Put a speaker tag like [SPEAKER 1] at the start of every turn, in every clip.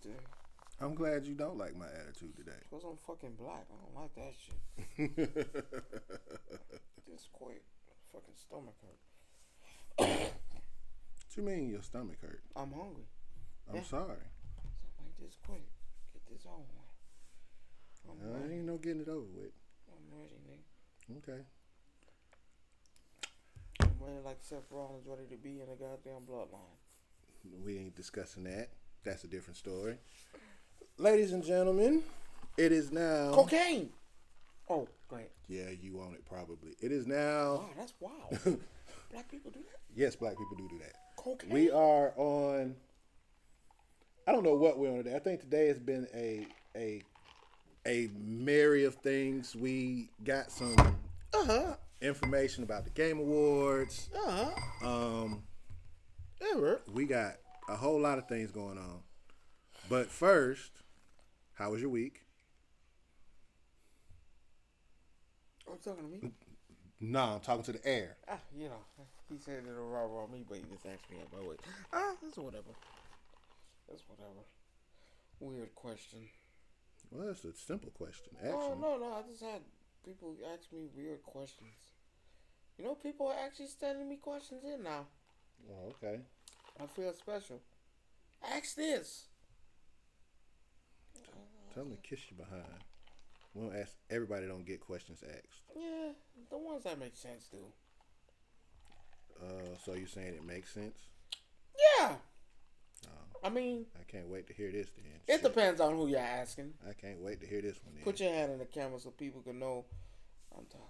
[SPEAKER 1] today.
[SPEAKER 2] I'm glad you don't like my attitude today.
[SPEAKER 1] Because I'm fucking black. I don't like that shit. Just quit. Fucking stomach hurt.
[SPEAKER 2] What you mean your stomach hurt?
[SPEAKER 1] I'm hungry.
[SPEAKER 2] I'm sorry.
[SPEAKER 1] So I'm like, just quit. Get this on.
[SPEAKER 2] Ain't no getting it over with.
[SPEAKER 1] I'm ready, nigga.
[SPEAKER 2] Okay.
[SPEAKER 1] I'm ready like Seth Rollins ready to be in a goddamn bloodline.
[SPEAKER 2] We ain't discussing that. That's a different story. Ladies and gentlemen, it is now...
[SPEAKER 1] Cocaine! Oh, go ahead.
[SPEAKER 2] Yeah, you want it probably. It is now...
[SPEAKER 1] Wow, that's wild. Black people do that?
[SPEAKER 2] Yes, black people do that.
[SPEAKER 1] Cocaine?
[SPEAKER 2] We are on... I don't know what we're on today. I think today has been a myriad of things. We got some information about the Game Awards. We got a whole lot of things going on. But first, how was your week?
[SPEAKER 1] Are you talking to me?
[SPEAKER 2] No, I'm talking to the air.
[SPEAKER 1] You know, he said it'll raw me, but he just asked me about it. That's whatever. That's whatever. Weird question.
[SPEAKER 2] Well, that's a simple question, actually.
[SPEAKER 1] Oh, no. I just had people ask me weird questions. You know, people are actually sending me questions in now.
[SPEAKER 2] Oh, okay.
[SPEAKER 1] I feel special. Ask this.
[SPEAKER 2] Tell them to kiss you behind. We don't ask, everybody don't get questions asked.
[SPEAKER 1] Yeah, the ones that make sense do.
[SPEAKER 2] So you're saying it makes sense?
[SPEAKER 1] Yeah. I mean,
[SPEAKER 2] I can't wait to hear this then.
[SPEAKER 1] It depends on who you're asking.
[SPEAKER 2] I can't wait to hear this one then.
[SPEAKER 1] Put your hand in the camera so people can know I'm talking.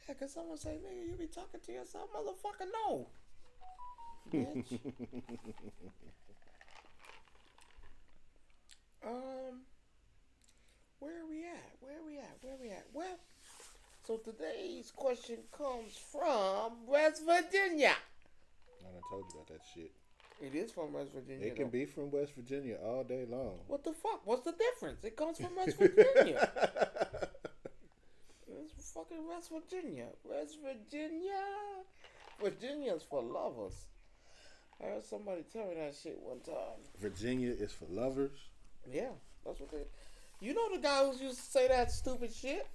[SPEAKER 1] Yeah, because someone say, nigga, you be talking to yourself, motherfucker, no. Bitch. Where we at? Well, so today's question comes from West Virginia.
[SPEAKER 2] I done told you about that shit.
[SPEAKER 1] It is from West Virginia.
[SPEAKER 2] It can be from West Virginia all day long.
[SPEAKER 1] What the fuck? What's the difference? It comes from West Virginia. It's fucking West Virginia. West Virginia. Virginia's for lovers. I heard somebody tell me that shit one time.
[SPEAKER 2] Virginia is for lovers?
[SPEAKER 1] Yeah, that's what they... You know the guy who used to say that stupid shit?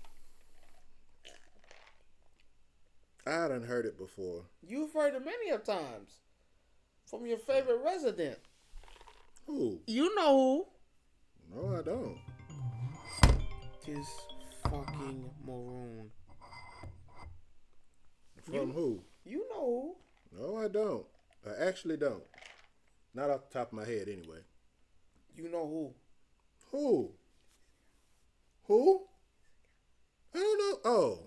[SPEAKER 2] I done heard it before.
[SPEAKER 1] You've heard it many of times. From your favorite resident.
[SPEAKER 2] Who?
[SPEAKER 1] You know
[SPEAKER 2] who. No, I don't.
[SPEAKER 1] This fucking maroon.
[SPEAKER 2] From who?
[SPEAKER 1] You know
[SPEAKER 2] who. No, I don't. I actually don't. Not off the top of my head, anyway.
[SPEAKER 1] You know who?
[SPEAKER 2] Who? Who? I don't know. Oh.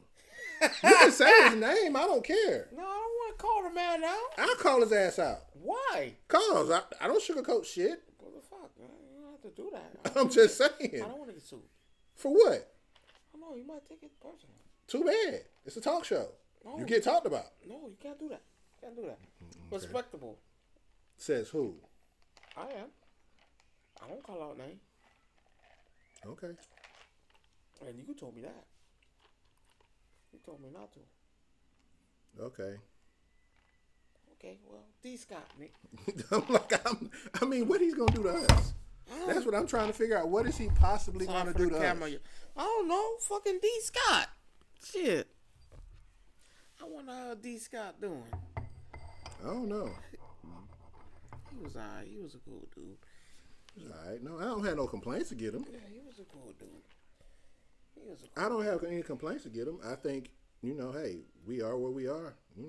[SPEAKER 2] You can say his name. I don't care.
[SPEAKER 1] No, I don't want to call the man out.
[SPEAKER 2] I'll call his ass out.
[SPEAKER 1] Why?
[SPEAKER 2] Cause I don't sugarcoat shit.
[SPEAKER 1] What the fuck? You don't have to do that.
[SPEAKER 2] I'm just saying.
[SPEAKER 1] I don't want to get sued.
[SPEAKER 2] For what?
[SPEAKER 1] I know, you might take it personal.
[SPEAKER 2] Too bad. It's a talk show.
[SPEAKER 1] No,
[SPEAKER 2] you get talked about.
[SPEAKER 1] No, you can't do that. You can't do that.
[SPEAKER 2] Okay.
[SPEAKER 1] Respectable.
[SPEAKER 2] Says who?
[SPEAKER 1] I am. I don't call out name.
[SPEAKER 2] Okay.
[SPEAKER 1] And you told me that. You told me not to.
[SPEAKER 2] Okay.
[SPEAKER 1] Okay, well, D. Scott, Nick.
[SPEAKER 2] I mean, what he's gonna do to us? That's what I'm trying to figure out. What is he possibly gonna do to us?
[SPEAKER 1] I don't know. Fucking D. Scott. Shit. I wonder how D. Scott doing.
[SPEAKER 2] I don't know.
[SPEAKER 1] He was alright. He was a cool dude.
[SPEAKER 2] Alright. No, I don't have no complaints to get him.
[SPEAKER 1] Yeah, he was a cool dude.
[SPEAKER 2] I don't have any complaints to get him. I think, hey, we are where we are,
[SPEAKER 1] I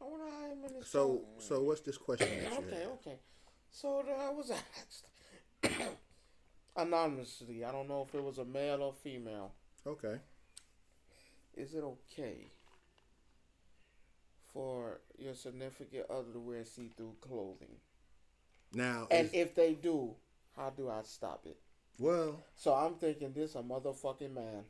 [SPEAKER 1] wonder how him in his
[SPEAKER 2] So what's this question that you
[SPEAKER 1] Okay. So I was asked anonymously. I don't know if it was a male or female.
[SPEAKER 2] Okay.
[SPEAKER 1] Is it okay for your significant other to wear see-through clothing?
[SPEAKER 2] Now,
[SPEAKER 1] and if they do, how do I stop it?
[SPEAKER 2] Well,
[SPEAKER 1] so I'm thinking this a motherfucking man.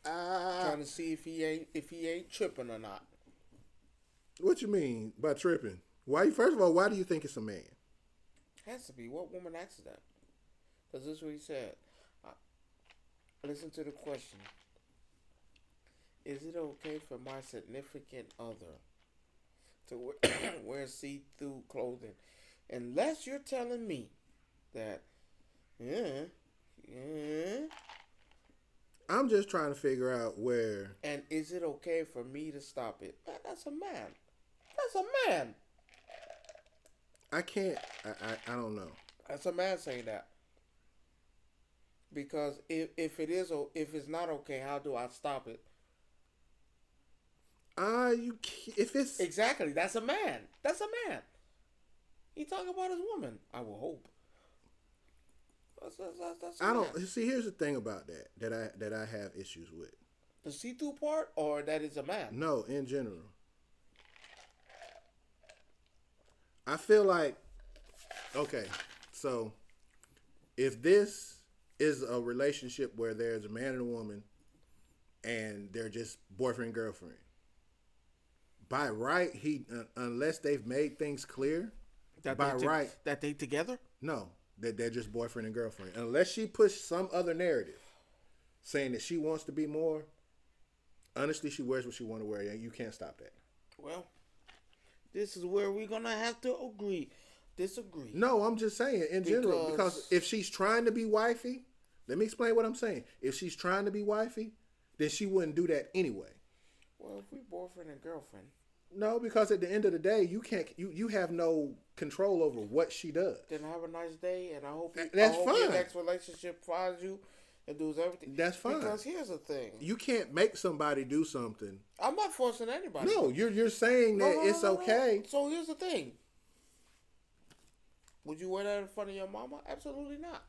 [SPEAKER 1] Trying to see if he ain't tripping or not.
[SPEAKER 2] What you mean by tripping? First of all, why do you think it's a man?
[SPEAKER 1] Has to be. What woman asked that? Because this is what he said. Listen to the question. Is it okay for my significant other to wear see-through clothing, unless you're telling me that, yeah.
[SPEAKER 2] I'm just trying to figure out where.
[SPEAKER 1] And is it okay for me to stop it? That's a man. That's a man.
[SPEAKER 2] I can't. I don't know.
[SPEAKER 1] That's a man saying that. Because if it's not okay, how do I stop it?
[SPEAKER 2] You can't, if it's
[SPEAKER 1] Exactly. That's a man. That's a man. He talking about his woman. I will hope. That's
[SPEAKER 2] I don't see. Here's the thing about that I have issues with.
[SPEAKER 1] The see-through part, or that is a man.
[SPEAKER 2] No, in general, I feel like okay. So if this is a relationship where there's a man and a woman, and they're just boyfriend and girlfriend, by right, unless they've made things clear,
[SPEAKER 1] That they together.
[SPEAKER 2] No, that they're just boyfriend and girlfriend. Unless she pushed some other narrative saying that she wants to be more, honestly, she wears what she want to wear. And you can't stop that.
[SPEAKER 1] Well, this is where we're going to have to disagree.
[SPEAKER 2] No, I'm just saying in general. Because if she's trying to be wifey, let me explain what I'm saying. If she's trying to be wifey, then she wouldn't do that anyway.
[SPEAKER 1] Well, if we boyfriend and girlfriend.
[SPEAKER 2] No, because at the end of the day, you have no control over what she does.
[SPEAKER 1] Then have a nice day, and I hope
[SPEAKER 2] fine.
[SPEAKER 1] Your next relationship finds you and does everything.
[SPEAKER 2] That's fine.
[SPEAKER 1] Because here's the thing:
[SPEAKER 2] you can't make somebody do something.
[SPEAKER 1] I'm not forcing anybody.
[SPEAKER 2] No, you're saying that it's okay.
[SPEAKER 1] So here's the thing: would you wear that in front of your mama? Absolutely not.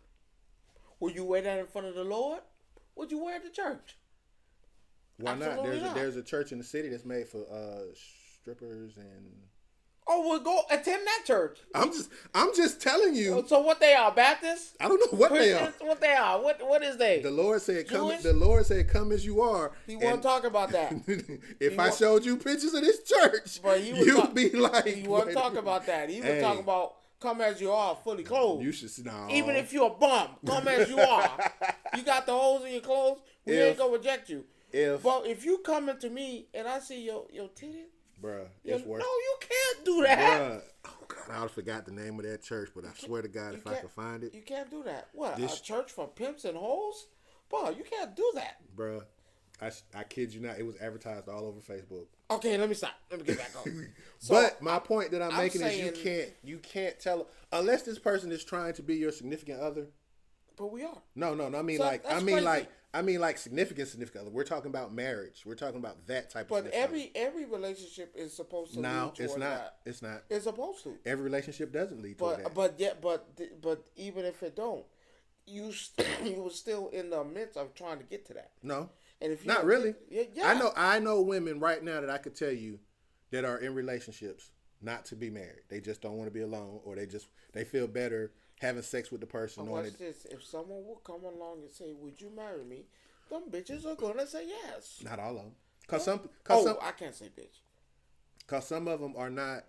[SPEAKER 1] Would you wear that in front of the Lord? Would you wear it to church?
[SPEAKER 2] Why
[SPEAKER 1] Absolutely
[SPEAKER 2] not?
[SPEAKER 1] not.
[SPEAKER 2] There's a church in the city that's made for strippers and.
[SPEAKER 1] Oh, we'll go attend that church.
[SPEAKER 2] I'm just telling you.
[SPEAKER 1] So what they are, Baptists?
[SPEAKER 2] I don't know what they are.
[SPEAKER 1] What they are? What is they?
[SPEAKER 2] The Lord said, "Come."
[SPEAKER 1] Jewish?
[SPEAKER 2] The Lord said, "Come as you are."
[SPEAKER 1] He won't talk about that.
[SPEAKER 2] If I showed you pictures of this church, you'd be like,
[SPEAKER 1] he won't talk about that. He would talk about come as you are, fully clothed.
[SPEAKER 2] You should no.
[SPEAKER 1] Even if you're a bum, come as you are. You got the holes in your clothes. We ain't gonna reject you. But if you coming to me and I see your titties,
[SPEAKER 2] bruh, it's worse.
[SPEAKER 1] No, you can't do that.
[SPEAKER 2] Bruh. Oh God, I forgot the name of that church, but I swear to God, if I could find it,
[SPEAKER 1] you can't do that. What? A church for pimps and hoes? Bro, you can't do that.
[SPEAKER 2] Bruh, I kid you not, it was advertised all over Facebook.
[SPEAKER 1] Okay, let me stop. Let me get back on.
[SPEAKER 2] But my point that I'm making is you can't tell unless this person is trying to be your significant other.
[SPEAKER 1] But we are.
[SPEAKER 2] No. I mean like significant other. We're talking about marriage. We're talking about that type of.
[SPEAKER 1] But every relationship is supposed to. No,
[SPEAKER 2] it's not.
[SPEAKER 1] That.
[SPEAKER 2] It's not.
[SPEAKER 1] It's supposed to.
[SPEAKER 2] Every relationship doesn't lead to that.
[SPEAKER 1] But even if it don't, you were still in the midst of trying to get to that.
[SPEAKER 2] No.
[SPEAKER 1] And if you
[SPEAKER 2] not really.
[SPEAKER 1] Yeah.
[SPEAKER 2] I know women right now that I could tell you that are in relationships not to be married. They just don't want to be alone, or they feel better having sex with the person.
[SPEAKER 1] Watch this. If someone will come along and say, "Would you marry me?" Them bitches are gonna say yes.
[SPEAKER 2] Not all of them.
[SPEAKER 1] I can't say bitch.
[SPEAKER 2] Cause some of them are not.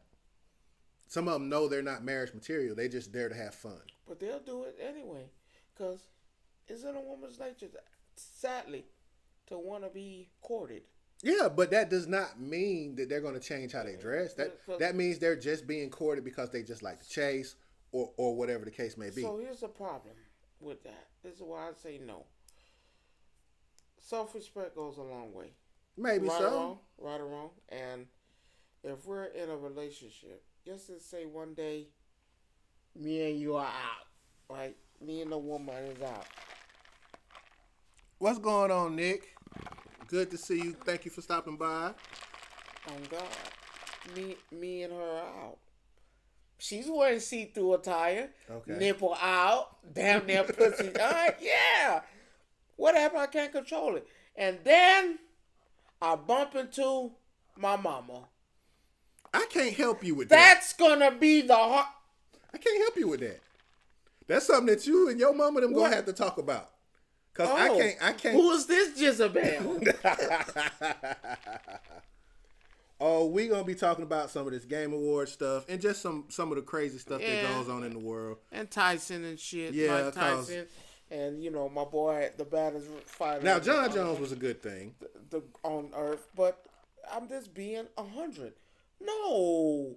[SPEAKER 2] Some of them know they're not marriage material. They just there to have fun.
[SPEAKER 1] But they'll do it anyway, cause it's in a woman's nature, sadly, to want to be courted.
[SPEAKER 2] Yeah, but that does not mean that they're going to change how they dress. That means they're just being courted because they just like to chase or whatever the case may be.
[SPEAKER 1] So here's the problem with that. This is why I say no. Self-respect goes a long way.
[SPEAKER 2] Maybe
[SPEAKER 1] right
[SPEAKER 2] so.
[SPEAKER 1] Right or wrong. And if we're in a relationship, just to say one day, me and you are out, right? Me and the woman is out.
[SPEAKER 2] What's going on, Nick? Good to see you. Thank you for stopping by.
[SPEAKER 1] Oh God, me and her are out. She's wearing see-through attire.
[SPEAKER 2] Okay.
[SPEAKER 1] Nipple out. Damn near pussy. Yeah. Whatever, I can't control it. And then I bump into my mama.
[SPEAKER 2] I can't help you with that.
[SPEAKER 1] That's gonna be the hard.
[SPEAKER 2] I can't help you with that. That's something that you and your mama them gonna have to talk about. Cause I can't.
[SPEAKER 1] Who is this Jezebel?
[SPEAKER 2] Oh, we gonna be talking about some of this Game Awards stuff and just some of the crazy stuff that goes on in the world.
[SPEAKER 1] And Tyson and shit.
[SPEAKER 2] Yeah,
[SPEAKER 1] Mike Tyson. And, my boy, the baddest fighter.
[SPEAKER 2] Now, John Jones was a good thing.
[SPEAKER 1] On earth. But I'm just being 100. No.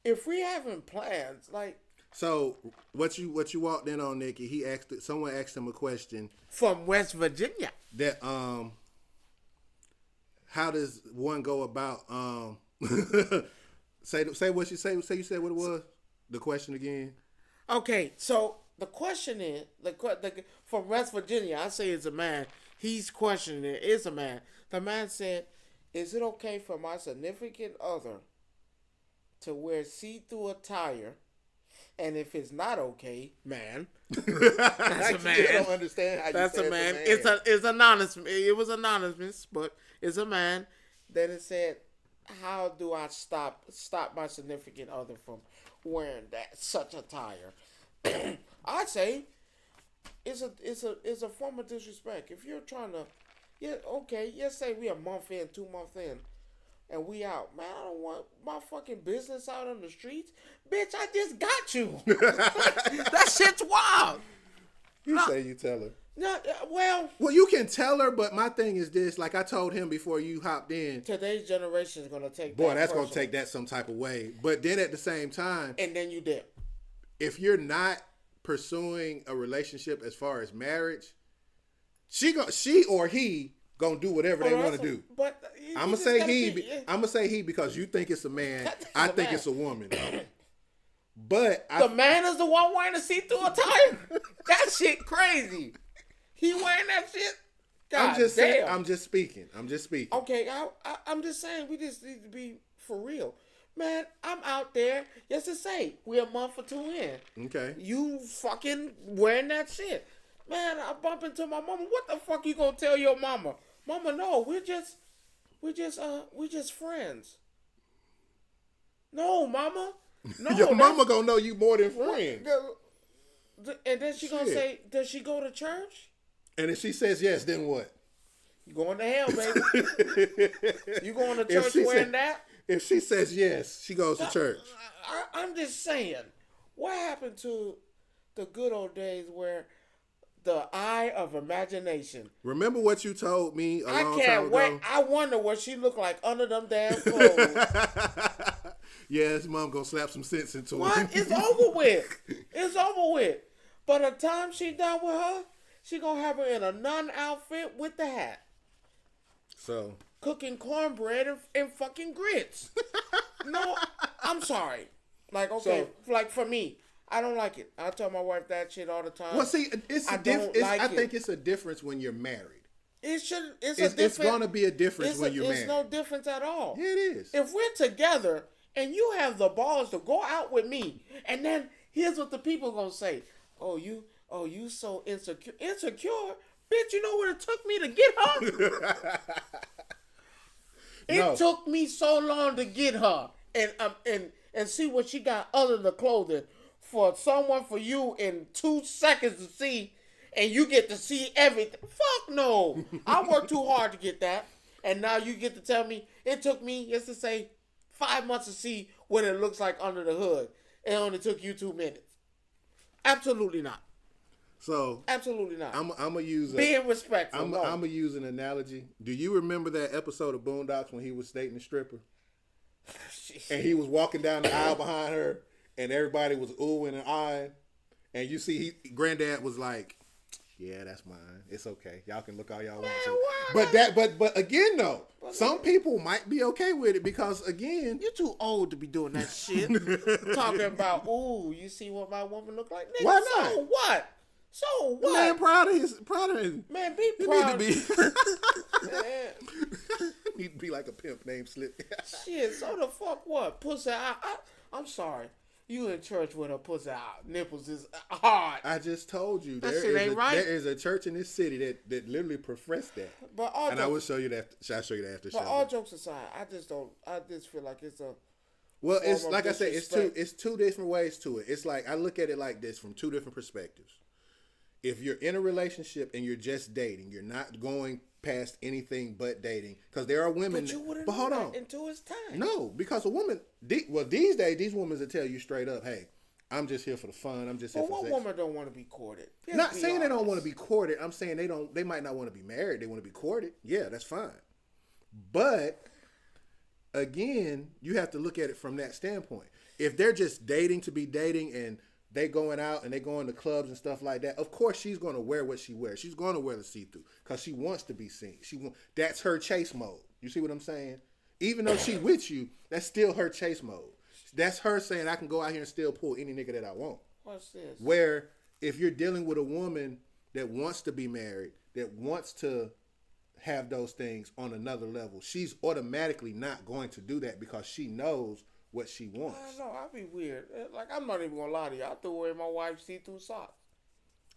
[SPEAKER 1] If we having plans, like
[SPEAKER 2] So what you walked in on, Nikki? Someone asked him a question
[SPEAKER 1] from West Virginia.
[SPEAKER 2] that how does one go about say what you say you said what it was? The question again.
[SPEAKER 1] Okay, so the question is from West Virginia. I say it's a man. He's questioning it. It's a man. The man said, "Is it okay for my significant other to wear see-through attire? And if it's not okay, man, that's a man.
[SPEAKER 2] I don't understand how
[SPEAKER 1] that's
[SPEAKER 2] you say
[SPEAKER 1] a man.
[SPEAKER 2] It's a man.
[SPEAKER 1] It's anonymous. It was anonymous, but it's a man. Then it said, "How do I stop my significant other from wearing such attire?" I say, it's a form of disrespect. If you're trying to, say we a month in, 2 months in, and we out. Man, I don't want my fucking business out on the streets. Bitch, I just got you. That shit's wild.
[SPEAKER 2] You say you tell her.
[SPEAKER 1] No, well,
[SPEAKER 2] you can tell her, but my thing is this. Like I told him before you hopped in.
[SPEAKER 1] Today's generation is going to take
[SPEAKER 2] Boy, that's going to take that some type of way. But then at the same time.
[SPEAKER 1] And then you dip.
[SPEAKER 2] If you're not pursuing a relationship as far as marriage, she or he gonna do whatever they want to do.
[SPEAKER 1] But
[SPEAKER 2] I'm gonna say he. I'm gonna say he because you think it's a man. I think it's a woman. But
[SPEAKER 1] the man is the one wearing a see-through attire. That shit crazy. He wearing that shit. God
[SPEAKER 2] I'm just
[SPEAKER 1] damn.
[SPEAKER 2] saying. I'm just speaking.
[SPEAKER 1] Okay, I'm just saying we just need to be for real. Man, I'm out there. Just to say, we're a month or two in.
[SPEAKER 2] Okay.
[SPEAKER 1] You fucking wearing that shit. Man, I bump into my mama. What the fuck you gonna tell your mama? Mama, no, we're just friends. No, mama. No.
[SPEAKER 2] Your mama gonna know you more than friends.
[SPEAKER 1] And then she gonna say, does she go to church?
[SPEAKER 2] And if she says yes, then what?
[SPEAKER 1] You going to hell, baby. You going to church wearing that?
[SPEAKER 2] If she says yes, she goes to church.
[SPEAKER 1] I'm just saying, what happened to the good old days where the eye of imagination?
[SPEAKER 2] Remember what you told me a long time ago?
[SPEAKER 1] I can't wait. I wonder what she looked like under them damn clothes.
[SPEAKER 2] Yeah, his mom gonna slap some sense into it.
[SPEAKER 1] What? It's over with. It's over with. By the time she done with her, she gonna have her in a nun outfit with the hat.
[SPEAKER 2] So
[SPEAKER 1] cooking cornbread and fucking grits. No, I'm sorry. Like, okay, like for me, I don't like it. I tell my wife that shit all the time.
[SPEAKER 2] Well, see, I think it's a difference when you're married.
[SPEAKER 1] It's
[SPEAKER 2] going to be a difference when you're married.
[SPEAKER 1] It's no difference at all.
[SPEAKER 2] Yeah, it is.
[SPEAKER 1] If we're together and you have the balls to go out with me, and then here's what the people gonna say: "Oh, you so insecure, bitch. You know what it took me to get her." It took me so long to get her and see what she got other than the clothing for you in 2 seconds to see, and you get to see everything. Fuck no. I worked too hard to get that. And now you get to tell me it took me, just to say, 5 months to see what it looks like under the hood. It only took you 2 minutes. Absolutely not.
[SPEAKER 2] So
[SPEAKER 1] absolutely not.
[SPEAKER 2] I'm gonna use
[SPEAKER 1] being respectful.
[SPEAKER 2] I'm gonna use an analogy. Do you remember that episode of Boondocks when he was dating the stripper, and he was walking down the aisle behind her, and everybody was oohing and eyeing, and you see Granddad was like, "Yeah, that's mine. It's okay. Y'all can look all y'all want to." But again though, some people might be okay with it because again,
[SPEAKER 1] you're too old to be doing that shit. Talking about, ooh, you see what my woman look like? Nigga,
[SPEAKER 2] why not?
[SPEAKER 1] So what? So what?
[SPEAKER 2] Man, proud of him.
[SPEAKER 1] Man, be proud.
[SPEAKER 2] Need to be like a pimp named Slip.
[SPEAKER 1] Shit, so the fuck what? Pussy out. I'm sorry. You in church with a pussy out. Nipples is hard.
[SPEAKER 2] I just told you.
[SPEAKER 1] That shit ain't right.
[SPEAKER 2] There is a church in this city that literally profess that. I will show you that. I'll show you that after.
[SPEAKER 1] But all jokes aside, I just feel like it's a.
[SPEAKER 2] Well, it's like I said, it's two different ways to it. It's like I look at it like this from two different perspectives. If you're in a relationship and you're just dating, you're not going past anything but dating. Because there are women.
[SPEAKER 1] But you wouldn't
[SPEAKER 2] but hold on.
[SPEAKER 1] Until it's time.
[SPEAKER 2] No, because a woman. These days, these women will tell you straight up, "Hey, I'm just here for the fun. I'm just here for sex."
[SPEAKER 1] What woman don't want to be courted?
[SPEAKER 2] Not saying they don't want to be courted. I'm saying they don't. They might not want to be married. They want to be courted. Yeah, that's fine. But again, you have to look at it from that standpoint. If they're just dating to be dating and they going out and they going to clubs and stuff like that, of course she's going to wear what she wears. She's going to wear the see-through because she wants to be seen. That's her chase mode. You see what I'm saying? Even though she with you, that's still her chase mode. That's her saying, I can go out here and still pull any nigga that I want.
[SPEAKER 1] What's this?
[SPEAKER 2] Where if you're dealing with a woman that wants to be married, that wants to have those things on another level, she's automatically not going to do that because she knows what she wants.
[SPEAKER 1] I don't know. I'd be weird. Like, I'm not even going to lie to you. I threw away my wife's see-through socks.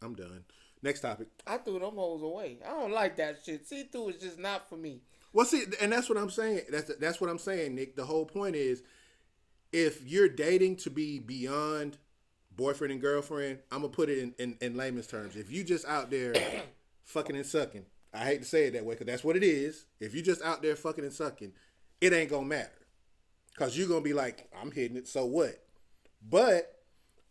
[SPEAKER 2] I'm done. Next topic.
[SPEAKER 1] I threw them hoes away. I don't like that shit. See-through is just not for me.
[SPEAKER 2] Well, see, and that's what I'm saying. That's what I'm saying, Nick. The whole point is, if you're dating to be beyond boyfriend and girlfriend, I'm going to put it in layman's terms. If you just out there fucking and sucking, I hate to say it that way because that's what it is. If you just out there fucking and sucking, it ain't going to matter. Because you're going to be like, I'm hitting it, so what? But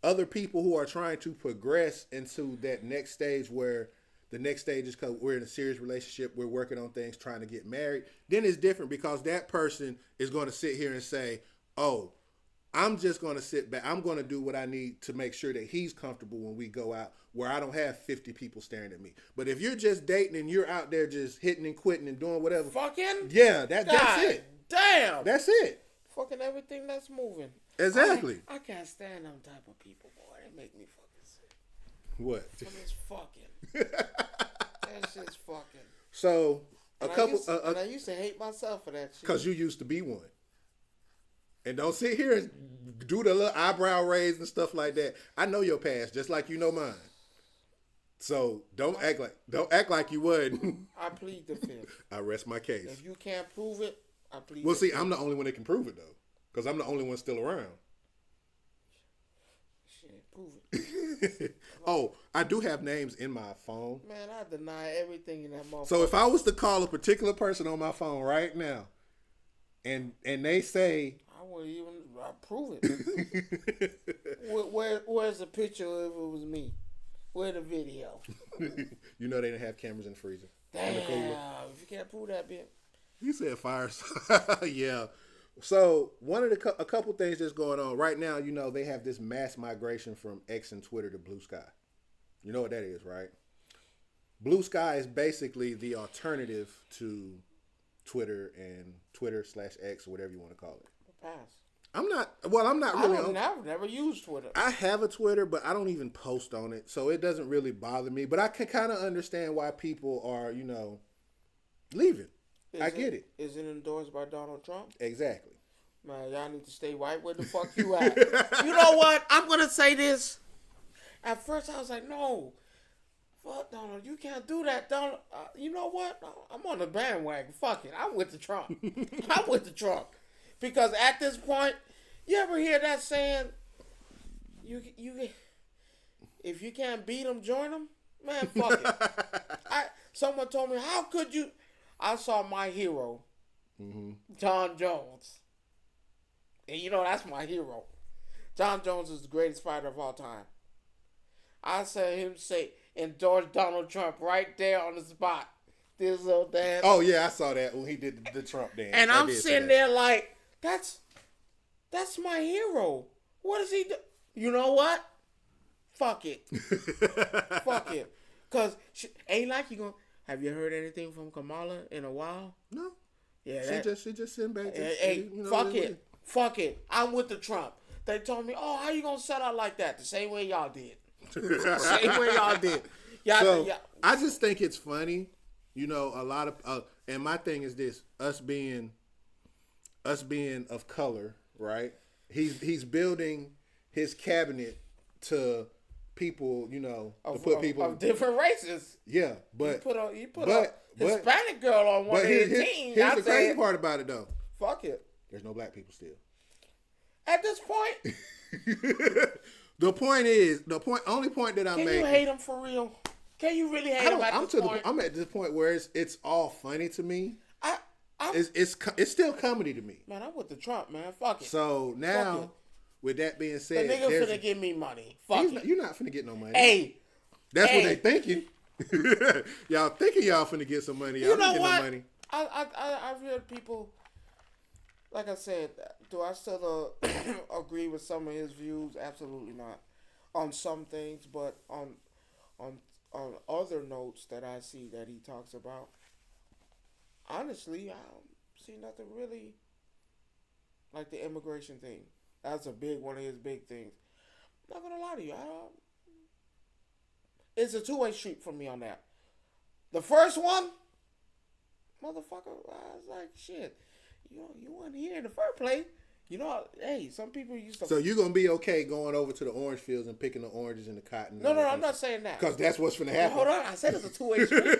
[SPEAKER 2] other people who are trying to progress into that next stage where the next stage is because we're in a serious relationship, we're working on things, trying to get married, then it's different because that person is going to sit here and say, oh, I'm just going to sit back. I'm going to do what I need to make sure that he's comfortable when we go out where I don't have 50 people staring at me. But if you're just dating and you're out there just hitting and quitting and doing whatever.
[SPEAKER 1] Fucking?
[SPEAKER 2] Yeah, that's it.
[SPEAKER 1] Damn.
[SPEAKER 2] That's it.
[SPEAKER 1] Fucking everything that's moving.
[SPEAKER 2] Exactly.
[SPEAKER 1] I can't stand them type of people, boy. They make me fucking sick.
[SPEAKER 2] What?
[SPEAKER 1] When it's fucking. That shit's fucking.
[SPEAKER 2] So,
[SPEAKER 1] I used to hate myself for that shit.
[SPEAKER 2] Because you used to be one. And don't sit here and do the little eyebrow raise and stuff like that. I know your past, just like you know mine. So don't act like you would.
[SPEAKER 1] I plead the fifth.
[SPEAKER 2] I rest my case.
[SPEAKER 1] If you can't prove it, I plead.
[SPEAKER 2] Well,
[SPEAKER 1] the
[SPEAKER 2] see,
[SPEAKER 1] fifth.
[SPEAKER 2] I'm the only one that can prove it though, because I'm the only one still around.
[SPEAKER 1] Shit, prove it.
[SPEAKER 2] Oh, I do have names in my phone.
[SPEAKER 1] Man, I deny everything in that motherfucker.
[SPEAKER 2] So if I was to call a particular person on my phone right now, and they say,
[SPEAKER 1] I wouldn't even prove it. Where's the picture if it was me? Where the video?
[SPEAKER 2] You know they didn't have cameras in the freezer.
[SPEAKER 1] Damn,
[SPEAKER 2] In the cooler.
[SPEAKER 1] if you can't prove that bit.
[SPEAKER 2] You said fire. Yeah. So a couple things that's going on right now. You know they have this mass migration from X and Twitter to Blue Sky. You know what that is, right? Blue Sky is basically the alternative to Twitter and Twitter/X or whatever you want to call it.
[SPEAKER 1] Pass.
[SPEAKER 2] I'm not really on.
[SPEAKER 1] I've never used Twitter.
[SPEAKER 2] I have a Twitter, but I don't even post on it, so it doesn't really bother me. But I can kind of understand why people are, leaving. I get it.
[SPEAKER 1] Is it endorsed by Donald Trump?
[SPEAKER 2] Exactly.
[SPEAKER 1] Man, y'all need to stay white. Where the fuck you at? You know what? I'm gonna say this. At first, I was like, no, fuck Donald. You can't do that, Donald. You know what? I'm on the bandwagon. Fuck it. I'm with the Trump. I'm with the Trump. Because at this point, you ever hear that saying, you if you can't beat them, join them? Man, fuck it. Someone told me, how could you? I saw my hero, John Jones. And that's my hero. John Jones is the greatest fighter of all time. I saw him endorse Donald Trump right there on the spot. This little dance.
[SPEAKER 2] Oh, yeah, I saw that when he did the Trump dance.
[SPEAKER 1] And I'm sitting there like, that's my hero. What does he do? You know what? Fuck it. Fuck it. Because ain't like you going, have you heard anything from Kamala in a while?
[SPEAKER 2] No.
[SPEAKER 1] Yeah.
[SPEAKER 2] She just sitting back.
[SPEAKER 1] Fuck it. Fuck it. I'm with the Trump. They told me, oh, how you going to set out like that? The same way y'all did. Same way y'all did.
[SPEAKER 2] So, I just think it's funny. A lot of, and my thing is this, us being of color, right? He's building his cabinet to people, to put people
[SPEAKER 1] of different races.
[SPEAKER 2] Yeah, but
[SPEAKER 1] you put a Hispanic girl on one of the teams.
[SPEAKER 2] Here's the crazy part about it, though.
[SPEAKER 1] Fuck it.
[SPEAKER 2] There's no black people still.
[SPEAKER 1] At this point,
[SPEAKER 2] the only point that I'm making.
[SPEAKER 1] Can you hate him for real? Can you really hate him at this point?
[SPEAKER 2] I'm at this point where it's all funny to me. It's still comedy to me.
[SPEAKER 1] Man, I'm with the Trump, man. Fuck it.
[SPEAKER 2] So now, with that being said,
[SPEAKER 1] the nigga finna give me money. Fuck it.
[SPEAKER 2] You're not finna get no money.
[SPEAKER 1] Hey,
[SPEAKER 2] that's what they thinking. Y'all thinking y'all finna get some money. Y'all
[SPEAKER 1] You know
[SPEAKER 2] get
[SPEAKER 1] what?
[SPEAKER 2] no money.
[SPEAKER 1] I've heard people. like I said, do I still agree with some of his views? Absolutely not. On some things, but on on other notes that I see that he talks about, honestly, I don't see nothing really like the immigration thing. That's a big one of his big things. I'm not gonna lie to you, it's a two-way street for me on that. The first one, motherfucker, I was like, shit, you weren't here in the first place. Hey, some people used to.
[SPEAKER 2] So you're gonna be okay going over to the orange fields and picking the oranges and the cotton?
[SPEAKER 1] No, I'm not saying that.
[SPEAKER 2] Because that's what's gonna happen.
[SPEAKER 1] Hold on, I said it's a two-way street.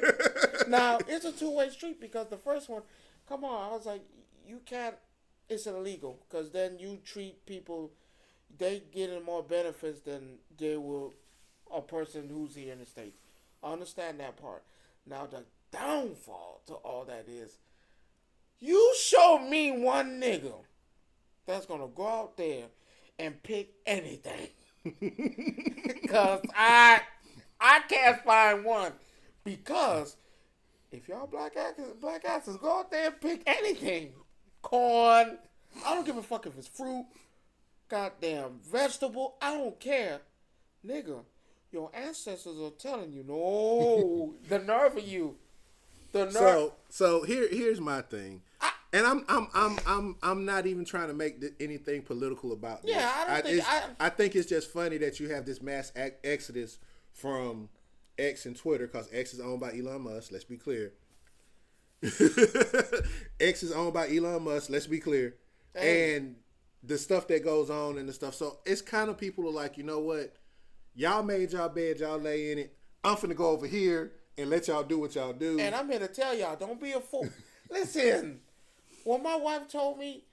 [SPEAKER 1] Now it's a two-way street because the first one, come on, I was like, you can't. It's illegal because then you treat people, they getting more benefits than they will a person who's here in the States. I understand that part. Now the downfall to all that is, you show me one nigga that's gonna go out there and pick anything. Cause I can't find one. Because if y'all black actors go out there and pick anything. Corn. I don't give a fuck if it's fruit. Goddamn vegetable. I don't care. Nigga, your ancestors are telling you, no, the nerve of you. The nerve.
[SPEAKER 2] So here's my thing. And I'm not even trying to make anything political about this.
[SPEAKER 1] Yeah,
[SPEAKER 2] I think it's just funny that you have this mass exodus from X and Twitter, because X is owned by Elon Musk. Let's be clear. X is owned by Elon Musk. Let's be clear. Hey. And the stuff that goes on and the stuff. So it's kind of people are like, you know what? Y'all made y'all bed, y'all lay in it. I'm finna go over here and let y'all do what y'all do.
[SPEAKER 1] And I'm here to tell y'all, don't be a fool. Listen. When my wife told me,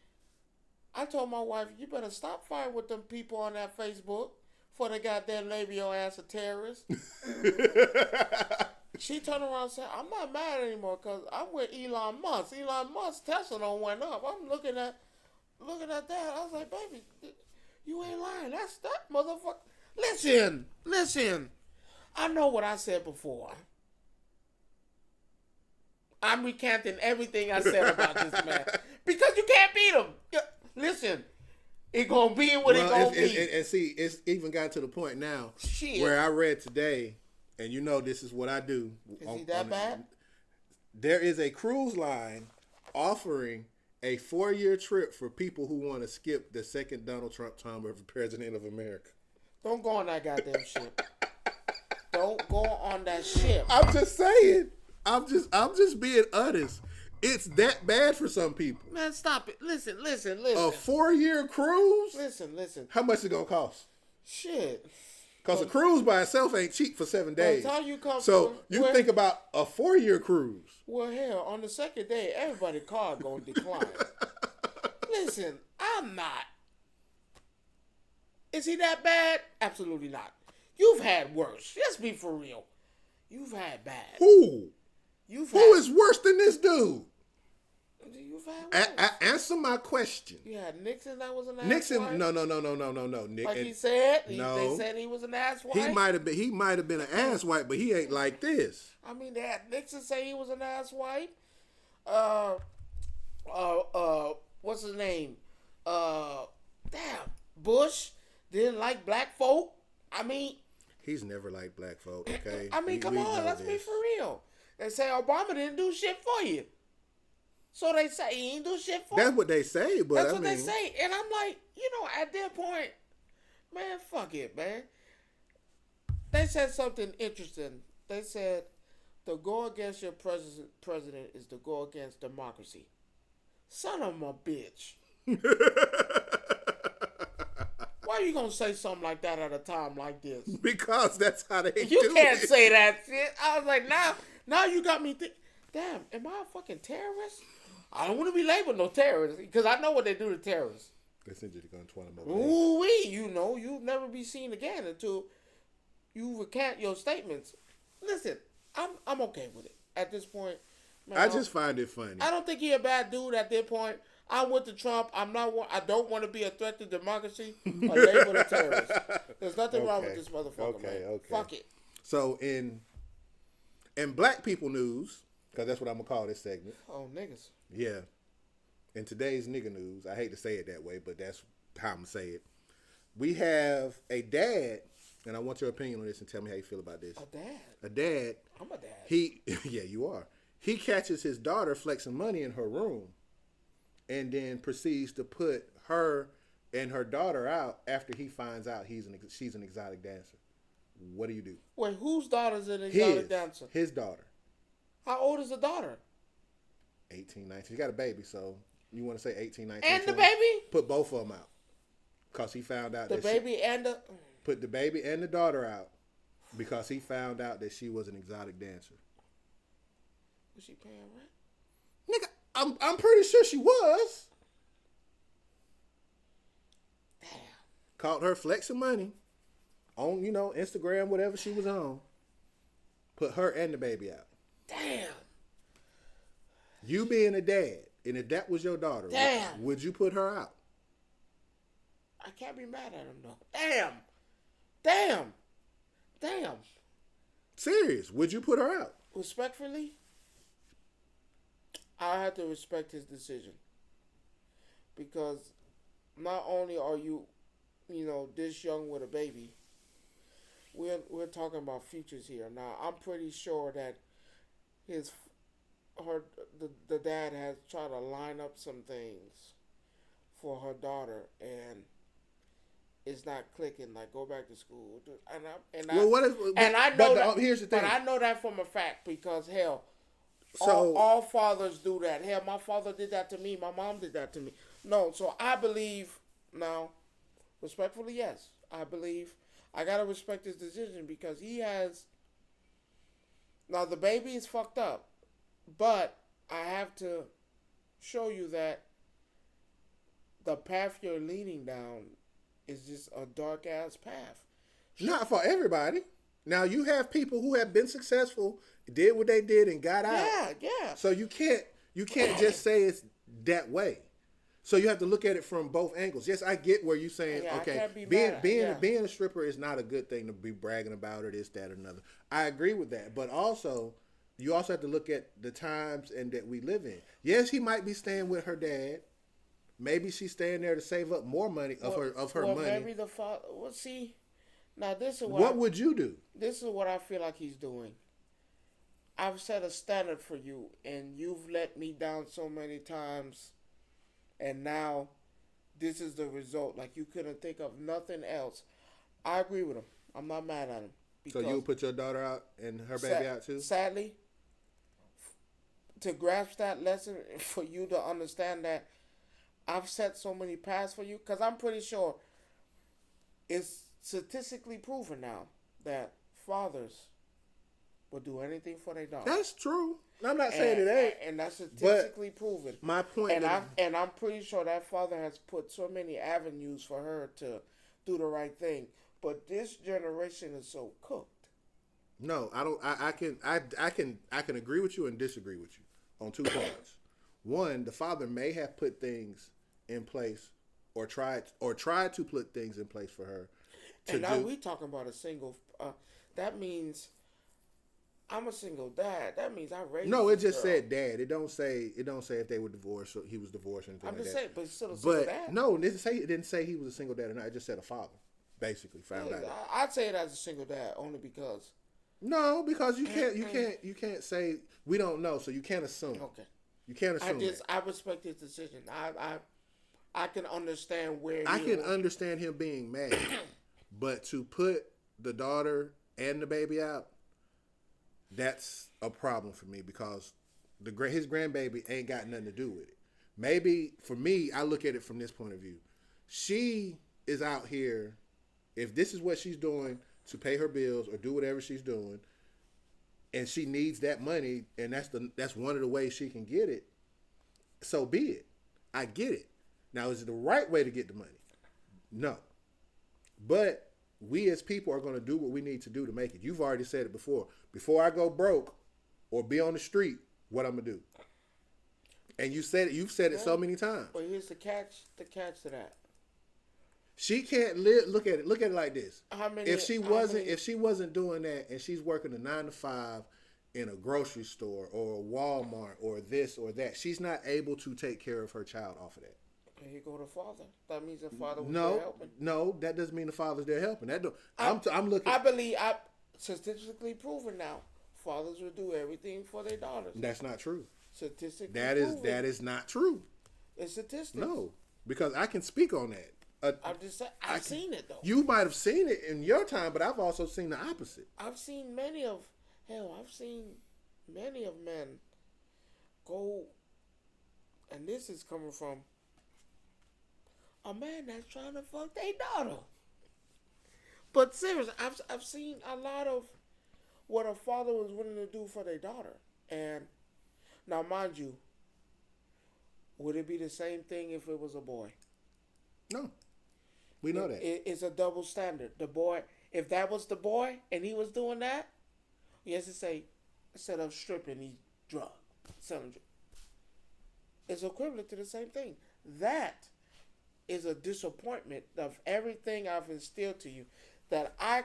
[SPEAKER 1] I told my wife, you better stop fighting with them people on that Facebook before they goddamn label your ass a terrorist. She turned around and said, I'm not mad anymore because I'm with Elon Musk. Elon Musk Tesla don't went up. I'm looking at that. I was like, baby, you ain't lying. That's that motherfucker. Listen. I know what I said before. I'm recanting everything I said about this man. Because you can't beat him. Listen, it gonna be what it gonna be.
[SPEAKER 2] And see, it's even got to the point now where I read today, and you know this is what I do.
[SPEAKER 1] Is he that bad?
[SPEAKER 2] There is a cruise line offering a 4-year trip for people who want to skip the second Donald Trump term of President of America.
[SPEAKER 1] Don't go on that goddamn ship. Don't go on that ship.
[SPEAKER 2] I'm just saying. I'm just being honest. It's that bad for some people.
[SPEAKER 1] Man, stop it. Listen. A
[SPEAKER 2] 4-year cruise?
[SPEAKER 1] Listen.
[SPEAKER 2] How much is it gonna cost?
[SPEAKER 1] Shit.
[SPEAKER 2] Because a cruise by itself ain't cheap for 7 days.
[SPEAKER 1] By the time you come
[SPEAKER 2] think about a 4-year cruise.
[SPEAKER 1] Well, hell, on the second day, everybody's car gonna decline. Listen, I'm not. Is he that bad? Absolutely not. You've had worse. Let's be for real. You've had bad.
[SPEAKER 2] Who? Who is worse than this dude?
[SPEAKER 1] You've had worse.
[SPEAKER 2] Answer my question.
[SPEAKER 1] You had Nixon that was an ass
[SPEAKER 2] Nixon,
[SPEAKER 1] wipe?
[SPEAKER 2] no. Nick,
[SPEAKER 1] like he said?
[SPEAKER 2] No.
[SPEAKER 1] They said he was an ass wipe?
[SPEAKER 2] He might have been an ass wipe, but he ain't like this.
[SPEAKER 1] I mean, they had Nixon say he was an ass wipe. What's his name? Bush didn't like black folk. I mean...
[SPEAKER 2] He's never liked black folk, okay?
[SPEAKER 1] I mean, come on, let's be for real. They say Obama didn't do shit for you. So they say he ain't do shit for you.
[SPEAKER 2] That's what they say, but
[SPEAKER 1] That's what they say. And I'm like, at that point, man, fuck it, man. They said something interesting. They said, to go against your president is to go against democracy. Son of a bitch. Why are you going to say something like that at a time like this?
[SPEAKER 2] Because that's how they do it.
[SPEAKER 1] You can't say that shit. I was like, now you got me thinking, damn, am I a fucking terrorist? I don't want to be labeled no terrorist because I know what they do to terrorists.
[SPEAKER 2] They send you to Guantanamo.
[SPEAKER 1] Ooh-wee, you'll never be seen again until you recant your statements. Listen, I'm okay with it at this point. Man,
[SPEAKER 2] I just find it funny.
[SPEAKER 1] I don't think he a bad dude at this point. I'm with the Trump. I don't want to be a threat to democracy or labeled a terrorist. There's nothing wrong with this motherfucker, man. Okay. Fuck it.
[SPEAKER 2] So in black people news, because that's what I'm gonna call this segment.
[SPEAKER 1] Oh, niggas.
[SPEAKER 2] Yeah. in today's nigga news, I hate to say it that way, but that's how I'm gonna say it. We have a dad, and I want your opinion on this and tell me how you feel about this.
[SPEAKER 1] A dad?
[SPEAKER 2] A dad.
[SPEAKER 1] I'm a dad.
[SPEAKER 2] Yeah, you are. He catches his daughter flexing money in her room and then proceeds to put her and her daughter out after he finds out she's an exotic dancer. What do you do?
[SPEAKER 1] Wait, whose daughter's an exotic dancer?
[SPEAKER 2] His daughter.
[SPEAKER 1] How old is the daughter?
[SPEAKER 2] 18, 19. He got a baby, so you want to say 18, 19,
[SPEAKER 1] And
[SPEAKER 2] 20.
[SPEAKER 1] the baby?
[SPEAKER 2] Put both of them out. Because he found out
[SPEAKER 1] The baby and the...
[SPEAKER 2] Put the baby and the daughter out because he found out that she was an exotic dancer.
[SPEAKER 1] Was she paying rent?
[SPEAKER 2] Nigga, I'm pretty sure she was.
[SPEAKER 1] Damn.
[SPEAKER 2] Caught her flexing money on, Instagram, whatever she was on. Put her and the baby out.
[SPEAKER 1] Damn.
[SPEAKER 2] You being a dad, and if that was your daughter,
[SPEAKER 1] Damn.
[SPEAKER 2] would you put her out?
[SPEAKER 1] I can't be mad at him, though. Damn. Damn. Damn.
[SPEAKER 2] Serious. Would you put her out?
[SPEAKER 1] Respectfully, I have to respect his decision. Because not only are you, this young with a baby, we're talking about futures here. Now, I'm pretty sure that the dad has tried to line up some things for her daughter, and it's not clicking. Like, go back to school,
[SPEAKER 2] Here's the thing.
[SPEAKER 1] But I know that from a fact because hell,
[SPEAKER 2] So
[SPEAKER 1] all fathers do that. Hell, my father did that to me. My mom did that to me. No, so I believe now, respectfully, yes, I believe I gotta respect his decision because he has. Now the baby is fucked up, but I have to show you that the path you're leaning down is just a dark ass path.
[SPEAKER 2] not for everybody. Now you have people who have been successful, did what they did, and got out.
[SPEAKER 1] Yeah.
[SPEAKER 2] So you can't just say it's that way. So you have to look at it from both angles. Yes, I get where you're saying, okay, being a stripper is not a good thing to be bragging about or this, that, or another. I agree with that. But also, you also have to look at the times and that we live in. Yes, he might be staying with her dad. Maybe she's staying there to save up more money of her money.
[SPEAKER 1] Maybe the father. Well, see, now this is
[SPEAKER 2] what would you do?
[SPEAKER 1] This is what I feel like he's doing. I've set a standard for you, and you've let me down so many times, and now this is the result. Like, you couldn't think of nothing else. I agree with him. I'm not mad at him.
[SPEAKER 2] So you put your daughter out and her baby out too?
[SPEAKER 1] Sadly, to grasp that lesson, for you to understand that I've set so many paths for you, because I'm pretty sure it's statistically proven now that fathers will do anything for their daughter.
[SPEAKER 2] That's true. I'm not saying it ain't.
[SPEAKER 1] And that's statistically proven.
[SPEAKER 2] My point
[SPEAKER 1] and I'm pretty sure that father has put so many avenues for her to do the right thing. But this generation is so cooked.
[SPEAKER 2] No, I don't. I can agree with you and disagree with you on 2 points. One, the father may have put things in place or tried to put things in place for her.
[SPEAKER 1] And now we talking about a single. That means I'm a single dad. That means I raised.
[SPEAKER 2] No, it just said dad. It don't say if they were divorced or he was divorced or anything.
[SPEAKER 1] I'm
[SPEAKER 2] like
[SPEAKER 1] just
[SPEAKER 2] that.
[SPEAKER 1] saying, but it's still a single dad.
[SPEAKER 2] No, it didn't say he was a single dad or not. It just said a father. Basically, found out.
[SPEAKER 1] I'd say it as a single dad only because.
[SPEAKER 2] No, because you can't say we don't know, so you can't assume.
[SPEAKER 1] Okay.
[SPEAKER 2] You can't assume.
[SPEAKER 1] I respect his decision. I can understand where.
[SPEAKER 2] I can understand him being mad, but to put the daughter and the baby out, that's a problem for me because his grandbaby ain't got nothing to do with it. Maybe for me, I look at it from this point of view. She is out here. If this is what she's doing to pay her bills or do whatever she's doing, and she needs that money, and that's one of the ways she can get it, so be it. I get it. Now, is it the right way to get the money? No. But we as people are going to do what we need to do to make it. You've already said it before. Before I go broke or be on the street, what I'm going to do. And you've said it so many times.
[SPEAKER 1] But here's the catch to that.
[SPEAKER 2] She can't live. Look at it like this.
[SPEAKER 1] How many?
[SPEAKER 2] If she wasn't doing that, and she's working a 9 to 5, in a grocery store or a Walmart or this or that. She's not able to take care of her child off of that.
[SPEAKER 1] There you go, the father. That means the father was there
[SPEAKER 2] No,
[SPEAKER 1] helping.
[SPEAKER 2] no, that doesn't mean the father's there helping. That don't, I'm looking.
[SPEAKER 1] I believe, statistically proven now, fathers will do everything for their daughters.
[SPEAKER 2] That's not true.
[SPEAKER 1] Statistically
[SPEAKER 2] That
[SPEAKER 1] proven.
[SPEAKER 2] is not true.
[SPEAKER 1] It's statistics.
[SPEAKER 2] No, because I can speak on that.
[SPEAKER 1] I'm just saying, I've seen it though.
[SPEAKER 2] You might have seen it in your time, but I've also seen the opposite.
[SPEAKER 1] I've seen many of men go, and this is coming from a man that's trying to fuck their daughter. But seriously, I've seen a lot of what a father was willing to do for their daughter. And now, mind you, would it be the same thing if it was a boy?
[SPEAKER 2] No, we know that.
[SPEAKER 1] It's a double standard. The boy, if that was the boy and he was doing that, he has to say, instead of stripping, he's drug, selling drugs. It's equivalent to the same thing. That is a disappointment of everything I've instilled to you. That I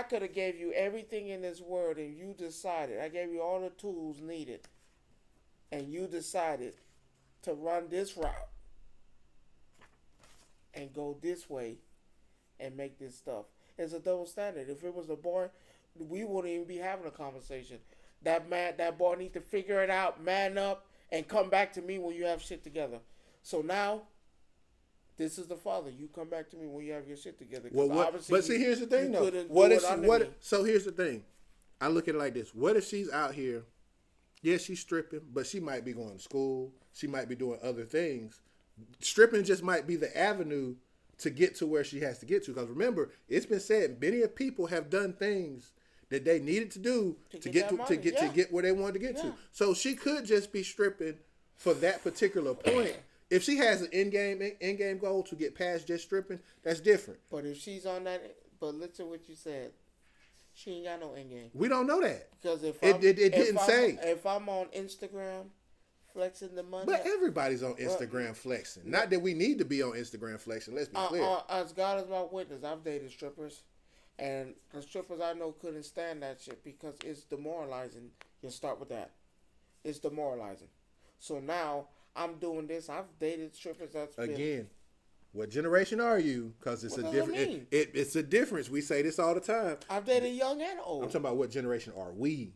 [SPEAKER 1] could have gave you everything in this world and you decided. I gave you all the tools needed. And you decided to run this route and go this way and make this stuff. It's a double standard. If it was a boy, we wouldn't even be having a conversation. That boy need to figure it out, man up, and come back to me when you have shit together. So now, this is the father. You come back to me when you have your shit together.
[SPEAKER 2] But see, here's the thing, though. So here's the thing. I look at it like this. What if she's out here? Yes, she's stripping, but she might be going to school. She might be doing other things. Stripping just might be the avenue to get to where she has to get to. Because remember, it's been said many of people have done things that they needed to do to get where they wanted to get to. So she could just be stripping for that particular point. If she has an end game goal to get past just stripping, that's different.
[SPEAKER 1] But if she's on that, but listen to what you said. She ain't got no end game.
[SPEAKER 2] We don't know that.
[SPEAKER 1] Because if I'm on Instagram flexing the money,
[SPEAKER 2] but everybody's on Instagram flexing. Not that we need to be on Instagram flexing. Let's be clear.
[SPEAKER 1] As God is my witness, I've dated strippers, and the strippers I know couldn't stand that shit because it's demoralizing. You start with that. It's demoralizing. So now I'm doing this. I've dated strippers that's
[SPEAKER 2] again. What generation are you? Because it's a different. It's a difference. We say this all the time.
[SPEAKER 1] I've dated young and old.
[SPEAKER 2] I'm talking about what generation are we?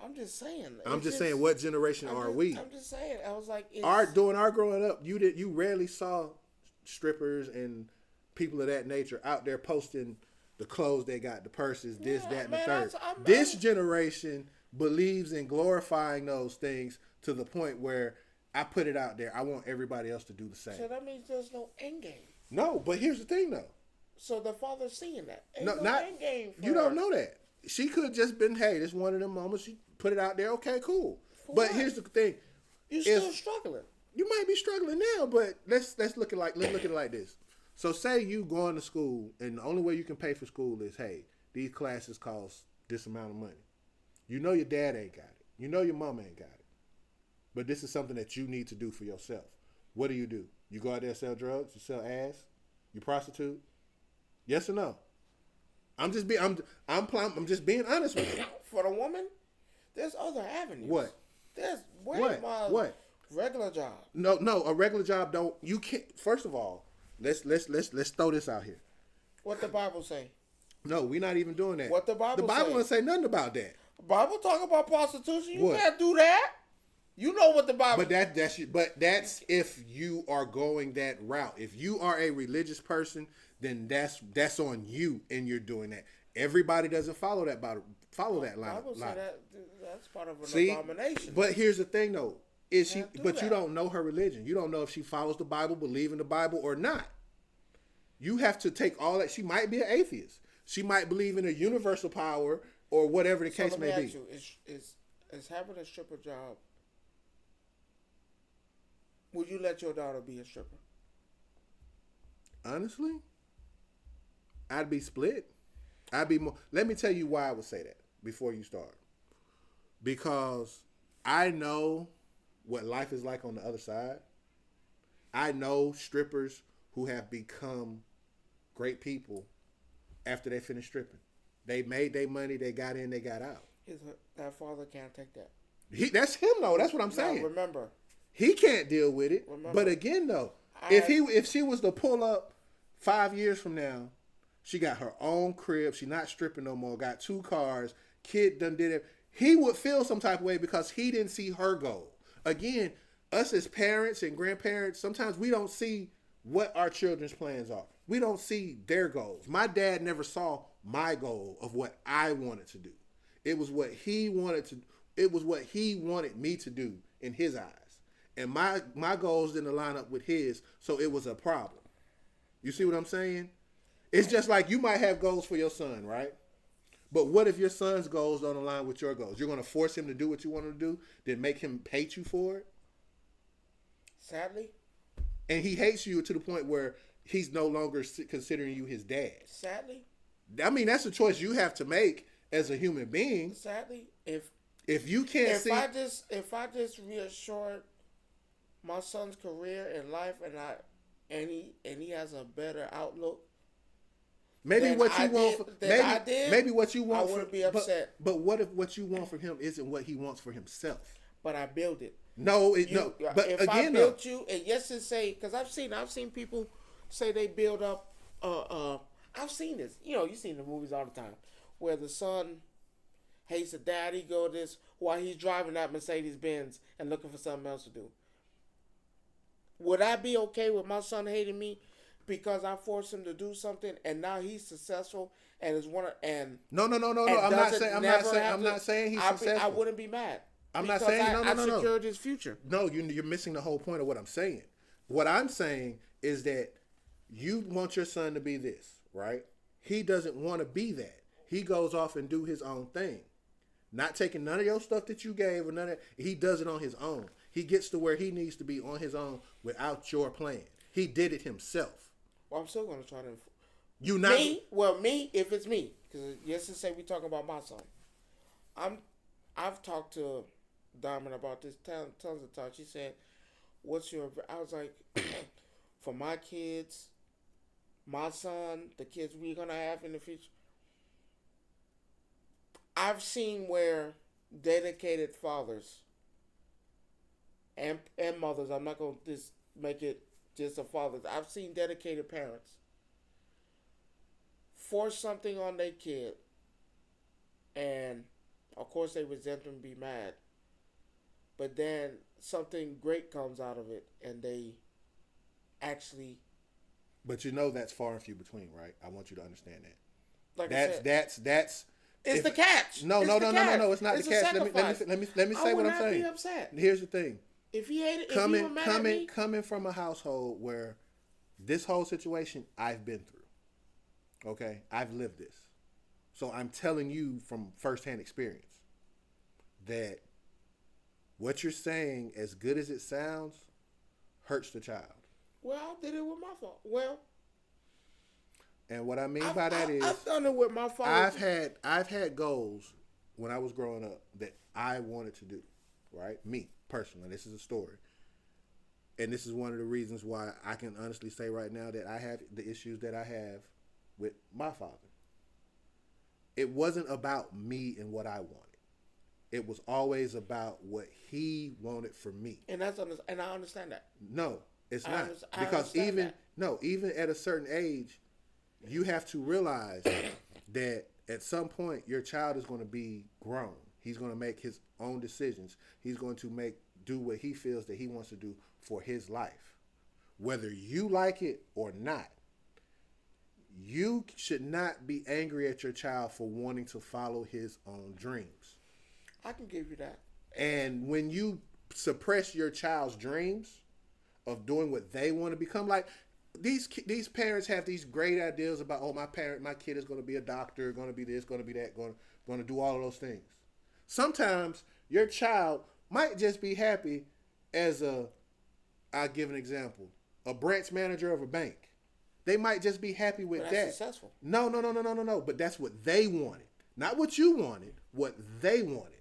[SPEAKER 1] I'm just saying.
[SPEAKER 2] I'm just saying what generation are we?
[SPEAKER 1] I'm just saying. I was like,
[SPEAKER 2] during our growing up, you rarely saw strippers and people of that nature out there posting the clothes they got, the purses, this, that, and the third. This generation believes in glorifying those things to the point where I put it out there. I want everybody else to do the same.
[SPEAKER 1] So that means there's no end game.
[SPEAKER 2] No, but here's the thing, though.
[SPEAKER 1] So the father's seeing that.
[SPEAKER 2] Not end game. You don't know that. She could have just been, hey, this one of them moments. She put it out there. Okay, cool. But here's the thing.
[SPEAKER 1] You're still struggling.
[SPEAKER 2] You might be struggling now, but let's look at it like this. So say you going to school, and the only way you can pay for school is, hey, these classes cost this amount of money. You know your dad ain't got it. You know your mom ain't got it. But this is something that you need to do for yourself. What do? You go out there and sell drugs? You sell ass? You prostitute? Yes or no? I'm just being honest with you.
[SPEAKER 1] For the woman, there's other avenues.
[SPEAKER 2] What?
[SPEAKER 1] There's
[SPEAKER 2] what?
[SPEAKER 1] Regular job.
[SPEAKER 2] No, a regular job don't. You can't. First of all, let's throw this out here.
[SPEAKER 1] What the Bible say?
[SPEAKER 2] No, we're not even doing that.
[SPEAKER 1] What the Bible
[SPEAKER 2] doesn't say nothing about that.
[SPEAKER 1] The Bible talk about prostitution. You can't do that. You know what the Bible.
[SPEAKER 2] But that's if you are going that route. If you are a religious person, then that's on you, and you're doing that. Everybody doesn't follow that line.
[SPEAKER 1] Bible say that's part of an abomination.
[SPEAKER 2] But here's the thing, though: you don't know her religion. You don't know if she follows the Bible, believe in the Bible, or not. You have to take all that. She might be an atheist. She might believe in a universal power or whatever the case may be.
[SPEAKER 1] Is having a stripper job? Would you let your daughter be a stripper?
[SPEAKER 2] Honestly, I'd be split. I'd be more. Let me tell you why I would say that before you start. Because I know what life is like on the other side. I know strippers who have become great people after they finished stripping. They made their money, they got in, they got out.
[SPEAKER 1] His that father can't take that.
[SPEAKER 2] That's him though. That's what I'm
[SPEAKER 1] Now
[SPEAKER 2] saying.
[SPEAKER 1] remember,
[SPEAKER 2] He can't deal with it.
[SPEAKER 1] remember.
[SPEAKER 2] But again though,
[SPEAKER 1] I had,
[SPEAKER 2] if she was to pull up 5 years from now, she got her own crib, she not stripping no more, got 2 cars, kid done did it, he would feel some type of way because he didn't see her goal. Again, us as parents and grandparents, sometimes we don't see what our children's plans are. We don't see their goals. My dad never saw my goal of what I wanted to do. It was what he wanted to. It was what he wanted me to do in his eyes, and my goals didn't line up with his, so it was a problem. You see what I'm saying? It's just like you might have goals for your son, right? But what if your son's goals don't align with your goals? You're going to force him to do what you want him to do, then make him hate you for it?
[SPEAKER 1] sadly,
[SPEAKER 2] And he hates you to the point where he's no longer considering you his dad.
[SPEAKER 1] sadly,
[SPEAKER 2] I mean, that's a choice you have to make as a human being.
[SPEAKER 1] sadly,
[SPEAKER 2] If you can't
[SPEAKER 1] if
[SPEAKER 2] see,
[SPEAKER 1] if I just reassured my son's career in life and he has a better outlook,
[SPEAKER 2] maybe
[SPEAKER 1] than
[SPEAKER 2] what you
[SPEAKER 1] I
[SPEAKER 2] want,
[SPEAKER 1] did- than I did,
[SPEAKER 2] maybe what you want,
[SPEAKER 1] I wouldn't be upset.
[SPEAKER 2] But what if what you want from him isn't what he wants for himself?
[SPEAKER 1] but I build it.
[SPEAKER 2] No, no. But
[SPEAKER 1] if
[SPEAKER 2] again,
[SPEAKER 1] I built you, and yes, to say, because I've seen people say they build up. I've seen this. You've seen the movies all the time, where the son hates the dad. He go this while he's driving that Mercedes Benz and looking for something else to do. Would I be okay with my son hating me because I forced him to do something, and now he's successful and is one of and
[SPEAKER 2] no.
[SPEAKER 1] and
[SPEAKER 2] I'm not
[SPEAKER 1] doesn't
[SPEAKER 2] saying. I'm
[SPEAKER 1] never
[SPEAKER 2] not saying.
[SPEAKER 1] have
[SPEAKER 2] I'm
[SPEAKER 1] to-
[SPEAKER 2] not saying he's
[SPEAKER 1] I
[SPEAKER 2] successful.
[SPEAKER 1] wouldn't be mad.
[SPEAKER 2] I'm not
[SPEAKER 1] because
[SPEAKER 2] saying
[SPEAKER 1] I secured his future.
[SPEAKER 2] No, you're missing the whole point of what I'm saying. What I'm saying is that you want your son to be this, right? He doesn't want to be that. He goes off and do his own thing. Not taking none of your stuff that you gave or none of that. He does it on his own. He gets to where he needs to be on his own without your plan. He did it himself.
[SPEAKER 1] Well, I'm still going to try to.
[SPEAKER 2] You not
[SPEAKER 1] Me, if it's me, because yes, to say we talking about my son. I've talked to Diamond about this tons of times. She said, "What's your?" I was like, "For my kids, my son, the kids we're gonna have in the future." I've seen where dedicated fathers and mothers. I'm not gonna just make it just a fathers. I've seen dedicated parents force something on their kid, and of course they resent them and be mad. But then something great comes out of it, and they actually.
[SPEAKER 2] But you know that's far and few between, right? I want you to understand that.
[SPEAKER 1] Like
[SPEAKER 2] That's.
[SPEAKER 1] It's the catch.
[SPEAKER 2] No. It's not the catch. Let me say what I'm saying.
[SPEAKER 1] Be upset.
[SPEAKER 2] Here's the thing.
[SPEAKER 1] If he hated, if he were mad at me,
[SPEAKER 2] coming from a household where this whole situation I've been through. Okay, I've lived this, so I'm telling you from firsthand experience that what you're saying, as good as it sounds, hurts the child.
[SPEAKER 1] well, I did it with my fault. Well,
[SPEAKER 2] And what I mean by that is,
[SPEAKER 1] I've done it with my fault.
[SPEAKER 2] I've had goals when I was growing up that I wanted to do, right? Me personally, this is a story, and this is one of the reasons why I can honestly say right now that I have the issues that I have with my father. It wasn't about me and what I wanted. It was always about what he wanted for me.
[SPEAKER 1] and and I understand that.
[SPEAKER 2] No, it's
[SPEAKER 1] I
[SPEAKER 2] not.
[SPEAKER 1] I
[SPEAKER 2] Because
[SPEAKER 1] understand
[SPEAKER 2] even at a certain age, you have to realize that at some point your child is going to be grown. He's going to make his own decisions. He's going to do what he feels that he wants to do for his life. Whether you like it or not, you should not be angry at your child for wanting to follow his own dreams.
[SPEAKER 1] I can give you that.
[SPEAKER 2] And when you suppress your child's dreams of doing what they want to become, like these parents have these great ideas about, oh, my kid is going to be a doctor, going to be this, going to be that, going to do all of those things. Sometimes your child might just be happy as I'll give an example, a branch manager of a bank. They might just be happy with
[SPEAKER 1] But
[SPEAKER 2] that.
[SPEAKER 1] that's successful.
[SPEAKER 2] No. But that's what they wanted. Not what you wanted, what they wanted.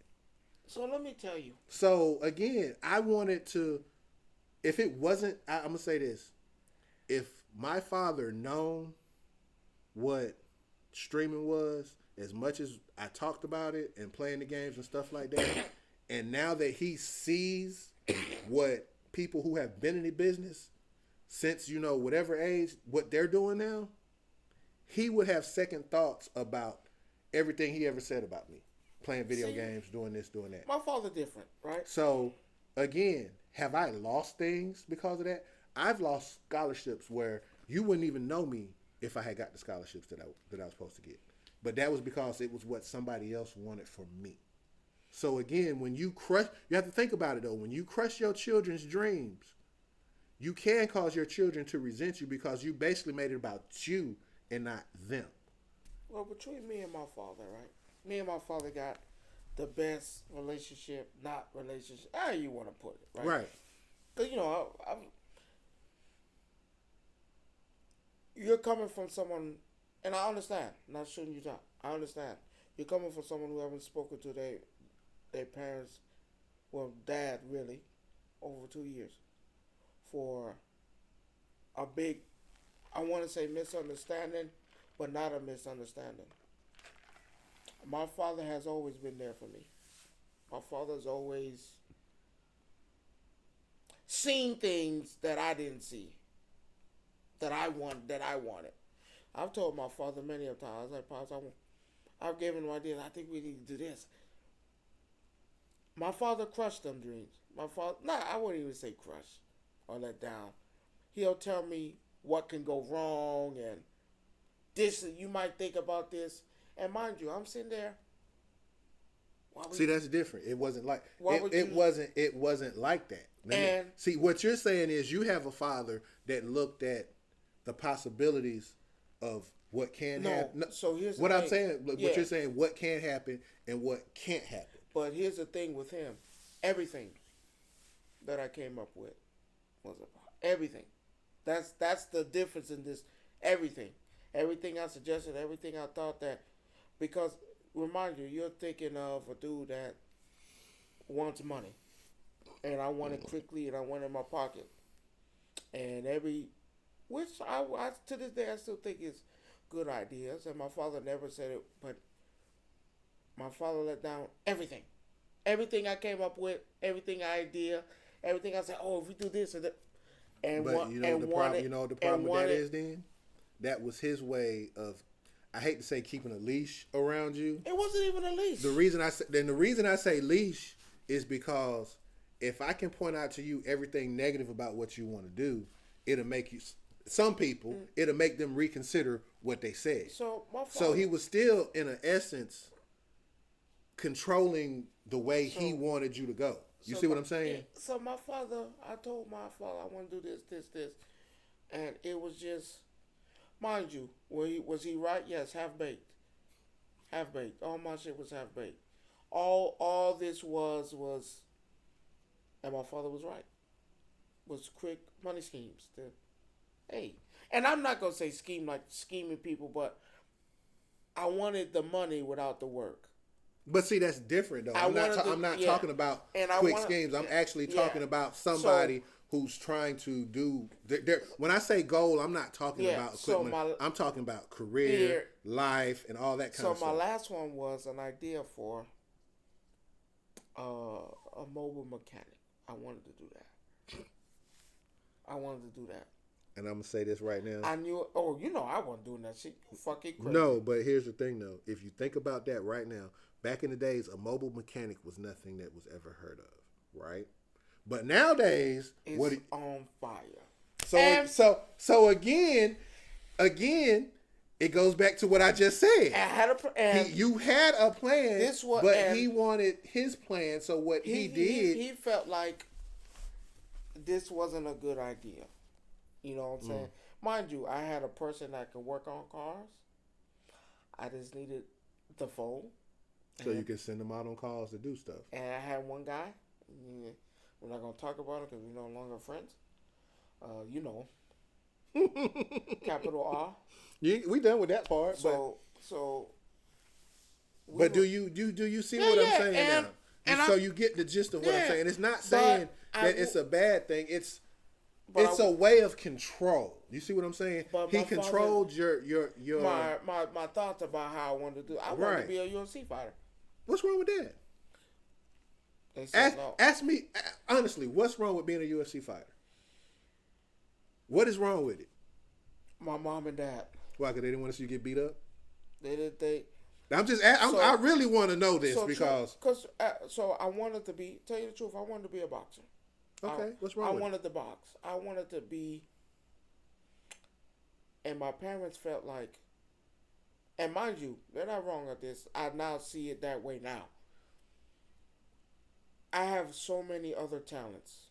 [SPEAKER 1] So let me tell you.
[SPEAKER 2] So again, I wanted to, if it wasn't, I'm going to say this. If my father known what streaming was, as much as I talked about it and playing the games and stuff like that, and now that he sees what people who have been in the business since, whatever age, what they're doing now, he would have second thoughts about everything he ever said about me. Playing video games, doing this, doing that.
[SPEAKER 1] My father different, right?
[SPEAKER 2] So, again, have I lost things because of that? I've lost scholarships where you wouldn't even know me if I had got the scholarships that I was supposed to get. But that was because it was what somebody else wanted for me. So again, when you have to think about it though. When you crush your children's dreams, you can cause your children to resent you because you basically made it about you and not them.
[SPEAKER 1] Well, between me and my father, right? Me and my father got the best relationship, not relationship, how you want to put it, right?
[SPEAKER 2] Right.
[SPEAKER 1] Because, you're coming from someone, and I understand, not shooting you down. I understand. You're coming from someone who haven't spoken to their parents, well, dad, really, over 2 years for a big, I want to say misunderstanding, but not a misunderstanding. My father has always been there for me. My father's always seen things that I didn't see, that I wanted. I've told my father many a times, I was like, Pops, I've given him ideas. I think we need to do this. My father crushed them dreams. I wouldn't even say crush or let down. He'll tell me what can go wrong and this, you might think about this. And mind you, I'm sitting there.
[SPEAKER 2] See, that's different. It wasn't like it wasn't like that.
[SPEAKER 1] And
[SPEAKER 2] see, what you're saying is you have a father that looked at the possibilities of what can happen. No,
[SPEAKER 1] so here's
[SPEAKER 2] what
[SPEAKER 1] the
[SPEAKER 2] I'm
[SPEAKER 1] thing.
[SPEAKER 2] saying. What you're saying, what can happen and what can't happen.
[SPEAKER 1] But here's the thing with him: everything that I came up with was about everything. That's the difference in this. Everything I suggested, everything I thought that, because remind you, you're thinking of a dude that wants money, and I want it quickly, and I want it in my pocket, and which I to this day I still think is good ideas, and my father never said it, but my father let down everything I came up with, everything idea, everything I said. Oh, if we do this and that, and
[SPEAKER 2] but the problem with that is then that was his way of, I hate to say keeping a leash around you.
[SPEAKER 1] It wasn't even a leash.
[SPEAKER 2] The reason I say leash is because if I can point out to you everything negative about what you want to do, it'll make you. Some people, it'll make them reconsider what they said.
[SPEAKER 1] So
[SPEAKER 2] he was still, in an essence, controlling the way he wanted you to go. You see what I'm saying?
[SPEAKER 1] So my father, I told my father I want to do this, and it was just, mind you, was he right? Yes, half baked. All my shit was half baked. All this was, and my father was right. Was quick money schemes. And I'm not gonna say scheming people, but I wanted the money without the work.
[SPEAKER 2] But see, that's different though. I'm not talking about quick schemes. I'm actually talking about somebody who's trying to do. When I say goal, I'm not talking about equipment. I'm talking about career, life, and all that kind of stuff.
[SPEAKER 1] So my last one was an idea for a mobile mechanic. I wanted to do that.
[SPEAKER 2] And I'm gonna say this right now.
[SPEAKER 1] I knew. Oh, I wasn't doing that shit. You fucking crazy.
[SPEAKER 2] No, but here's the thing though. If you think about that right now, back in the days, a mobile mechanic was nothing that was ever heard of, right? But nowadays,
[SPEAKER 1] it's on fire.
[SPEAKER 2] So again, it goes back to what I just said. You had a plan, but he wanted his plan. So what he did,
[SPEAKER 1] he felt like this wasn't a good idea. You know what I'm saying? Mind you, I had a person that could work on cars. I just needed the phone.
[SPEAKER 2] So you can send them out on calls to do stuff.
[SPEAKER 1] And I had one guy. We're not going to talk about it because we're no longer friends. Capital R.
[SPEAKER 2] We done with that part. But do you see what I'm saying now? So you get the gist of what I'm saying. It's not saying that it's a bad thing.
[SPEAKER 1] But
[SPEAKER 2] it's a way of control. You see what I'm saying?
[SPEAKER 1] But
[SPEAKER 2] He
[SPEAKER 1] my
[SPEAKER 2] controlled your
[SPEAKER 1] my thoughts about how I wanted to do. I wanted
[SPEAKER 2] Right.
[SPEAKER 1] to be a UFC fighter.
[SPEAKER 2] What's wrong with that?
[SPEAKER 1] They said no.
[SPEAKER 2] Ask me honestly, what's wrong with being a UFC fighter? What is wrong with it?
[SPEAKER 1] My mom and dad.
[SPEAKER 2] Why? Because they didn't want to see you get beat up.
[SPEAKER 1] They.
[SPEAKER 2] I really want to know this because
[SPEAKER 1] so I wanted to be. Tell you the truth, I wanted to be a boxer.
[SPEAKER 2] Okay, what's wrong?
[SPEAKER 1] I wanted to box. I wanted to be. And my parents felt like, and mind you, they're not wrong at this. I now see it that way now. I have so many other talents.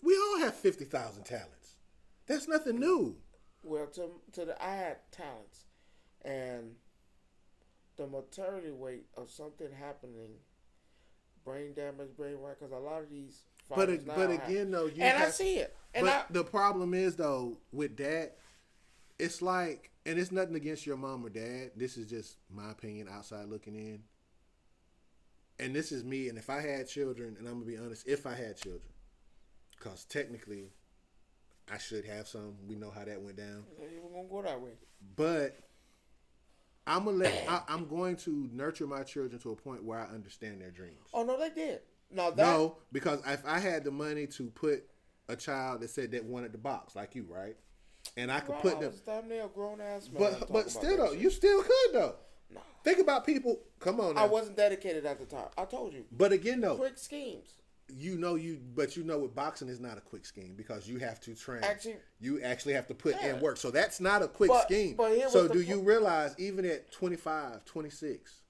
[SPEAKER 2] We all have 50,000 talents. That's nothing new.
[SPEAKER 1] Well, I had talents, and the maternity weight of something happening, brain damage, brain rot, because a lot of these fighters
[SPEAKER 2] But again, though,
[SPEAKER 1] I see it. And
[SPEAKER 2] the problem is though with that, it's like, and it's nothing against your mom or dad. This is just my opinion, outside looking in. And this is me. And if I had children, and I'm gonna be honest, if I had children, because technically, I should have some. We know how that went down.
[SPEAKER 1] We're gonna go that way.
[SPEAKER 2] But I'm going to nurture my children to a point where I understand their dreams.
[SPEAKER 1] Oh no, they did.
[SPEAKER 2] No, because if I had the money to put a child that said that wanted to box like you, right, and I could put them.
[SPEAKER 1] Damn near a grown ass man.
[SPEAKER 2] But still though, you still could though.
[SPEAKER 1] No.
[SPEAKER 2] Think about people. Come on. Now.
[SPEAKER 1] I wasn't dedicated at the time. I told you.
[SPEAKER 2] But again, though,
[SPEAKER 1] quick schemes.
[SPEAKER 2] But with boxing is not a quick scheme because you have to train.
[SPEAKER 1] Actually,
[SPEAKER 2] you actually have to put in work. So that's not a quick scheme.
[SPEAKER 1] But
[SPEAKER 2] so do you realize even at 25, 26,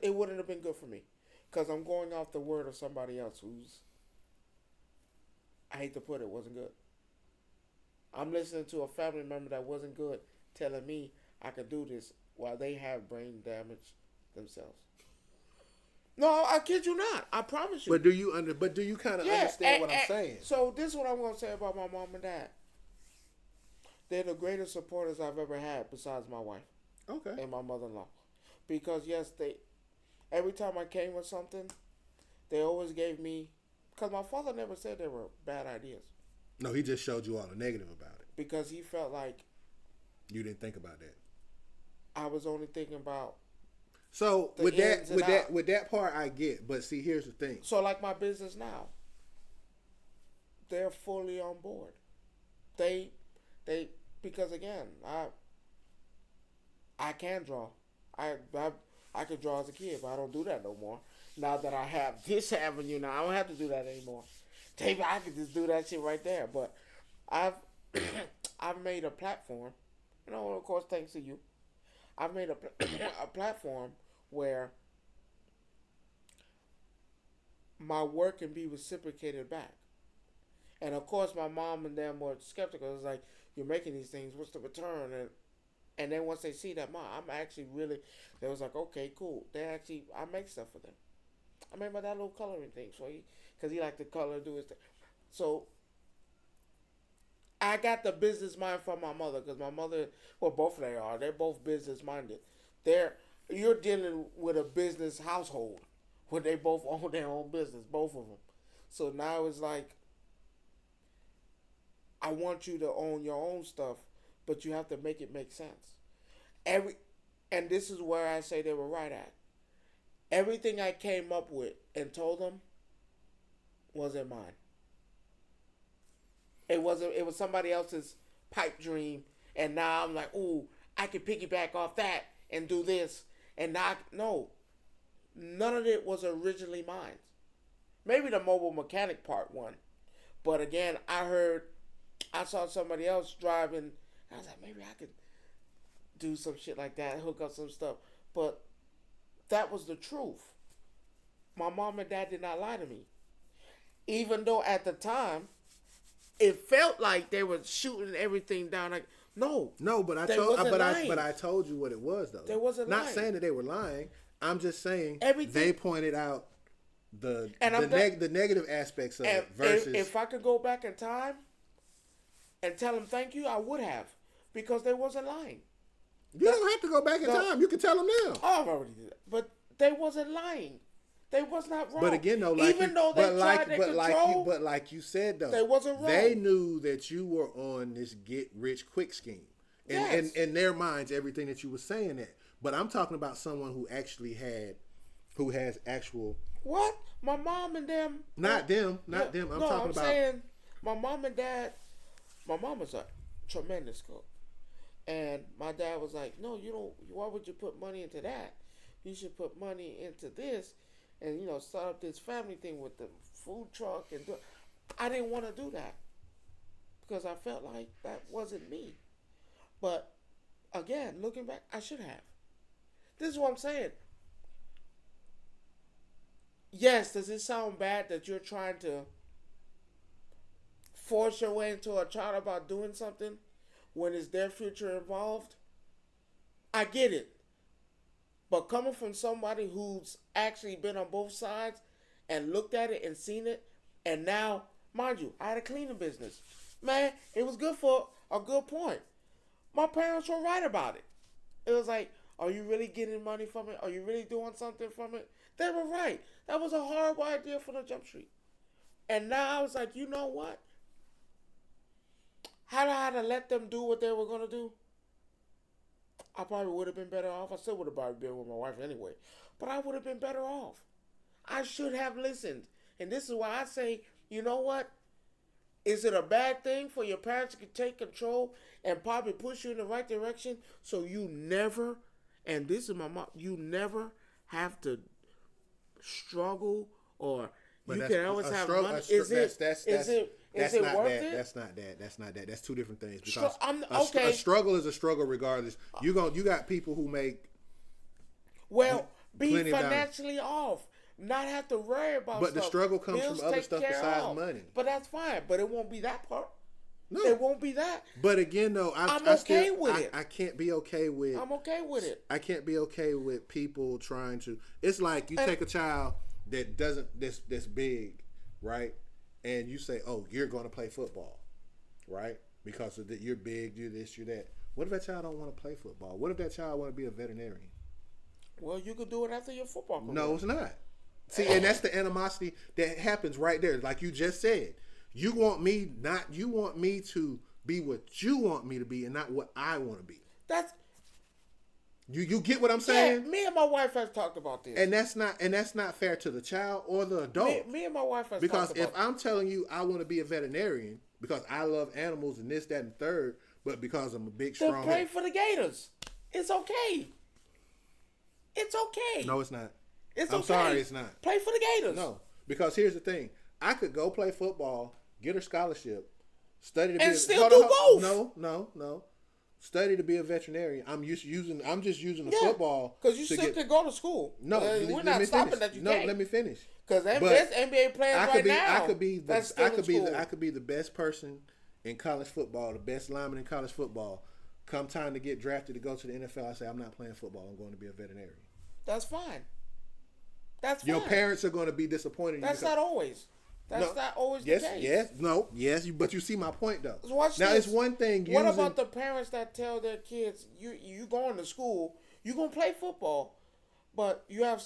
[SPEAKER 1] it wouldn't have been good for me because I'm going off the word of somebody else who's, I hate to put it, wasn't good. I'm listening to a family member that wasn't good telling me I could do this while they have brain damage themselves. No, I kid you not. I promise you.
[SPEAKER 2] But do you kind of understand what I'm saying?
[SPEAKER 1] So this is what I'm going to say about my mom and dad. They're the greatest supporters I've ever had besides my wife.
[SPEAKER 2] Okay.
[SPEAKER 1] And my mother-in-law. Because yes, every time I came with something, they always gave me, because my father never said they were bad ideas.
[SPEAKER 2] No, he just showed you all the negative about it.
[SPEAKER 1] Because he felt like
[SPEAKER 2] you didn't think about that.
[SPEAKER 1] I was only thinking about.
[SPEAKER 2] So with that part I get, but see, here's the thing.
[SPEAKER 1] So like my business now, they're fully on board. They because again, I can draw. I could draw as a kid, but I don't do that no more. Now that I have this avenue, now I don't have to do that anymore. David, I could just do that shit right there. But I've made a platform, of course, thanks to you. I've made a platform where my work can be reciprocated back. And of course, my mom and them were skeptical. It was like, you're making these things, what's the return? And then once they see that, I'm actually really, they was like, okay, cool. I make stuff for them. I made my dad little coloring things for you, because he liked to color and do his thing. So I got the business mind from my mother, because my mother, well, both of them are. They're both business minded. You're dealing with a business household where they both own their own business, both of them. So now it's like, I want you to own your own stuff, but you have to make it make sense. And this is where I say they were right at. Everything I came up with and told them wasn't mine. It was somebody else's pipe dream, and now I'm like, ooh, I can piggyback off that and do this. And no, none of it was originally mine. Maybe the mobile mechanic part one. But again, I saw somebody else driving. I was like, maybe I could do some shit like that, hook up some stuff. But that was the truth. My mom and dad did not lie to me. Even though at the time, it felt like they were shooting everything down. Like, no,
[SPEAKER 2] but I told you what it was though.
[SPEAKER 1] They wasn't
[SPEAKER 2] not
[SPEAKER 1] lying.
[SPEAKER 2] saying that they were lying. I'm just saying
[SPEAKER 1] everything.
[SPEAKER 2] They pointed out the negative aspects of it versus.
[SPEAKER 1] If I could go back in time and tell them thank you, I would have, because they wasn't lying.
[SPEAKER 2] You don't have to go back in time. You can tell them now.
[SPEAKER 1] Oh, I've already did that. But they wasn't lying. They was not wrong.
[SPEAKER 2] But again, though, like
[SPEAKER 1] even
[SPEAKER 2] you,
[SPEAKER 1] though they
[SPEAKER 2] but like,
[SPEAKER 1] tried to
[SPEAKER 2] but like you,
[SPEAKER 1] control,
[SPEAKER 2] but like you said though,
[SPEAKER 1] they wasn't wrong.
[SPEAKER 2] they knew that you were on this get rich quick scheme, and
[SPEAKER 1] Yes.
[SPEAKER 2] in their minds, everything that you were saying that. But I'm talking about someone who actually who has actual.
[SPEAKER 1] What? My mom and them.
[SPEAKER 2] Not them. I'm talking about.
[SPEAKER 1] Saying my mom and dad. My mom was a tremendous cook, and my dad was like, "No, you don't. Why would you put money into that? You should put money into this, and start up this family thing with the food truck and." I didn't want to do that because I felt like that wasn't me. But again, looking back, I should have. This is what I'm saying. Yes, does it sound bad that you're trying to force your way into a child about doing something when it's their future involved? I get it. But coming from somebody who's actually been on both sides and looked at it and seen it, and now, mind you, I had a cleaning business. Man, it was good for a good point. My parents were right about it. It was like, are you really getting money from it? Are you really doing something from it? They were right. That was a horrible idea for the Jump Street. And now I was like, you know what? Had I had to let them do what they were going to do, I probably would have been better off. I still would have probably been with my wife anyway. But I would have been better off. I should have listened. And this is why I say, you know what? Is it a bad thing for your parents to take control and probably push you in the right direction so you never, and this is my mom, you never have to struggle or you can always have money? Is it worth it?
[SPEAKER 2] That's not that. That's two different things. Because
[SPEAKER 1] okay.
[SPEAKER 2] A struggle is a struggle regardless. You got people who make
[SPEAKER 1] be financially off. Not have to worry about
[SPEAKER 2] but
[SPEAKER 1] stuff.
[SPEAKER 2] The struggle comes
[SPEAKER 1] Bills
[SPEAKER 2] from other stuff besides money.
[SPEAKER 1] But that's fine. But it won't be that part.
[SPEAKER 2] No.
[SPEAKER 1] It won't be that.
[SPEAKER 2] But again, though,
[SPEAKER 1] I'm okay with it.
[SPEAKER 2] I can't be okay with.
[SPEAKER 1] I'm okay with it.
[SPEAKER 2] I can't be okay with people trying to. It's like you take a child that doesn't this big, right? And you say, "Oh, you're going to play football," right? Because of that, you're big, you're this, you're that. What if that child don't want to play football? What if that child want to be a veterinarian?
[SPEAKER 1] Well, you could do it after your football career.
[SPEAKER 2] No, it's not. See, and that's the animosity that happens right there. Like you just said, you want me to be what you want me to be and not what I want to be.
[SPEAKER 1] That's
[SPEAKER 2] you get what I'm saying?
[SPEAKER 1] Yeah, me and my wife has talked about this.
[SPEAKER 2] And that's not fair to the child or the adult.
[SPEAKER 1] Me and my wife has
[SPEAKER 2] because
[SPEAKER 1] talked about
[SPEAKER 2] if I'm telling you I want to be a veterinarian because I love animals and this, that, and third, but because I'm a big strong
[SPEAKER 1] then play for the Gators. It's okay. It's okay.
[SPEAKER 2] No, it's not.
[SPEAKER 1] I'm
[SPEAKER 2] sorry, it's not.
[SPEAKER 1] Play for the Gators.
[SPEAKER 2] No, because here's the thing. I could go play football, get a scholarship, study to be
[SPEAKER 1] still do both.
[SPEAKER 2] No. Study to be a veterinarian. I'm just using the football
[SPEAKER 1] because you still can go to school.
[SPEAKER 2] No,
[SPEAKER 1] we're not stopping that.
[SPEAKER 2] Let me finish.
[SPEAKER 1] Because there's NBA players now.
[SPEAKER 2] I could be the best person in college football, the best lineman in college football. Come time to get drafted to go to the NFL, I say I'm not playing football. I'm going to be a veterinarian.
[SPEAKER 1] That's fine. That's fine.
[SPEAKER 2] Your parents are going to be disappointed.
[SPEAKER 1] That's not always. That's not always the case.
[SPEAKER 2] Yes. But you see my point though.
[SPEAKER 1] Watch
[SPEAKER 2] now
[SPEAKER 1] this.
[SPEAKER 2] It's one thing.
[SPEAKER 1] What about the parents that tell their kids, you going to school, you gonna play football, but you have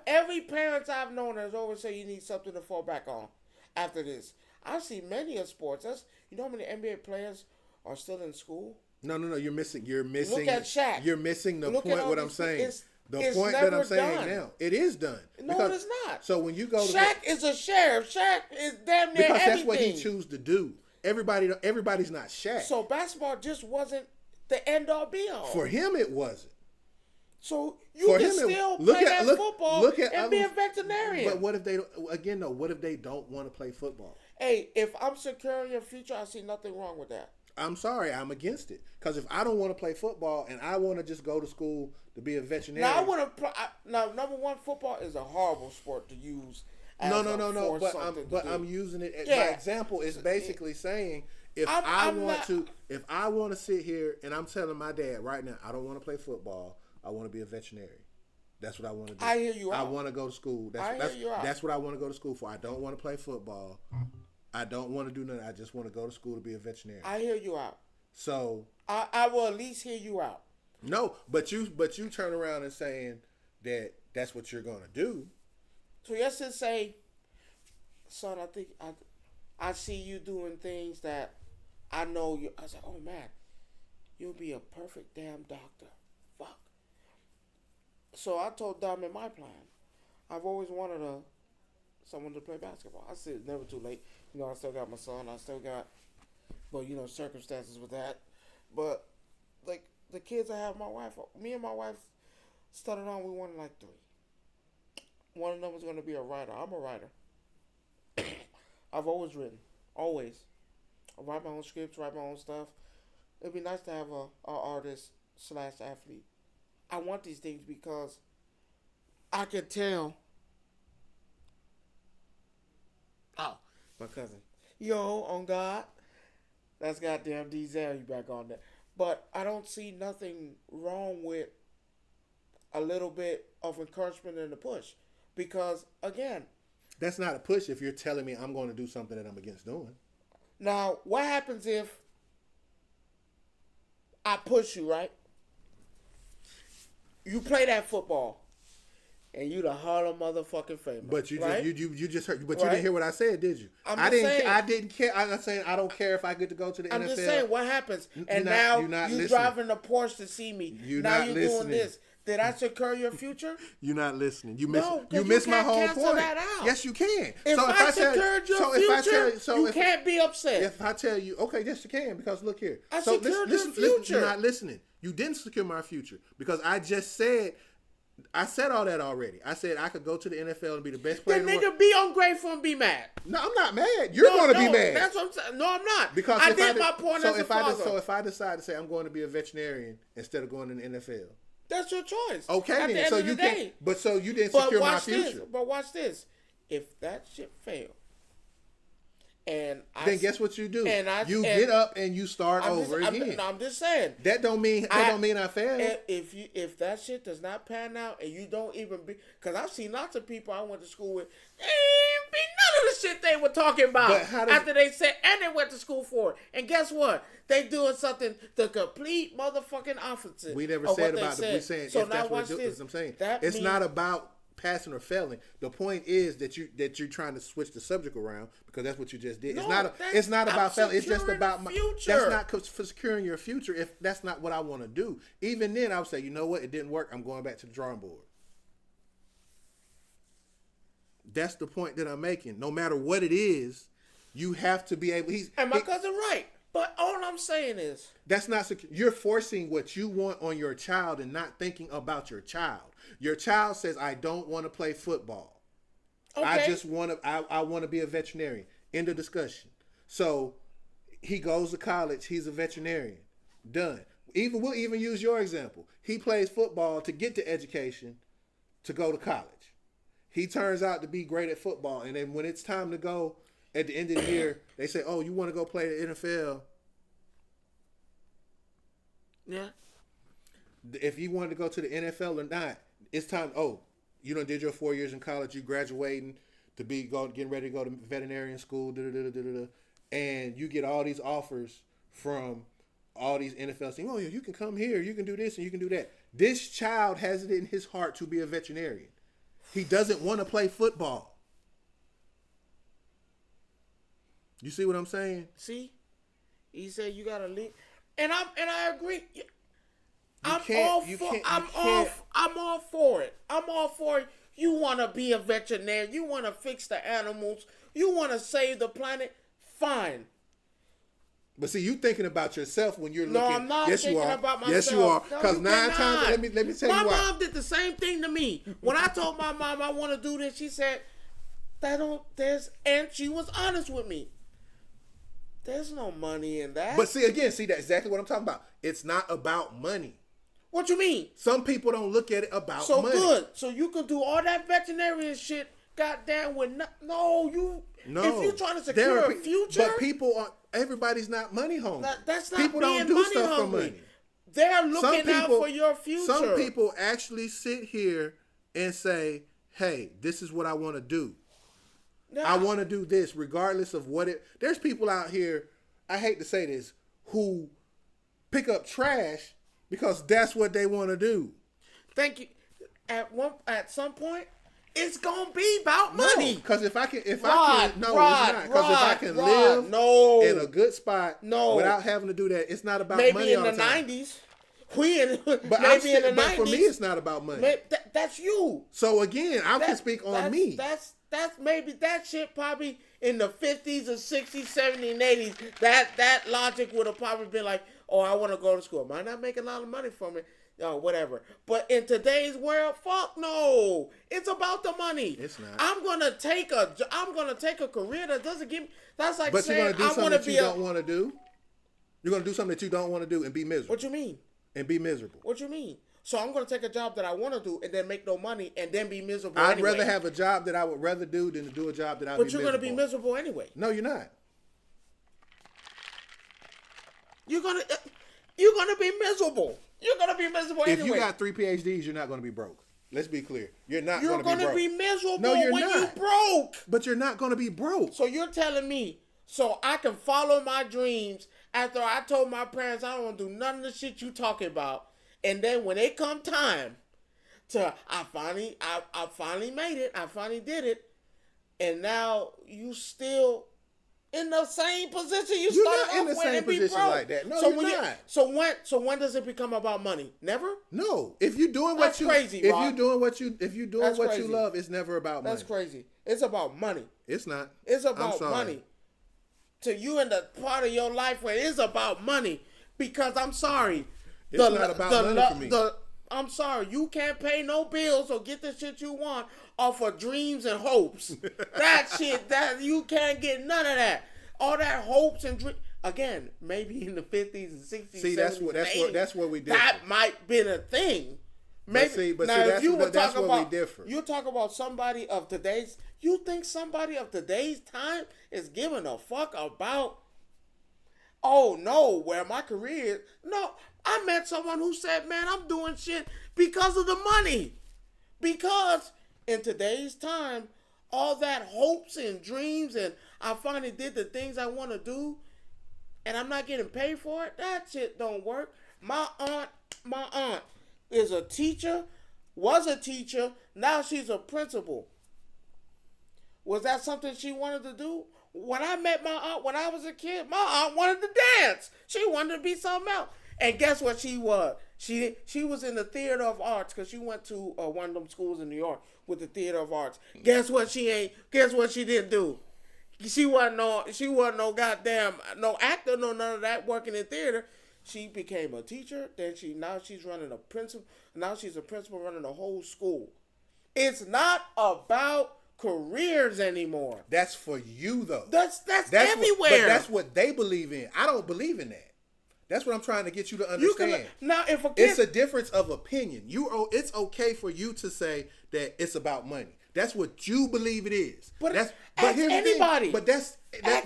[SPEAKER 1] every parent I've known has always said you need something to fall back on after this. I've seen many of sports. You know how many NBA players are still in school?
[SPEAKER 2] No. You're missing.
[SPEAKER 1] Look at Shaq.
[SPEAKER 2] You're missing the point. What I'm saying.
[SPEAKER 1] It's
[SPEAKER 2] point that I'm saying
[SPEAKER 1] done.
[SPEAKER 2] now, it is done.
[SPEAKER 1] No, it is not.
[SPEAKER 2] So when you go to
[SPEAKER 1] Shaq is a sheriff. Shaq is damn near
[SPEAKER 2] because
[SPEAKER 1] everything.
[SPEAKER 2] that's what he chooses to do. Everybody's not Shaq.
[SPEAKER 1] So basketball just wasn't the end all be all.
[SPEAKER 2] For him, it wasn't.
[SPEAKER 1] So you can still play football and be a veterinarian.
[SPEAKER 2] But what if they again though? What if they don't want to play football?
[SPEAKER 1] Hey, if I'm securing your future, I see nothing wrong with that.
[SPEAKER 2] I'm sorry, I'm against it. Because if I don't want to play football and I want to just go to school to be a veterinarian.
[SPEAKER 1] Now I want to. Now, number one, football is a horrible sport to use.
[SPEAKER 2] No. But I'm using it as my example. Is basically saying if I want to sit here and I'm telling my dad right now, I don't want to play football. I want to be a veterinarian. That's what I want to do.
[SPEAKER 1] I hear you out.
[SPEAKER 2] I want to go to school. That's what I want to go to school for. I don't want to play football. I don't want to do nothing. I just want to go to school to be a veterinarian.
[SPEAKER 1] I hear you out.
[SPEAKER 2] So
[SPEAKER 1] I will at least hear you out.
[SPEAKER 2] No, but you turn around and saying that that's what you're going to do.
[SPEAKER 1] So yesterday say, son, I think I see you doing things that I know you. I said, oh man, you'll be a perfect damn doctor. Fuck. So I told Diamond my plan. I've always wanted someone to play basketball. I said it's never too late. You know, I still got my son. I still got, well, you know, circumstances with that. But like the kids I have, my wife, me and my wife started on. We wanted like 3. One of them was going to be a writer. I'm a writer. I've always written. Always. I write my own scripts, write my own stuff. It'd be nice to have a artist / athlete. I want these things because I can tell. Oh, my cousin. Yo, on God. That's goddamn Diesel. You back on that. But I don't see nothing wrong with a little bit of encouragement and a push. Because, again,
[SPEAKER 2] That's not a push if you're telling me I'm going to do something that I'm against doing.
[SPEAKER 1] now, what happens if I push you, right? You play that football, and you the Harlem motherfucking famous.
[SPEAKER 2] But you
[SPEAKER 1] right?
[SPEAKER 2] you just heard, but
[SPEAKER 1] Right.
[SPEAKER 2] you didn't hear what I said, did you?
[SPEAKER 1] I'm
[SPEAKER 2] I
[SPEAKER 1] just
[SPEAKER 2] didn't.
[SPEAKER 1] saying.
[SPEAKER 2] I didn't care. I'm not saying I don't care if I get to go to the
[SPEAKER 1] I'm
[SPEAKER 2] NFL.
[SPEAKER 1] just saying, what happens? And
[SPEAKER 2] not-
[SPEAKER 1] now
[SPEAKER 2] you're not
[SPEAKER 1] you
[SPEAKER 2] listening.
[SPEAKER 1] driving the Porsche to see me.
[SPEAKER 2] You're
[SPEAKER 1] now
[SPEAKER 2] not
[SPEAKER 1] you
[SPEAKER 2] listening.
[SPEAKER 1] doing this. Did I secure your future?
[SPEAKER 2] You're not listening. You miss.
[SPEAKER 1] No, 'cause
[SPEAKER 2] you
[SPEAKER 1] you
[SPEAKER 2] miss my
[SPEAKER 1] can't
[SPEAKER 2] whole
[SPEAKER 1] cancel
[SPEAKER 2] point.
[SPEAKER 1] that out.
[SPEAKER 2] Yes, you can.
[SPEAKER 1] If I
[SPEAKER 2] tell
[SPEAKER 1] secured your
[SPEAKER 2] so
[SPEAKER 1] future,
[SPEAKER 2] if I tell you, so
[SPEAKER 1] you
[SPEAKER 2] if,
[SPEAKER 1] can't be upset.
[SPEAKER 2] if I tell you, okay, yes, you can, because look here.
[SPEAKER 1] I
[SPEAKER 2] so
[SPEAKER 1] secured
[SPEAKER 2] listen,
[SPEAKER 1] your future.
[SPEAKER 2] You're not listening. You didn't secure my future because I just said. I said all that already. I said I could go to the NFL and be the best player
[SPEAKER 1] The
[SPEAKER 2] in the world.
[SPEAKER 1] nigga be ungrateful and be mad.
[SPEAKER 2] No, I'm not mad. You're going to be mad.
[SPEAKER 1] That's what I'm saying. No, I'm not.
[SPEAKER 2] Because
[SPEAKER 1] I
[SPEAKER 2] if
[SPEAKER 1] did
[SPEAKER 2] de-
[SPEAKER 1] my point
[SPEAKER 2] so
[SPEAKER 1] as a
[SPEAKER 2] if
[SPEAKER 1] father.
[SPEAKER 2] so if I decide to say I'm going to be a veterinarian instead of going to the NFL,
[SPEAKER 1] That's your choice.
[SPEAKER 2] okay,
[SPEAKER 1] At the
[SPEAKER 2] then.
[SPEAKER 1] end
[SPEAKER 2] So
[SPEAKER 1] of the
[SPEAKER 2] you
[SPEAKER 1] day.
[SPEAKER 2] can't. But so you didn't
[SPEAKER 1] But
[SPEAKER 2] secure my
[SPEAKER 1] watch this.
[SPEAKER 2] future.
[SPEAKER 1] But watch this. If that shit failed, and
[SPEAKER 2] Then guess what you do?
[SPEAKER 1] and
[SPEAKER 2] You get up and you start
[SPEAKER 1] I'm
[SPEAKER 2] over
[SPEAKER 1] just,
[SPEAKER 2] again.
[SPEAKER 1] I'm just saying.
[SPEAKER 2] That don't mean I failed.
[SPEAKER 1] If that shit does not pan out and you don't even be, because I've seen lots of people I went to school with, they ain't be none of the shit they were talking about
[SPEAKER 2] But how does-
[SPEAKER 1] after they said, and they went to school for it. And guess what? They doing something the complete motherfucking opposite.
[SPEAKER 2] We never
[SPEAKER 1] of
[SPEAKER 2] said
[SPEAKER 1] what they
[SPEAKER 2] about the.
[SPEAKER 1] said.
[SPEAKER 2] We saying
[SPEAKER 1] So
[SPEAKER 2] if
[SPEAKER 1] now
[SPEAKER 2] that's what
[SPEAKER 1] watch
[SPEAKER 2] it
[SPEAKER 1] this.
[SPEAKER 2] is. I'm saying
[SPEAKER 1] That
[SPEAKER 2] it's
[SPEAKER 1] means-
[SPEAKER 2] not about passing or failing. The point is that you're trying to switch the subject around because that's what you just did.
[SPEAKER 1] No,
[SPEAKER 2] it's not
[SPEAKER 1] I'm
[SPEAKER 2] about failing. It's just
[SPEAKER 1] securing
[SPEAKER 2] about
[SPEAKER 1] the
[SPEAKER 2] my
[SPEAKER 1] future.
[SPEAKER 2] That's not for securing your future. If that's not what I want to do, even then I would say, you know what, it didn't work. I'm going back to the drawing board. That's the point that I'm making. No matter what it is, you have to be able.
[SPEAKER 1] And my cousin right. But all I'm saying is,
[SPEAKER 2] That's not secure. You're forcing what you want on your child and not thinking about your child. Your child says, "I don't want to play football.
[SPEAKER 1] okay,
[SPEAKER 2] I just want to. I want to be a veterinarian." End of discussion. So he goes to college. He's a veterinarian. Done. We'll even use your example. He plays football to get to education, to go to college. He turns out to be great at football, and then when it's time to go at the end of the year, they say, "Oh, you want to go play the NFL?"
[SPEAKER 1] yeah.
[SPEAKER 2] If you wanted to go to the NFL or not, it's time. Oh, you done did your 4 years in college. You graduating to be getting ready to go to veterinarian school. And you get all these offers from all these NFL teams. Oh, yeah, you can come here. You can do this and you can do that. This child has it in his heart to be a veterinarian. He doesn't want to play football. You see what I'm saying?
[SPEAKER 1] See, he said you gotta leave, and I agree. I'm
[SPEAKER 2] can't-
[SPEAKER 1] all
[SPEAKER 2] you
[SPEAKER 1] for.
[SPEAKER 2] can't- you
[SPEAKER 1] I'm
[SPEAKER 2] can't-
[SPEAKER 1] all for it. I'm all for it. You want to be a veterinarian. You want to fix the animals. You want to save the planet. Fine.
[SPEAKER 2] But see, you thinking about yourself when you're
[SPEAKER 1] No,
[SPEAKER 2] looking.
[SPEAKER 1] I'm not
[SPEAKER 2] yes,
[SPEAKER 1] thinking
[SPEAKER 2] you are.
[SPEAKER 1] about myself.
[SPEAKER 2] Yes, you are.
[SPEAKER 1] No,
[SPEAKER 2] Because
[SPEAKER 1] you
[SPEAKER 2] 9 times,
[SPEAKER 1] cannot.
[SPEAKER 2] let me tell
[SPEAKER 1] My
[SPEAKER 2] you why.
[SPEAKER 1] mom did the same thing to me. When I told my mom I want to do this, she said, and she was honest with me. There's no money in that.
[SPEAKER 2] But see, again, that's exactly what I'm talking about. It's not about money.
[SPEAKER 1] What you mean?
[SPEAKER 2] Some people don't look at it about
[SPEAKER 1] So
[SPEAKER 2] money.
[SPEAKER 1] good. So you can do all that veterinarian shit, goddamn, with no. If you're trying to secure a future,
[SPEAKER 2] But people are. Everybody's not money hungry.
[SPEAKER 1] that's not
[SPEAKER 2] people
[SPEAKER 1] being
[SPEAKER 2] don't do
[SPEAKER 1] money
[SPEAKER 2] stuff
[SPEAKER 1] hungry.
[SPEAKER 2] for money.
[SPEAKER 1] They're looking out for your future.
[SPEAKER 2] Some people actually sit here and say, "Hey, this is what I want to do.
[SPEAKER 1] Now,
[SPEAKER 2] I want to do this, regardless of what it." There's people out here. I hate to say this, who pick up trash because that's what they want to do.
[SPEAKER 1] Thank you. At some point, It's gonna be about money.
[SPEAKER 2] Because if I can,
[SPEAKER 1] Rod,
[SPEAKER 2] it's not. Because if I can live
[SPEAKER 1] no,
[SPEAKER 2] in a good spot,
[SPEAKER 1] no,
[SPEAKER 2] without having to do that, it's not about
[SPEAKER 1] maybe
[SPEAKER 2] money
[SPEAKER 1] in
[SPEAKER 2] all
[SPEAKER 1] the
[SPEAKER 2] the time.
[SPEAKER 1] 90s. Maybe in the
[SPEAKER 2] But
[SPEAKER 1] 90s.
[SPEAKER 2] for me, it's not about money.
[SPEAKER 1] That's you.
[SPEAKER 2] So again, I can speak on me.
[SPEAKER 1] That's maybe that shit probably in the 50s or 60s, 70s, and 80s. That logic would have probably been like, oh, I want to go to school. Might not make a lot of money from it. Whatever. But in today's world, fuck no. It's about the money.
[SPEAKER 2] It's not.
[SPEAKER 1] I'm gonna take a career that doesn't give me. That's like
[SPEAKER 2] But
[SPEAKER 1] saying
[SPEAKER 2] you're gonna do
[SPEAKER 1] I
[SPEAKER 2] something
[SPEAKER 1] want to
[SPEAKER 2] that
[SPEAKER 1] be
[SPEAKER 2] you don't want to do. You're gonna do something that you don't want to do and be miserable.
[SPEAKER 1] What you mean?
[SPEAKER 2] And be miserable.
[SPEAKER 1] What you mean? So I'm gonna take a job that I want to do and then make no money and then be miserable.
[SPEAKER 2] I'd
[SPEAKER 1] anyway.
[SPEAKER 2] rather have a job that I would rather do than to do a job that I'd be miserable.
[SPEAKER 1] But you're gonna be miserable anyway.
[SPEAKER 2] No, you're not.
[SPEAKER 1] You're gonna be miserable. You're gonna be miserable
[SPEAKER 2] If
[SPEAKER 1] anyway.
[SPEAKER 2] you got 3 PhDs, you're not gonna be broke. Let's be clear. You're not
[SPEAKER 1] You're
[SPEAKER 2] gonna
[SPEAKER 1] gonna
[SPEAKER 2] be
[SPEAKER 1] be
[SPEAKER 2] broke.
[SPEAKER 1] miserable
[SPEAKER 2] No, you're
[SPEAKER 1] when
[SPEAKER 2] not.
[SPEAKER 1] you broke.
[SPEAKER 2] But you're not gonna be broke.
[SPEAKER 1] So you're telling me so I can follow my dreams after I told my parents I don't want to do none of the shit you talking about, and then when it come time to I finally made it, I finally did it, and now you still in the same position you
[SPEAKER 2] You're
[SPEAKER 1] started
[SPEAKER 2] not in
[SPEAKER 1] off
[SPEAKER 2] the
[SPEAKER 1] with
[SPEAKER 2] same
[SPEAKER 1] and be
[SPEAKER 2] position
[SPEAKER 1] broke.
[SPEAKER 2] like that. No,
[SPEAKER 1] so
[SPEAKER 2] you're
[SPEAKER 1] when
[SPEAKER 2] not.
[SPEAKER 1] So when does it become about money? Never.
[SPEAKER 2] No, if you're doing what
[SPEAKER 1] That's
[SPEAKER 2] you,
[SPEAKER 1] crazy,
[SPEAKER 2] if
[SPEAKER 1] Rod.
[SPEAKER 2] you're doing what you
[SPEAKER 1] crazy.
[SPEAKER 2] love, it's never about money.
[SPEAKER 1] That's crazy. It's about money.
[SPEAKER 2] It's not.
[SPEAKER 1] It's
[SPEAKER 2] I'm
[SPEAKER 1] about
[SPEAKER 2] sorry.
[SPEAKER 1] money. To you in the part of your life where it's about money. Because I'm sorry.
[SPEAKER 2] It's not about money for me.
[SPEAKER 1] I'm sorry. You can't pay no bills or get the shit you want off of dreams and hopes. That shit, that you can't get none of that. All that hopes and dreams. Again, maybe in the 50s and 60s.
[SPEAKER 2] See,
[SPEAKER 1] 70s,
[SPEAKER 2] that's what we differ.
[SPEAKER 1] That might been a thing. Maybe.
[SPEAKER 2] But
[SPEAKER 1] Now, if you were
[SPEAKER 2] that's
[SPEAKER 1] talking
[SPEAKER 2] where we
[SPEAKER 1] about,
[SPEAKER 2] differ.
[SPEAKER 1] you talk about somebody of today's. You think somebody of today's time is giving a fuck about? Oh no, where my career is? No, I met someone who said, "Man, I'm doing shit because of the money." Because in today's time, all that hopes and dreams, and I finally did the things I want to do, and I'm not getting paid for it. That shit don't work. My aunt is a teacher, was a teacher, now she's a principal. Was that something she wanted to do? When I met my aunt when I was a kid, my aunt wanted to dance. She wanted to be something else. And guess what she was? She was in the theater of arts because she went to one of them schools in New York with the theater of arts. Guess what she didn't do? She wasn't no goddamn no actor, no none of that working in theater. She became a teacher. Then now she's running a principal. Now she's a principal running a whole school. It's not about careers anymore.
[SPEAKER 2] That's for you though.
[SPEAKER 1] That's everywhere.
[SPEAKER 2] But that's what they believe in. I don't believe in that. That's what I'm trying to get you to understand.
[SPEAKER 1] Now, if a kid,
[SPEAKER 2] it's a difference of opinion. It's okay for you to say that it's about money. That's what you believe it is.
[SPEAKER 1] But
[SPEAKER 2] here's
[SPEAKER 1] anybody.
[SPEAKER 2] The thing.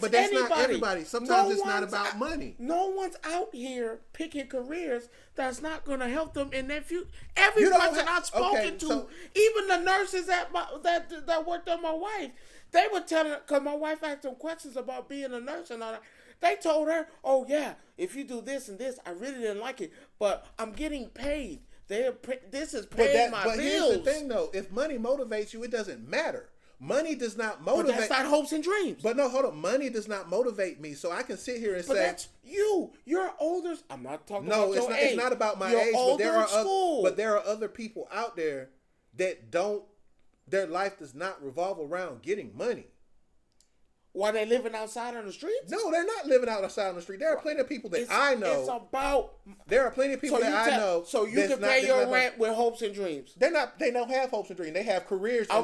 [SPEAKER 2] But that's not everybody. Sometimes it's not about money.
[SPEAKER 1] No one's out here picking careers that's not going to help them in their future. Every person I've spoken to, even the nurses that worked on my wife, they were telling her, because my wife asked them questions about being a nurse and all that. They told her, oh yeah, if you do this and this, I really didn't like it, but I'm getting paid. This is paying my bills.
[SPEAKER 2] But here's the thing though, if money motivates you, it doesn't matter. Money does not motivate.
[SPEAKER 1] But that's not hopes and dreams.
[SPEAKER 2] But no, hold on. Money does not motivate me, so I can sit here and say.
[SPEAKER 1] But that's you. You're older. I'm not talking about your age.
[SPEAKER 2] It's not about my
[SPEAKER 1] You're
[SPEAKER 2] age.
[SPEAKER 1] But
[SPEAKER 2] there are other people out there that don't. Their life does not revolve around getting money.
[SPEAKER 1] While they living outside on the streets?
[SPEAKER 2] No, they're not living outside on the street. There are plenty of people that I know.
[SPEAKER 1] It's about.
[SPEAKER 2] There are plenty of people I know.
[SPEAKER 1] So you can pay your rent with hopes and dreams.
[SPEAKER 2] They're not. They don't have hopes and dreams. They have careers and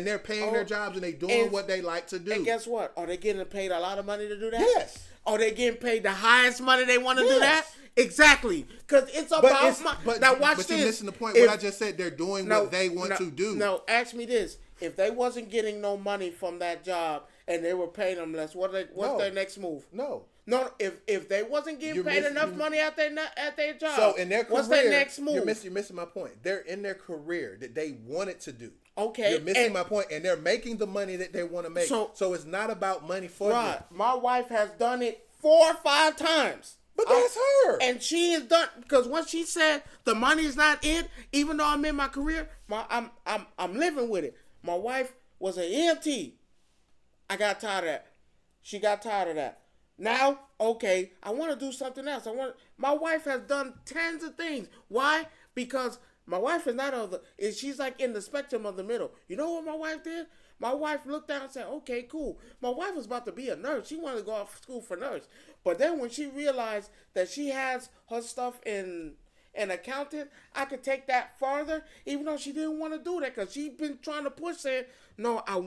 [SPEAKER 2] they're paying their jobs and they doing what they like to do.
[SPEAKER 1] And guess what? Are they getting paid a lot of money to do that?
[SPEAKER 2] Yes.
[SPEAKER 1] Are they getting paid the highest money they want to do that? Exactly. Because it's about now watch this.
[SPEAKER 2] But you're missing the point. What I just said, they're doing what they want to do.
[SPEAKER 1] No, ask me this. If they wasn't getting no money from that job and they were paying them less, what's their next move?
[SPEAKER 2] No,
[SPEAKER 1] if they wasn't getting paid enough money at their job,
[SPEAKER 2] so in their career,
[SPEAKER 1] what's their next move?
[SPEAKER 2] You're missing my point. They're in their career that they wanted to do.
[SPEAKER 1] Okay.
[SPEAKER 2] You're missing my point, and they're making the money that they want to make. So it's not about money for them.
[SPEAKER 1] My wife has done it 4 or 5 times.
[SPEAKER 2] But that's her.
[SPEAKER 1] And she is done because when she said the money is not it, even though I'm in my career, I'm living with it. My wife was an EMT. I got tired of that. She got tired of that. Now, okay, I want to do something else. My wife has done tons of things. Why? Because my wife is not she's like in the spectrum of the middle. You know what my wife did? My wife looked down and said, okay, cool. My wife was about to be a nurse. She wanted to go off to school for nurse. But then when she realized that she has her stuff in accounting, I could take that farther, even though she didn't want to do that, because she'd been trying to push saying, no, I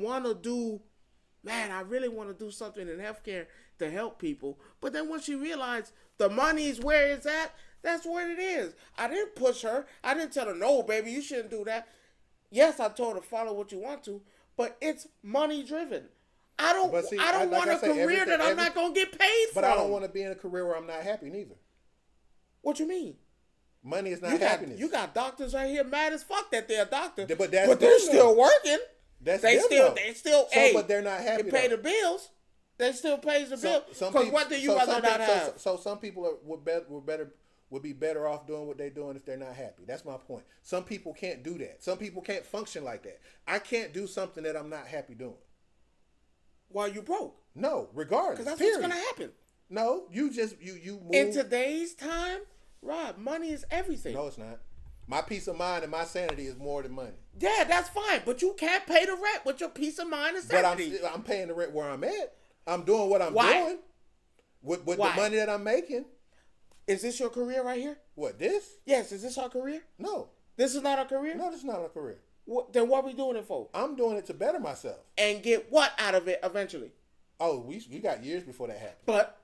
[SPEAKER 1] really want to do something in healthcare to help people. But then when she realized the money's where it's at, that's what it is. I didn't push her. I didn't tell her, no, baby, you shouldn't do that. Yes, I told her follow what you want to, but it's money driven. I don't want a career that I'm not going to get paid for.
[SPEAKER 2] But I don't want to be in a career where I'm not happy neither.
[SPEAKER 1] What you mean?
[SPEAKER 2] Money is not happiness.
[SPEAKER 1] You got doctors right here mad as fuck that they're a doctor.
[SPEAKER 2] But
[SPEAKER 1] they're still working.
[SPEAKER 2] They
[SPEAKER 1] still
[SPEAKER 2] but they're not happy.
[SPEAKER 1] They pay the bills. They still pays the bill. Because what do you rather not have?
[SPEAKER 2] So some people would be better off doing what they're doing if they're not happy. That's my point. Some people can't do that. Some people can't function like that. I can't do something that I'm not happy doing.
[SPEAKER 1] While you broke.
[SPEAKER 2] No, regardless.
[SPEAKER 1] Because that's what's going to happen.
[SPEAKER 2] No, you move.
[SPEAKER 1] In today's time, Rob, money is everything.
[SPEAKER 2] No, it's not. My peace of mind and my sanity is more than money.
[SPEAKER 1] Yeah, that's fine. But you can't pay the rent with your peace of mind and sanity.
[SPEAKER 2] But I'm paying the rent where I'm at. I'm doing what I'm doing. With the money that I'm making.
[SPEAKER 1] Is this your career right here?
[SPEAKER 2] What, this?
[SPEAKER 1] Yes, is this our career?
[SPEAKER 2] No.
[SPEAKER 1] This is not our career?
[SPEAKER 2] No, this is not our career.
[SPEAKER 1] Then what are we doing it for?
[SPEAKER 2] I'm doing it to better myself.
[SPEAKER 1] And get what out of it eventually?
[SPEAKER 2] Oh, we got years before that happened.
[SPEAKER 1] But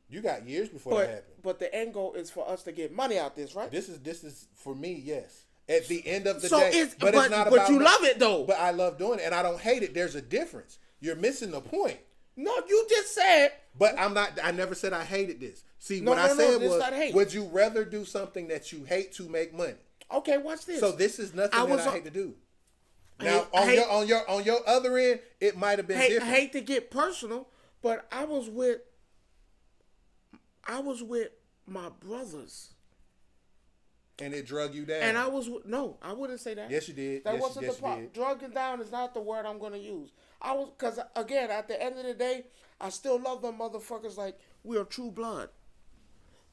[SPEAKER 2] you got years before that happened.
[SPEAKER 1] But the end goal is for us to get money out this, right?
[SPEAKER 2] This is for me, yes. At the end of the day. It's not about.
[SPEAKER 1] But you love it though.
[SPEAKER 2] But I love doing it, and I don't hate it. There's a difference. You're missing the point.
[SPEAKER 1] No, you just said.
[SPEAKER 2] But I'm not. I never said I hated this. See, what I said was, would you rather do something that you hate to make money?
[SPEAKER 1] Okay, watch this.
[SPEAKER 2] So this is nothing that I hate to do. Now, on your other end, it might have been different.
[SPEAKER 1] I hate to get personal, but I was with my brothers.
[SPEAKER 2] And it drug you down.
[SPEAKER 1] And I wouldn't say that.
[SPEAKER 2] Yes, you did.
[SPEAKER 1] That wasn't the problem. Drugging down is not the word I'm going to use. Because again, at the end of the day, I still love them motherfuckers like we are true blood.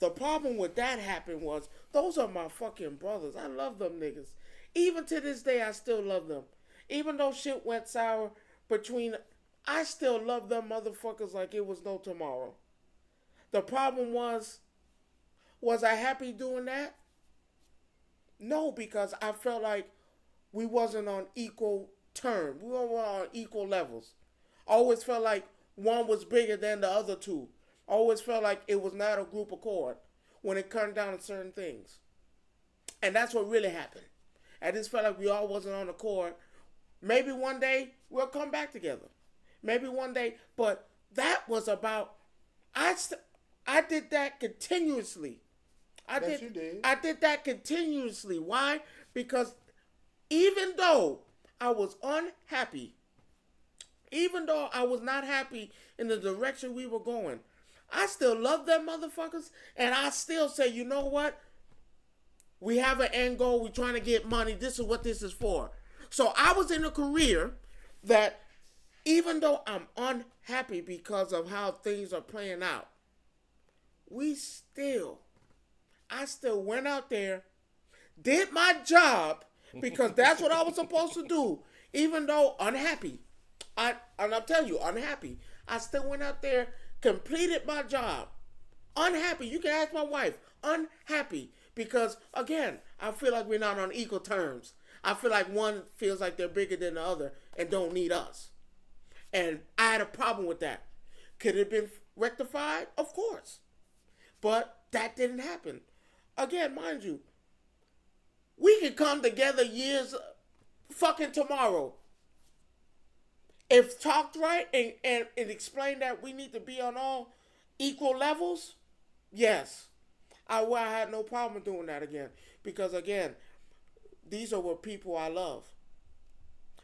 [SPEAKER 1] The problem with that happened was, those are my fucking brothers. I love them niggas. Even to this day, I still love them. Even though shit went sour I still love them motherfuckers like it was no tomorrow. The problem was I happy doing that? No, because I felt like we wasn't on equal terms. We weren't on equal levels. I always felt like one was bigger than the other two. I always felt like it was not a group accord when it comes down to certain things. And that's what really happened. I just felt like we all wasn't on accord. Maybe one day we'll come back together. Maybe one day. But that was about, I did that continuously.
[SPEAKER 2] You did.
[SPEAKER 1] I did that continuously. Why? Because even though I was unhappy, even though I was not happy in the direction we were going, I still love them motherfuckers, and I still say, you know what? We have an end goal. We're trying to get money. This is what this is for. So I was in a career that, even though I'm unhappy because of how things are playing out, I still went out there, did my job, because that's what I was supposed to do, even though unhappy. And I'm telling you, unhappy. I still went out there, completed my job. Unhappy. You can ask my wife. Unhappy. Because, again, I feel like we're not on equal terms. I feel like one feels like they're bigger than the other and don't need us. And I had a problem with that. Could it have been rectified? Of course. But that didn't happen. Again, mind you, we can come together years fucking tomorrow. If talked right and explained that we need to be on all equal levels, yes. I had no problem doing that again. Because again, these are what people I love.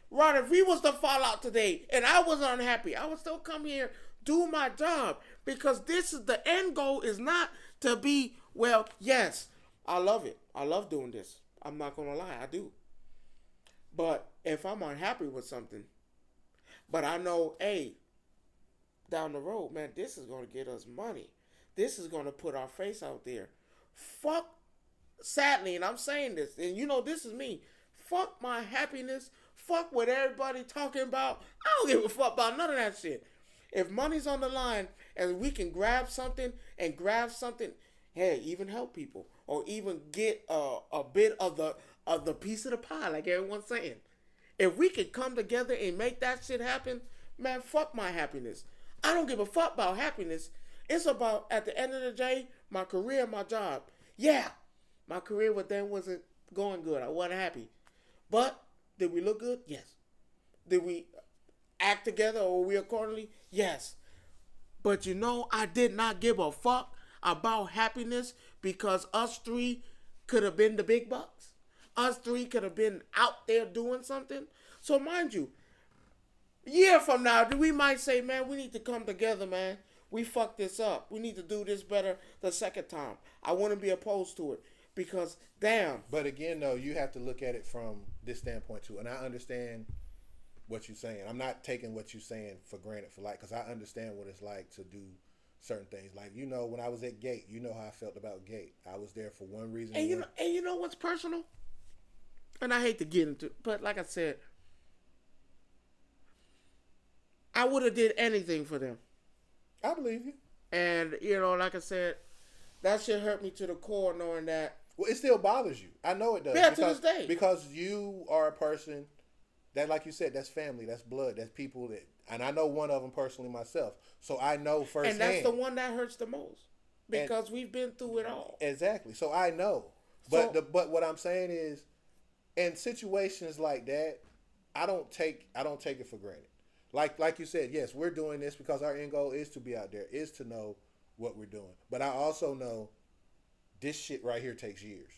[SPEAKER 1] Ron, if we was to fall out today and I was unhappy, I would still come here, do my job. Because this is the end goal is not to be, well, yes, I love it. I love doing this. I'm not going to lie, I do. But if I'm unhappy with something, but I know, hey, down the road, man, this is going to get us money. This is going to put our face out there. Fuck, sadly, and I'm saying this, and you know this is me. Fuck my happiness. Fuck what everybody talking about. I don't give a fuck about none of that shit. If money's on the line and we can grab something, hey, even help people or even get a bit of the piece of the pie, like everyone's saying. If we can come together and make that shit happen, man, fuck my happiness. I don't give a fuck about happiness. It's about, at the end of the day, my career, my job. Yeah, my career wasn't going good. I wasn't happy. But did we look good? Yes. Did we act together or we accordingly? Yes. But you know, I did not give a fuck about happiness because us three could have been the big bucks. Us three could have been out there doing something. So mind you, a year from now, we might say, man, we need to come together, man. We fucked this up. We need to do this better the second time. I wouldn't be opposed to it because, damn.
[SPEAKER 2] But again, though, you have to look at it from this standpoint, too. And I understand what you're saying. I'm not taking what you're saying for granted for like, because I understand what it's like to do certain things. Like, you know, when I was at Gate, you know how I felt about Gate. I was there for one reason.
[SPEAKER 1] And you know what's personal? And I hate to get into it, but like I said, I would have did anything for them.
[SPEAKER 2] I believe you.
[SPEAKER 1] And, you know, like I said, that shit hurt me to the core knowing that.
[SPEAKER 2] Well, it still bothers you. I know it does.
[SPEAKER 1] Yeah, to this day.
[SPEAKER 2] Because you are a person that, like you said, that's family, that's blood, that's people that, and I know one of them personally myself. So I know firsthand.
[SPEAKER 1] And that's the one that hurts the most. Because we've been through it all.
[SPEAKER 2] Exactly. So I know. But but what I'm saying is, in situations like that, I don't take it for granted. Like you said, yes, we're doing this because our end goal is to be out there, is to know what we're doing. But I also know this shit right here takes years.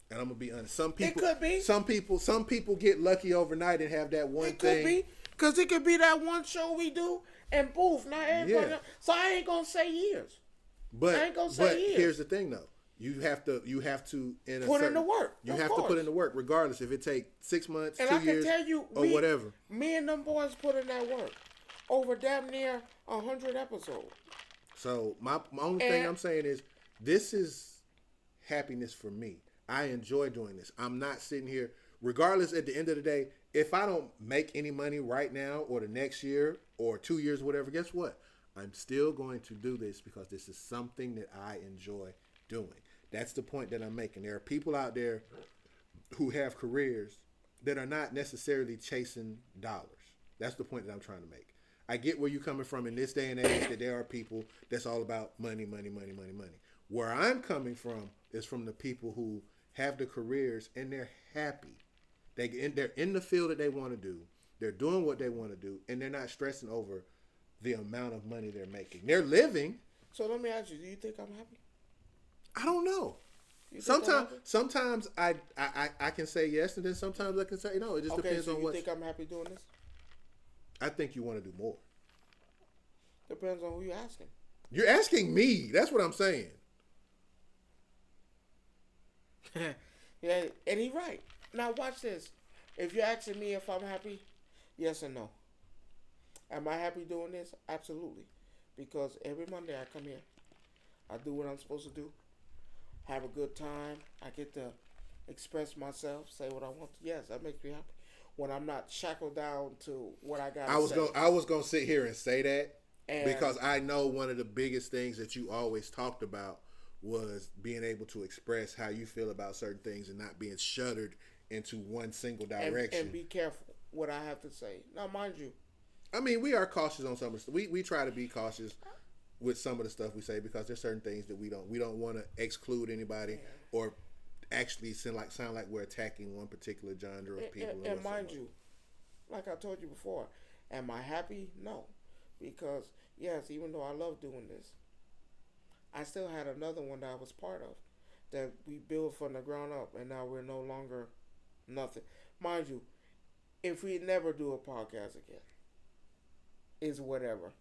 [SPEAKER 2] And I'm gonna be honest. Some people,
[SPEAKER 1] it could be.
[SPEAKER 2] Some people get lucky overnight and have that one thing.
[SPEAKER 1] It could be, because it could be that one show we do, and poof, not everybody.
[SPEAKER 2] Yeah.
[SPEAKER 1] So I ain't gonna say years.
[SPEAKER 2] But
[SPEAKER 1] I ain't gonna say years.
[SPEAKER 2] Here's the thing, though. You have to
[SPEAKER 1] put in the work.
[SPEAKER 2] You have to put in the work, regardless if it takes 6 months,
[SPEAKER 1] and
[SPEAKER 2] 2
[SPEAKER 1] I can
[SPEAKER 2] years,
[SPEAKER 1] tell you,
[SPEAKER 2] or whatever.
[SPEAKER 1] Me and them boys put in that work over damn near 100 episodes.
[SPEAKER 2] So my only thing I'm saying is, this is happiness for me. I enjoy doing this. I'm not sitting here, regardless. At the end of the day, if I don't make any money right now, or the next year, or 2 years, whatever, guess what? I'm still going to do this because this is something that I enjoy doing. That's the point that I'm making. There are people out there who have careers that are not necessarily chasing dollars. That's the point that I'm trying to make. I get where you're coming from in this day and age, that there are people that's all about money, money, money, money, money. Where I'm coming from is from the people who have the careers and they're happy. They're in the field that they want to do. They're doing what they want to do, and they're not stressing over the amount of money they're making. They're living.
[SPEAKER 1] So let me ask you, do you think I'm happy?
[SPEAKER 2] I don't know. Sometimes I can say yes, and then sometimes I can say no. It just depends on what.
[SPEAKER 1] You think I'm happy doing this?
[SPEAKER 2] I think you want to do more.
[SPEAKER 1] Depends on who you're asking.
[SPEAKER 2] You're asking me. That's what I'm saying.
[SPEAKER 1] Yeah, and he's right. Now watch this. If you're asking me if I'm happy, yes or no. Am I happy doing this? Absolutely. Because every Monday I come here. I do what I'm supposed to do. Have a good time. I get to express myself, say what I want to. Yes, that makes me happy. When I'm not shackled down to what I got to say.
[SPEAKER 2] I was gonna sit here and say that because I know one of the biggest things that you always talked about was being able to express how you feel about certain things and not being shuttered into one single direction.
[SPEAKER 1] And be careful what I have to say. Now, mind you,
[SPEAKER 2] I mean, we are cautious on some of the stuff. We try to be cautious with some of the stuff we say because there's certain things that we don't want to exclude anybody or actually sound like we're attacking one particular genre of people.
[SPEAKER 1] And mind you, like I told you before, am I happy? No. Because, yes, even though I love doing this, I still had another one that I was part of that we built from the ground up, and now we're no longer nothing. Mind you, if we never do a podcast again, is whatever.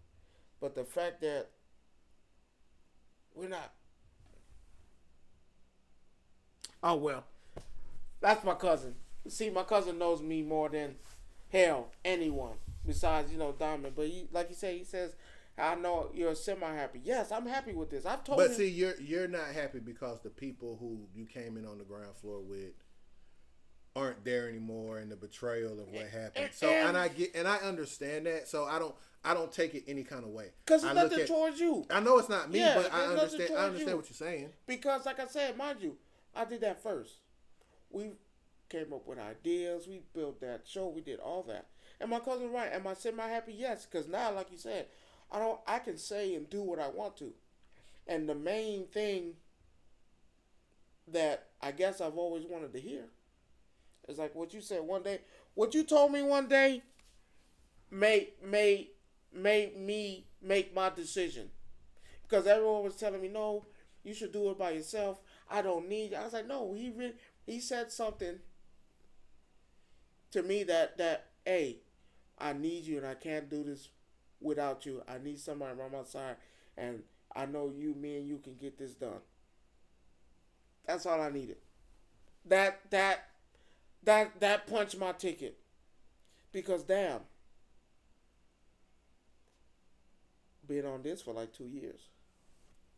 [SPEAKER 1] But the fact that we're not. Oh, well. That's my cousin. See, my cousin knows me more than hell anyone besides Diamond. But like you say, he says, "I know you're semi-happy." Yes, I'm happy with this. I've told him.
[SPEAKER 2] But see, you're not happy because the people who you came in on the ground floor with aren't there anymore, and the betrayal of what happened. So and I understand that. So I don't take it any kind of way.
[SPEAKER 1] Because it's nothing towards you.
[SPEAKER 2] I know it's not me,
[SPEAKER 1] Yeah,
[SPEAKER 2] but I
[SPEAKER 1] there's nothing
[SPEAKER 2] understand. I
[SPEAKER 1] towards
[SPEAKER 2] understand
[SPEAKER 1] you.
[SPEAKER 2] what you're saying.
[SPEAKER 1] Because, like I said, mind you, I did that first. We came up with ideas. We built that show. We did all that. And my cousin's right. Am I semi-happy? Yes. Because now, like you said, I can say and do what I want to. And the main thing that I guess I've always wanted to hear is like what you said one day. What you told me one day made me make my decision. Because everyone was telling me, no, you should do it by yourself. I don't need you. I was like, no, he said something to me that hey, I need you and I can't do this without you. I need somebody by my side, and I know me and you can get this done. That's all I needed. That punched my ticket. Because damn, been on this for like 2 years.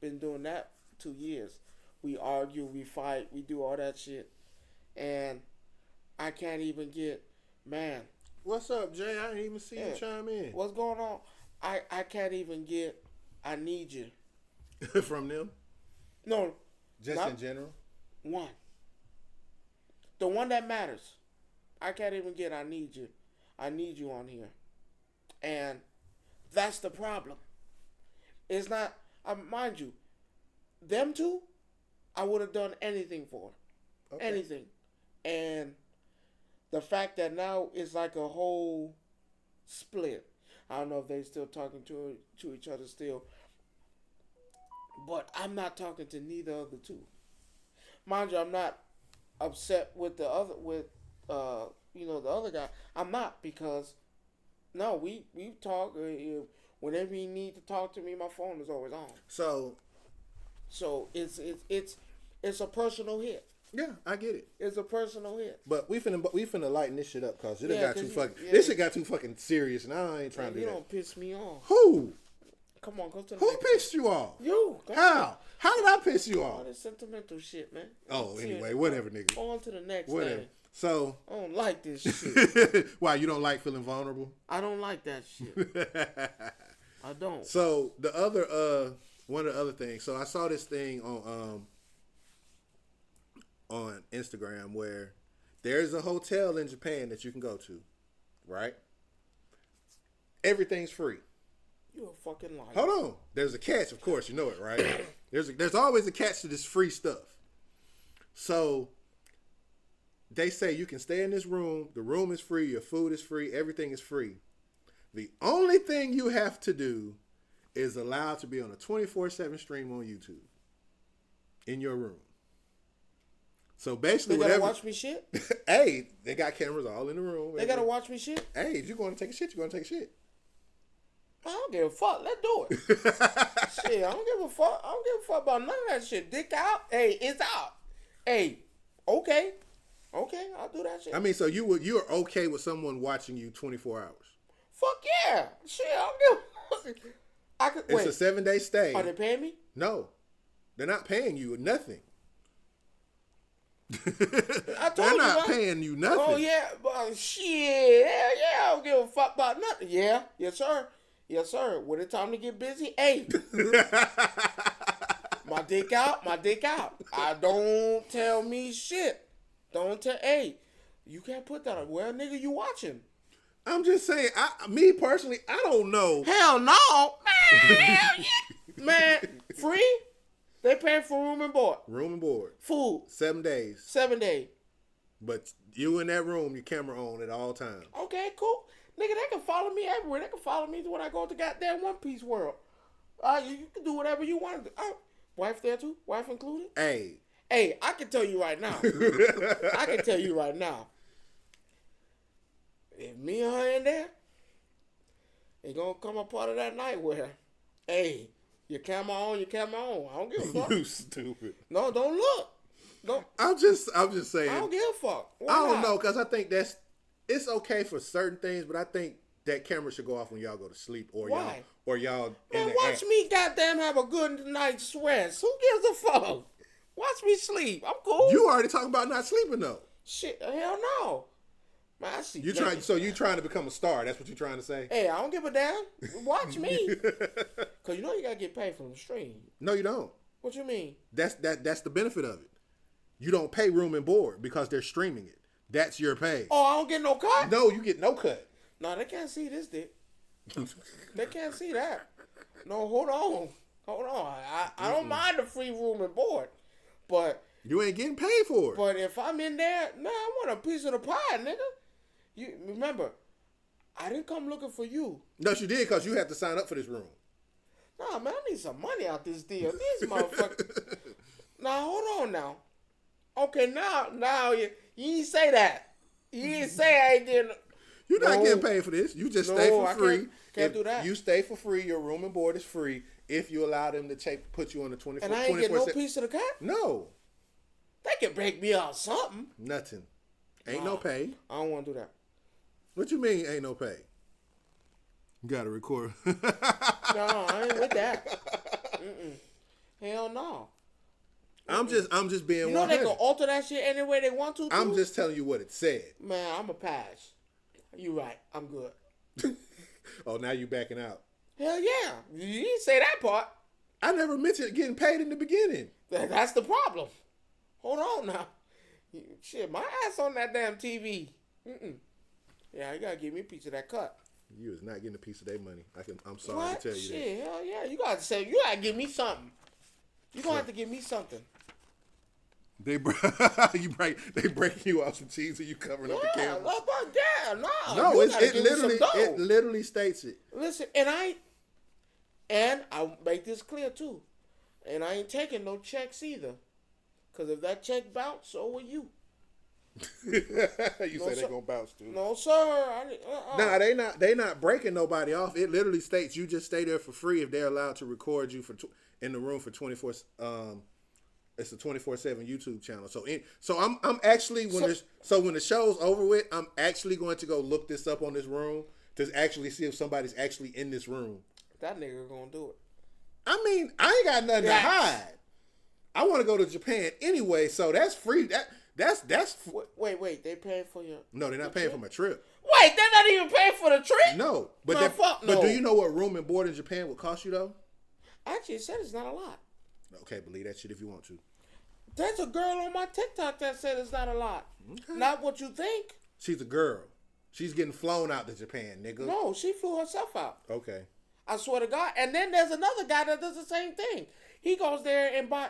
[SPEAKER 1] Been doing that 2 years. We argue, we fight, we do all that shit. And I can't even get, man.
[SPEAKER 2] What's up, Jay? I didn't even see you chime in.
[SPEAKER 1] What's going on? I can't even get, I need you.
[SPEAKER 2] From them?
[SPEAKER 1] No.
[SPEAKER 2] Just in general?
[SPEAKER 1] One. The one that matters. I can't even get, I need you. I need you on here. And that's the problem. It's not, mind you, them two, I would have done anything for. Okay. Anything. And the fact that now it's like a whole split. I don't know if they're still talking to each other still. But I'm not talking to neither of the two. Mind you, I'm not upset with the other the other guy. I'm not, because no, we talk. Whenever you need to talk to me, my phone is always on. So it's a personal hit.
[SPEAKER 2] Yeah, I get it.
[SPEAKER 1] It's a personal hit.
[SPEAKER 2] But we finna lighten this shit up because it got too fucking. Yeah. This shit got too fucking serious, and I ain't trying to do that.
[SPEAKER 1] You don't piss me off.
[SPEAKER 2] Who?
[SPEAKER 1] Come on, go to the
[SPEAKER 2] Who pissed you off?
[SPEAKER 1] You.
[SPEAKER 2] How? How did I piss you off?
[SPEAKER 1] All this sentimental shit, man.
[SPEAKER 2] Oh, anyway, whatever, nigga.
[SPEAKER 1] On to the next
[SPEAKER 2] whatever.
[SPEAKER 1] thing.
[SPEAKER 2] So
[SPEAKER 1] I don't like this shit.
[SPEAKER 2] Why, you don't like feeling vulnerable?
[SPEAKER 1] I don't like that shit. I don't.
[SPEAKER 2] So the other one of the other things. So I saw this thing on Instagram where there's a hotel in Japan that you can go to, right? Everything's free.
[SPEAKER 1] You're a fucking liar.
[SPEAKER 2] Hold on. There's a catch, of course, you know it, right? There's always a catch to this free stuff. So they say you can stay in this room. The room is free. Your food is free. Everything is free. The only thing you have to do is allow to be on a 24/7 stream on YouTube in your room. So basically,
[SPEAKER 1] they gotta watch me shit.
[SPEAKER 2] Hey, they got cameras all in the room.
[SPEAKER 1] They gotta watch me shit.
[SPEAKER 2] Hey, if you're going to take a shit, you're going to take a shit.
[SPEAKER 1] I don't give a fuck. Let's do it. Shit, I don't give a fuck. I don't give a fuck about none of that shit. Dick out. Hey, it's out. Hey, okay, I'll do that shit.
[SPEAKER 2] I mean, so you're okay with someone watching you 24 hours?
[SPEAKER 1] Fuck yeah. Shit, I don't give a fuck.
[SPEAKER 2] It's a 7-day stay.
[SPEAKER 1] Are they paying me?
[SPEAKER 2] No, they're not paying you nothing.
[SPEAKER 1] They're
[SPEAKER 2] not paying you nothing.
[SPEAKER 1] Oh yeah, but shit, hell yeah, I don't give a fuck about nothing. Yeah, yes sir. When it's time to get busy, hey, my dick out. I don't tell me shit. Hey, you can't put that on. Well, nigga, you watching?
[SPEAKER 2] I'm just saying. Me personally, I don't know.
[SPEAKER 1] Hell no, man. Hell yeah. Man, free. They paying for room and board.
[SPEAKER 2] Room and board.
[SPEAKER 1] Food.
[SPEAKER 2] 7 days.
[SPEAKER 1] 7 days.
[SPEAKER 2] But you in that room, your camera on at all times.
[SPEAKER 1] Okay, cool. Nigga, they can follow me everywhere. They can follow me when I go to goddamn One Piece world. You can do whatever you want to do. Wife there too? Wife included? Hey, I can tell you right now. If me and her in there, it's going to come a part of that night where, hey, your camera on. I don't give a fuck.
[SPEAKER 2] You stupid.
[SPEAKER 1] No, don't look. No,
[SPEAKER 2] I'm just saying.
[SPEAKER 1] I don't give a fuck. Why
[SPEAKER 2] I don't
[SPEAKER 1] not?
[SPEAKER 2] know, because I think it's okay for certain things, but I think that camera should go off when y'all go to sleep, or
[SPEAKER 1] Why?
[SPEAKER 2] y'all in
[SPEAKER 1] Man,
[SPEAKER 2] the
[SPEAKER 1] watch
[SPEAKER 2] act.
[SPEAKER 1] me goddamn have a good night's rest. Who gives a fuck? Watch me sleep. I'm cool.
[SPEAKER 2] You already talking about not sleeping though.
[SPEAKER 1] Shit, hell no. Man, I see.
[SPEAKER 2] You trying to become a star? That's what you're trying to say?
[SPEAKER 1] Hey, I don't give a damn. Watch me. Cause you know you gotta get paid from the stream.
[SPEAKER 2] No, you don't.
[SPEAKER 1] What you mean?
[SPEAKER 2] That's the benefit of it. You don't pay room and board because they're streaming it. That's your pay.
[SPEAKER 1] Oh, I don't get no cut?
[SPEAKER 2] No, you get no cut.
[SPEAKER 1] No, they can't see this dick. They can't see that. No, hold on. I don't mind the free room and board. But
[SPEAKER 2] You ain't getting paid for it.
[SPEAKER 1] But if I'm in there, man, I want a piece of the pie, nigga. You remember, I didn't come looking for you.
[SPEAKER 2] No, you did, because you have to sign up for this room.
[SPEAKER 1] Nah, man, I need some money out this deal. These motherfuckers. Now, hold on now. Okay, now you ain't say that. You ain't say I ain't getting.
[SPEAKER 2] You're not
[SPEAKER 1] No.
[SPEAKER 2] getting paid for this. You just
[SPEAKER 1] No,
[SPEAKER 2] stay for
[SPEAKER 1] I
[SPEAKER 2] free.
[SPEAKER 1] can't do that.
[SPEAKER 2] You stay for free. Your room and board is free if you allow them to put you on the 24.
[SPEAKER 1] And I ain't getting no piece of the cut?
[SPEAKER 2] No,
[SPEAKER 1] They can break me out something.
[SPEAKER 2] nothing. Ain't no pay.
[SPEAKER 1] I don't want to do that.
[SPEAKER 2] What you mean ain't no pay? You gotta record.
[SPEAKER 1] No, I ain't with that. Hell no.
[SPEAKER 2] I'm just being
[SPEAKER 1] You know they
[SPEAKER 2] 100.
[SPEAKER 1] can alter that shit any way they want to.
[SPEAKER 2] I'm
[SPEAKER 1] too?
[SPEAKER 2] just telling you what it said.
[SPEAKER 1] Man, I'm a pass. You right. I'm good.
[SPEAKER 2] Oh, now you backing out.
[SPEAKER 1] Hell yeah. You didn't say that part.
[SPEAKER 2] I never mentioned getting paid in the beginning.
[SPEAKER 1] That's the problem. Hold on now. Shit, my ass on that damn TV. Yeah, you gotta give me a piece of that cut.
[SPEAKER 2] You is not getting a piece of their money. I'm sorry
[SPEAKER 1] What?
[SPEAKER 2] to tell you
[SPEAKER 1] Shit, hell yeah. You gotta give me something. You gonna have to give me something.
[SPEAKER 2] that. They break you off some cheese and you covering up the
[SPEAKER 1] Yeah,
[SPEAKER 2] camera.
[SPEAKER 1] how about that? Nah,
[SPEAKER 2] No,
[SPEAKER 1] you
[SPEAKER 2] it
[SPEAKER 1] gotta give me some
[SPEAKER 2] literally
[SPEAKER 1] dough.
[SPEAKER 2] it literally states it.
[SPEAKER 1] Listen, and I'll make this clear too. And I ain't taking no checks either. Cause if that check bounce, so will you.
[SPEAKER 2] You
[SPEAKER 1] No,
[SPEAKER 2] say
[SPEAKER 1] sir.
[SPEAKER 2] they gonna bounce too.
[SPEAKER 1] No, sir.
[SPEAKER 2] Nah, they not breaking nobody off. It literally states you just stay there for free if they're allowed to record you in the room for 24. It's a 24/7 YouTube channel. So I'm actually when the show's over with, I'm actually going to go look this up on this room to actually see if somebody's actually in this room.
[SPEAKER 1] That nigga gonna do it.
[SPEAKER 2] I mean, I ain't got nothing
[SPEAKER 1] Yes.
[SPEAKER 2] to hide. I want to go to Japan anyway, so that's free. That's
[SPEAKER 1] Wait. They paying for your?
[SPEAKER 2] no, they're not paying for my trip.
[SPEAKER 1] Wait, they're not even paying for the trip.
[SPEAKER 2] No, but
[SPEAKER 1] Man, fuck no.
[SPEAKER 2] but do you know what room and board in Japan would cost you though?
[SPEAKER 1] Actually, it said it's not a lot.
[SPEAKER 2] Okay, believe that shit if you want to.
[SPEAKER 1] There's a girl on my TikTok that said it's not a lot.
[SPEAKER 2] Okay.
[SPEAKER 1] Not what you think.
[SPEAKER 2] She's a girl. She's getting flown out to Japan, nigga.
[SPEAKER 1] No, she flew herself out.
[SPEAKER 2] Okay.
[SPEAKER 1] I swear to God. And then there's another guy that does the same thing. He goes there and buy.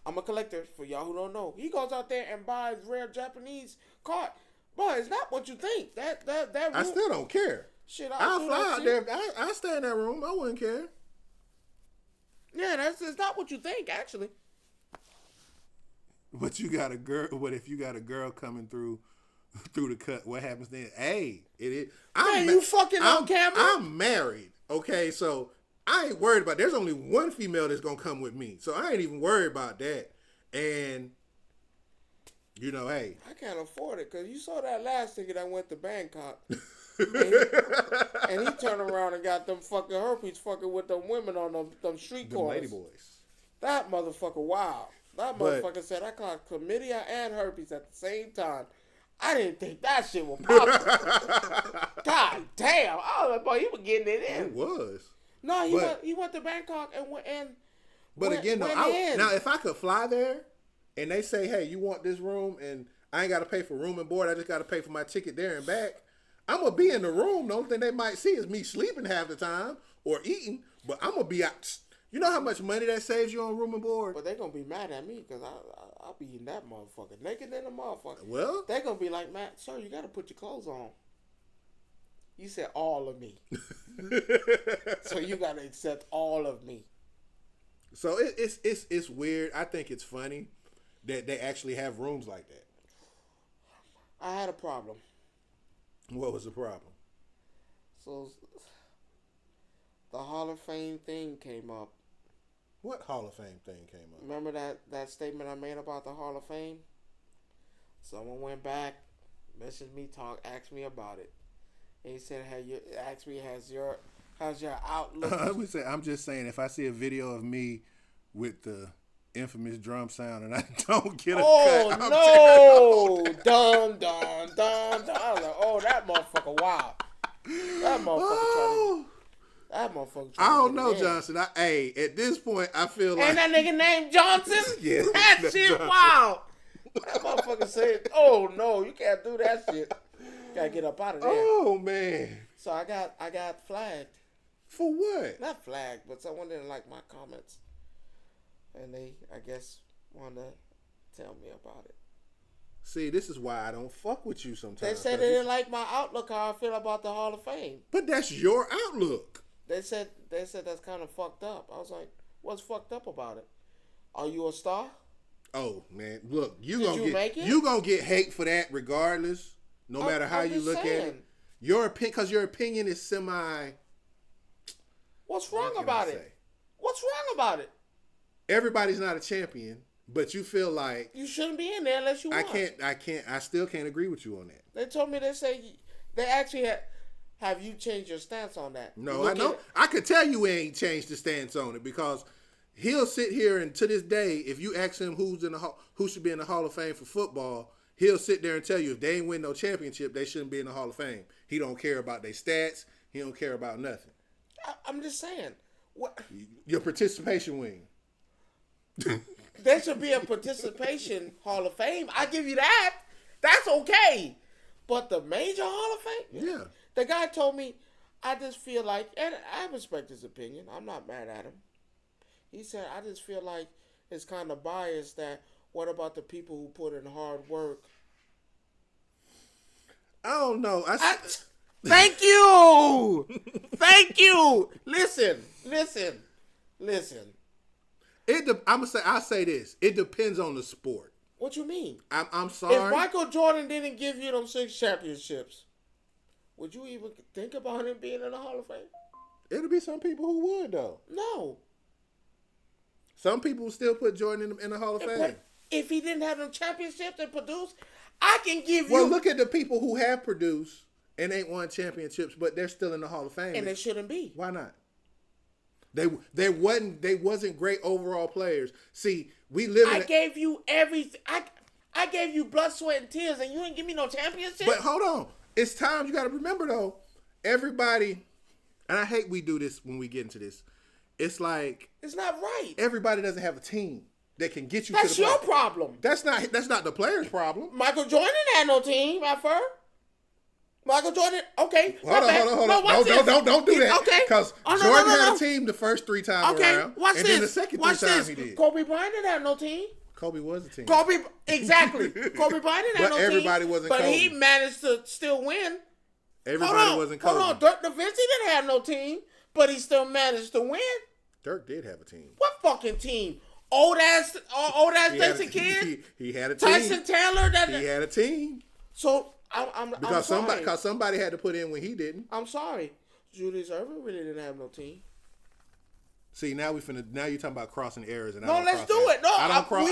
[SPEAKER 1] I'm a collector for y'all who don't know. He goes out there and buys rare Japanese card. Boy, it's not what you think. That
[SPEAKER 2] I
[SPEAKER 1] room-
[SPEAKER 2] still don't care.
[SPEAKER 1] shit.
[SPEAKER 2] I'll
[SPEAKER 1] do
[SPEAKER 2] fly
[SPEAKER 1] that
[SPEAKER 2] out
[SPEAKER 1] shit.
[SPEAKER 2] there. I stay in that room. I wouldn't care.
[SPEAKER 1] Yeah, it's not what you think. Actually,
[SPEAKER 2] But you got a girl. What if you got a girl coming through the cut? What happens then? Hey, it is.
[SPEAKER 1] Man, you fucking on camera?
[SPEAKER 2] I'm married. Okay, so I ain't worried about. There's only one female that's gonna come with me, so I ain't even worried about that. And you know, hey,
[SPEAKER 1] I can't afford it because you saw that last nigga that went to Bangkok. and he turned around and got them fucking herpes fucking with them women on them street
[SPEAKER 2] the
[SPEAKER 1] corners.
[SPEAKER 2] lady boys.
[SPEAKER 1] That motherfucker, wow. That
[SPEAKER 2] But-
[SPEAKER 1] motherfucker said I caught chlamydia and herpes at the same time. I didn't think that shit was possible. God damn. I was like, boy, he was getting it in.
[SPEAKER 2] It was.
[SPEAKER 1] No,
[SPEAKER 2] But-
[SPEAKER 1] he went to Bangkok and went and
[SPEAKER 2] But
[SPEAKER 1] went-
[SPEAKER 2] again, though,
[SPEAKER 1] went in.
[SPEAKER 2] now if I could fly there, and they say, hey, you want this room, and I ain't got to pay for room and board, I just got to pay for my ticket there and back. I'm gonna be in the room. The only thing they might see is me sleeping half the time or eating, but I'm gonna be out. You know how much money that saves you on room and board?
[SPEAKER 1] But they gonna be mad at me because I'll be eating that motherfucker naked than a motherfucker.
[SPEAKER 2] Well,
[SPEAKER 1] They gonna be like, man, sir, you gotta put your clothes on. You said all of me, so you gotta accept all of me.
[SPEAKER 2] so it's weird. I think it's funny that they actually have rooms like that.
[SPEAKER 1] I had a problem.
[SPEAKER 2] What was the problem?
[SPEAKER 1] So the Hall of Fame thing came up,
[SPEAKER 2] What Hall of Fame thing came up?
[SPEAKER 1] Remember that statement I made about the Hall of Fame? Someone went back, messaged me, asked me about it. And he said, "Hey, you asked me, how's your outlook?"
[SPEAKER 2] I would say, I'm just saying, if I see a video of me with the infamous drum sound and I don't get a cut, I'm
[SPEAKER 1] no, dun dun dun dun. I was like, oh, that motherfucker, wow, that motherfucker. That motherfucker.
[SPEAKER 2] I don't know, Johnson. Hey, at this point, I feel like
[SPEAKER 1] ain't that nigga named Johnson?
[SPEAKER 2] Yeah,
[SPEAKER 1] that shit, wild. That motherfucker said, "Oh no, you can't do that shit. Gotta get up out of there."
[SPEAKER 2] Oh man.
[SPEAKER 1] So I got flagged.
[SPEAKER 2] For what?
[SPEAKER 1] Not flagged, but someone didn't like my comments, and they, I guess, wanted to tell me about it.
[SPEAKER 2] See, this is why I don't fuck with you sometimes.
[SPEAKER 1] They said they didn't like my outlook, how I feel about the Hall of Fame.
[SPEAKER 2] But that's your outlook.
[SPEAKER 1] They said that's kind of fucked up. I was like, what's fucked up about it? Are you a star?
[SPEAKER 2] Oh man, look, you gonna get hate for that regardless, no matter how you look at it. Your opinion is semi.
[SPEAKER 1] What's wrong about it? What's wrong about it?
[SPEAKER 2] Everybody's not a champion, but you feel like
[SPEAKER 1] you shouldn't be in there unless you want.
[SPEAKER 2] I still can't agree with you on that.
[SPEAKER 1] They told me they actually have you changed your stance on that?
[SPEAKER 2] No, I know. I could tell you ain't changed the stance on it because he'll sit here and to this day, if you ask him who should be in the Hall of Fame for football, he'll sit there and tell you if they ain't win no championship, they shouldn't be in the Hall of Fame. He don't care about their stats. He don't care about nothing.
[SPEAKER 1] I'm just saying. What?
[SPEAKER 2] Your participation wing.
[SPEAKER 1] There should be a participation Hall of Fame. I give you that. That's okay. But the major Hall of Fame?
[SPEAKER 2] Yeah.
[SPEAKER 1] The guy told me, I just feel like, and I respect his opinion. I'm not mad at him. He said, I just feel like it's kind of biased that what about the people who put in hard work?
[SPEAKER 2] I don't know.
[SPEAKER 1] Thank you. Thank you. Listen.
[SPEAKER 2] I'll say this. It depends on the sport.
[SPEAKER 1] What you mean?
[SPEAKER 2] I'm sorry.
[SPEAKER 1] If Michael Jordan didn't give you them 6 championships, would you even think about him being in the Hall of Fame?
[SPEAKER 2] It'll be some people who would, though.
[SPEAKER 1] No.
[SPEAKER 2] Some people still put Jordan in the Hall of Fame.
[SPEAKER 1] But if he didn't have them championships and produce, I can give you...
[SPEAKER 2] Well, look at the people who have produced and ain't won championships, but they're still in the Hall of Fame.
[SPEAKER 1] And they shouldn't be.
[SPEAKER 2] Why not? They wasn't great overall players. See, we live in...
[SPEAKER 1] I gave you everything. I gave you blood, sweat, and tears, and you didn't give me no championship?
[SPEAKER 2] But hold on. It's time. You got to remember, though, everybody... And I hate we do this when we get into this. It's like...
[SPEAKER 1] It's not right.
[SPEAKER 2] Everybody doesn't have a team that can get you
[SPEAKER 1] That's
[SPEAKER 2] to the
[SPEAKER 1] your
[SPEAKER 2] play.
[SPEAKER 1] problem.
[SPEAKER 2] That's not the player's problem.
[SPEAKER 1] Michael Jordan had no team at first. Michael Jordan, okay.
[SPEAKER 2] Hold on. Don't do that. Okay. Because Jordan had a team the first 3 times around.
[SPEAKER 1] Watch
[SPEAKER 2] and
[SPEAKER 1] this.
[SPEAKER 2] then the second 3 times he did.
[SPEAKER 1] Kobe Bryant didn't have no team.
[SPEAKER 2] Kobe was a team.
[SPEAKER 1] Exactly. Kobe Bryant didn't have no team.
[SPEAKER 2] But everybody wasn't
[SPEAKER 1] Kobe.
[SPEAKER 2] Kobe.
[SPEAKER 1] But he managed to still win.
[SPEAKER 2] Everybody wasn't Kobe.
[SPEAKER 1] Hold on. Dirk Nowitzki didn't have no team, but he still managed to win.
[SPEAKER 2] Dirk did have a team.
[SPEAKER 1] What fucking team? Old ass Jason Kidd?
[SPEAKER 2] He had a team.
[SPEAKER 1] Tyson Taylor?
[SPEAKER 2] He had a team.
[SPEAKER 1] So,
[SPEAKER 2] because somebody had to put in when he didn't.
[SPEAKER 1] I'm sorry. Julius Erving really didn't have no team.
[SPEAKER 2] See, now you're talking about crossing errors, and
[SPEAKER 1] let's do it. No,
[SPEAKER 2] I don't cross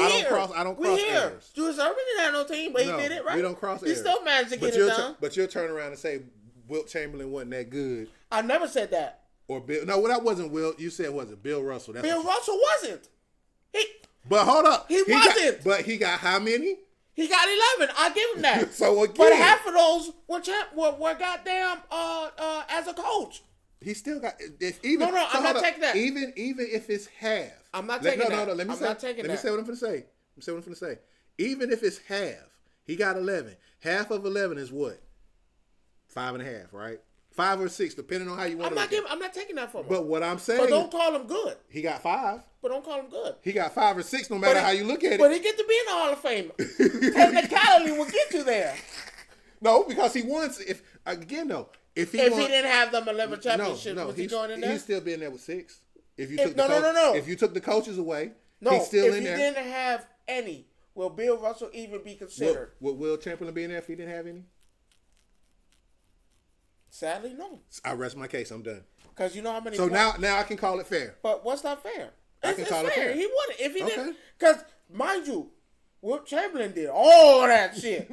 [SPEAKER 2] errors.
[SPEAKER 1] Julius Erving didn't have no team, but he did it right.
[SPEAKER 2] We don't cross
[SPEAKER 1] errors. He still managed to get it done.
[SPEAKER 2] But you'll turn around and say Wilt Chamberlain wasn't that good.
[SPEAKER 1] I never said that.
[SPEAKER 2] Or Bill? No, that wasn't Wilt. You said was it Bill Russell?
[SPEAKER 1] Bill Russell wasn't.
[SPEAKER 2] But hold up,
[SPEAKER 1] he wasn't.
[SPEAKER 2] But he got how many?
[SPEAKER 1] He got 11. I give him that.
[SPEAKER 2] So again,
[SPEAKER 1] but half of those were goddamn as a coach.
[SPEAKER 2] He still got.
[SPEAKER 1] I'm not taking that.
[SPEAKER 2] Even if it's half,
[SPEAKER 1] I'm not taking that.
[SPEAKER 2] No. Let me say what I'm finna say. Even if it's half, he got 11. Half of 11 is what? 5.5, right? 5 or 6, depending on how you want to.
[SPEAKER 1] I'm not taking that from him.
[SPEAKER 2] But what I'm saying,
[SPEAKER 1] but don't call him good.
[SPEAKER 2] He got 5.
[SPEAKER 1] But don't call him good.
[SPEAKER 2] He got 5 or 6, no matter how you look at it.
[SPEAKER 1] But he get to be in the Hall of Fame. Technicality will get you there.
[SPEAKER 2] No, because he wants. If he
[SPEAKER 1] didn't have them 11 championships, was he going in there?
[SPEAKER 2] He'd still be in there with 6. If you took the coaches away, he's still in there.
[SPEAKER 1] If he didn't have any, will Bill Russell even be considered?
[SPEAKER 2] Would Will Chamberlain be in there if he didn't have any?
[SPEAKER 1] Sadly, no.
[SPEAKER 2] I rest my case. I'm done.
[SPEAKER 1] Because you know how many.
[SPEAKER 2] So now I can call it fair.
[SPEAKER 1] But what's not fair?
[SPEAKER 2] I can call it fair.
[SPEAKER 1] He won it. If he
[SPEAKER 2] Okay.
[SPEAKER 1] didn't, because mind you, Wilt Chamberlain did all that shit.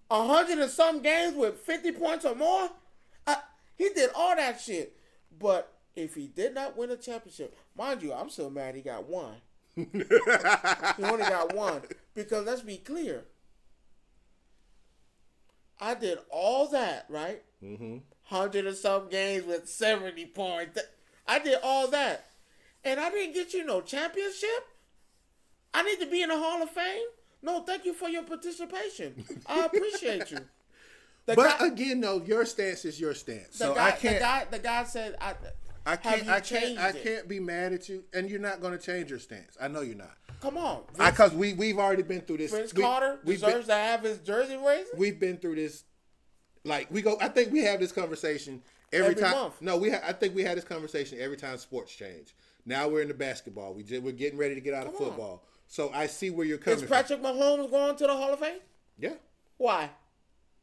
[SPEAKER 1] 100 and some games with 50 points or more. He did all that shit. But if he did not win a championship, mind you, I'm so mad he got one. He only got one. Because let's be clear. I did all that, right? 100 and some games with 70 points. I did all that. And I didn't get you no championship? I need to be in the Hall of Fame? No, thank you for your participation. I appreciate you.
[SPEAKER 2] But again, though, your stance is your stance. So I can't.
[SPEAKER 1] The guy said,
[SPEAKER 2] I can't be mad at you, and you're not going to change your stance. I know you're not.
[SPEAKER 1] Come on,
[SPEAKER 2] because we've already been through this.
[SPEAKER 1] Vince Carter deserves to have his jersey raised.
[SPEAKER 2] We've been through this. Like I think we have this conversation every time.
[SPEAKER 1] Month.
[SPEAKER 2] No, I think we had this conversation every time sports change. Now we're in the basketball. We're getting ready to get out of football. So I see where you're coming from.
[SPEAKER 1] Is Patrick Mahomes going to the Hall of Fame?
[SPEAKER 2] Yeah.
[SPEAKER 1] Why?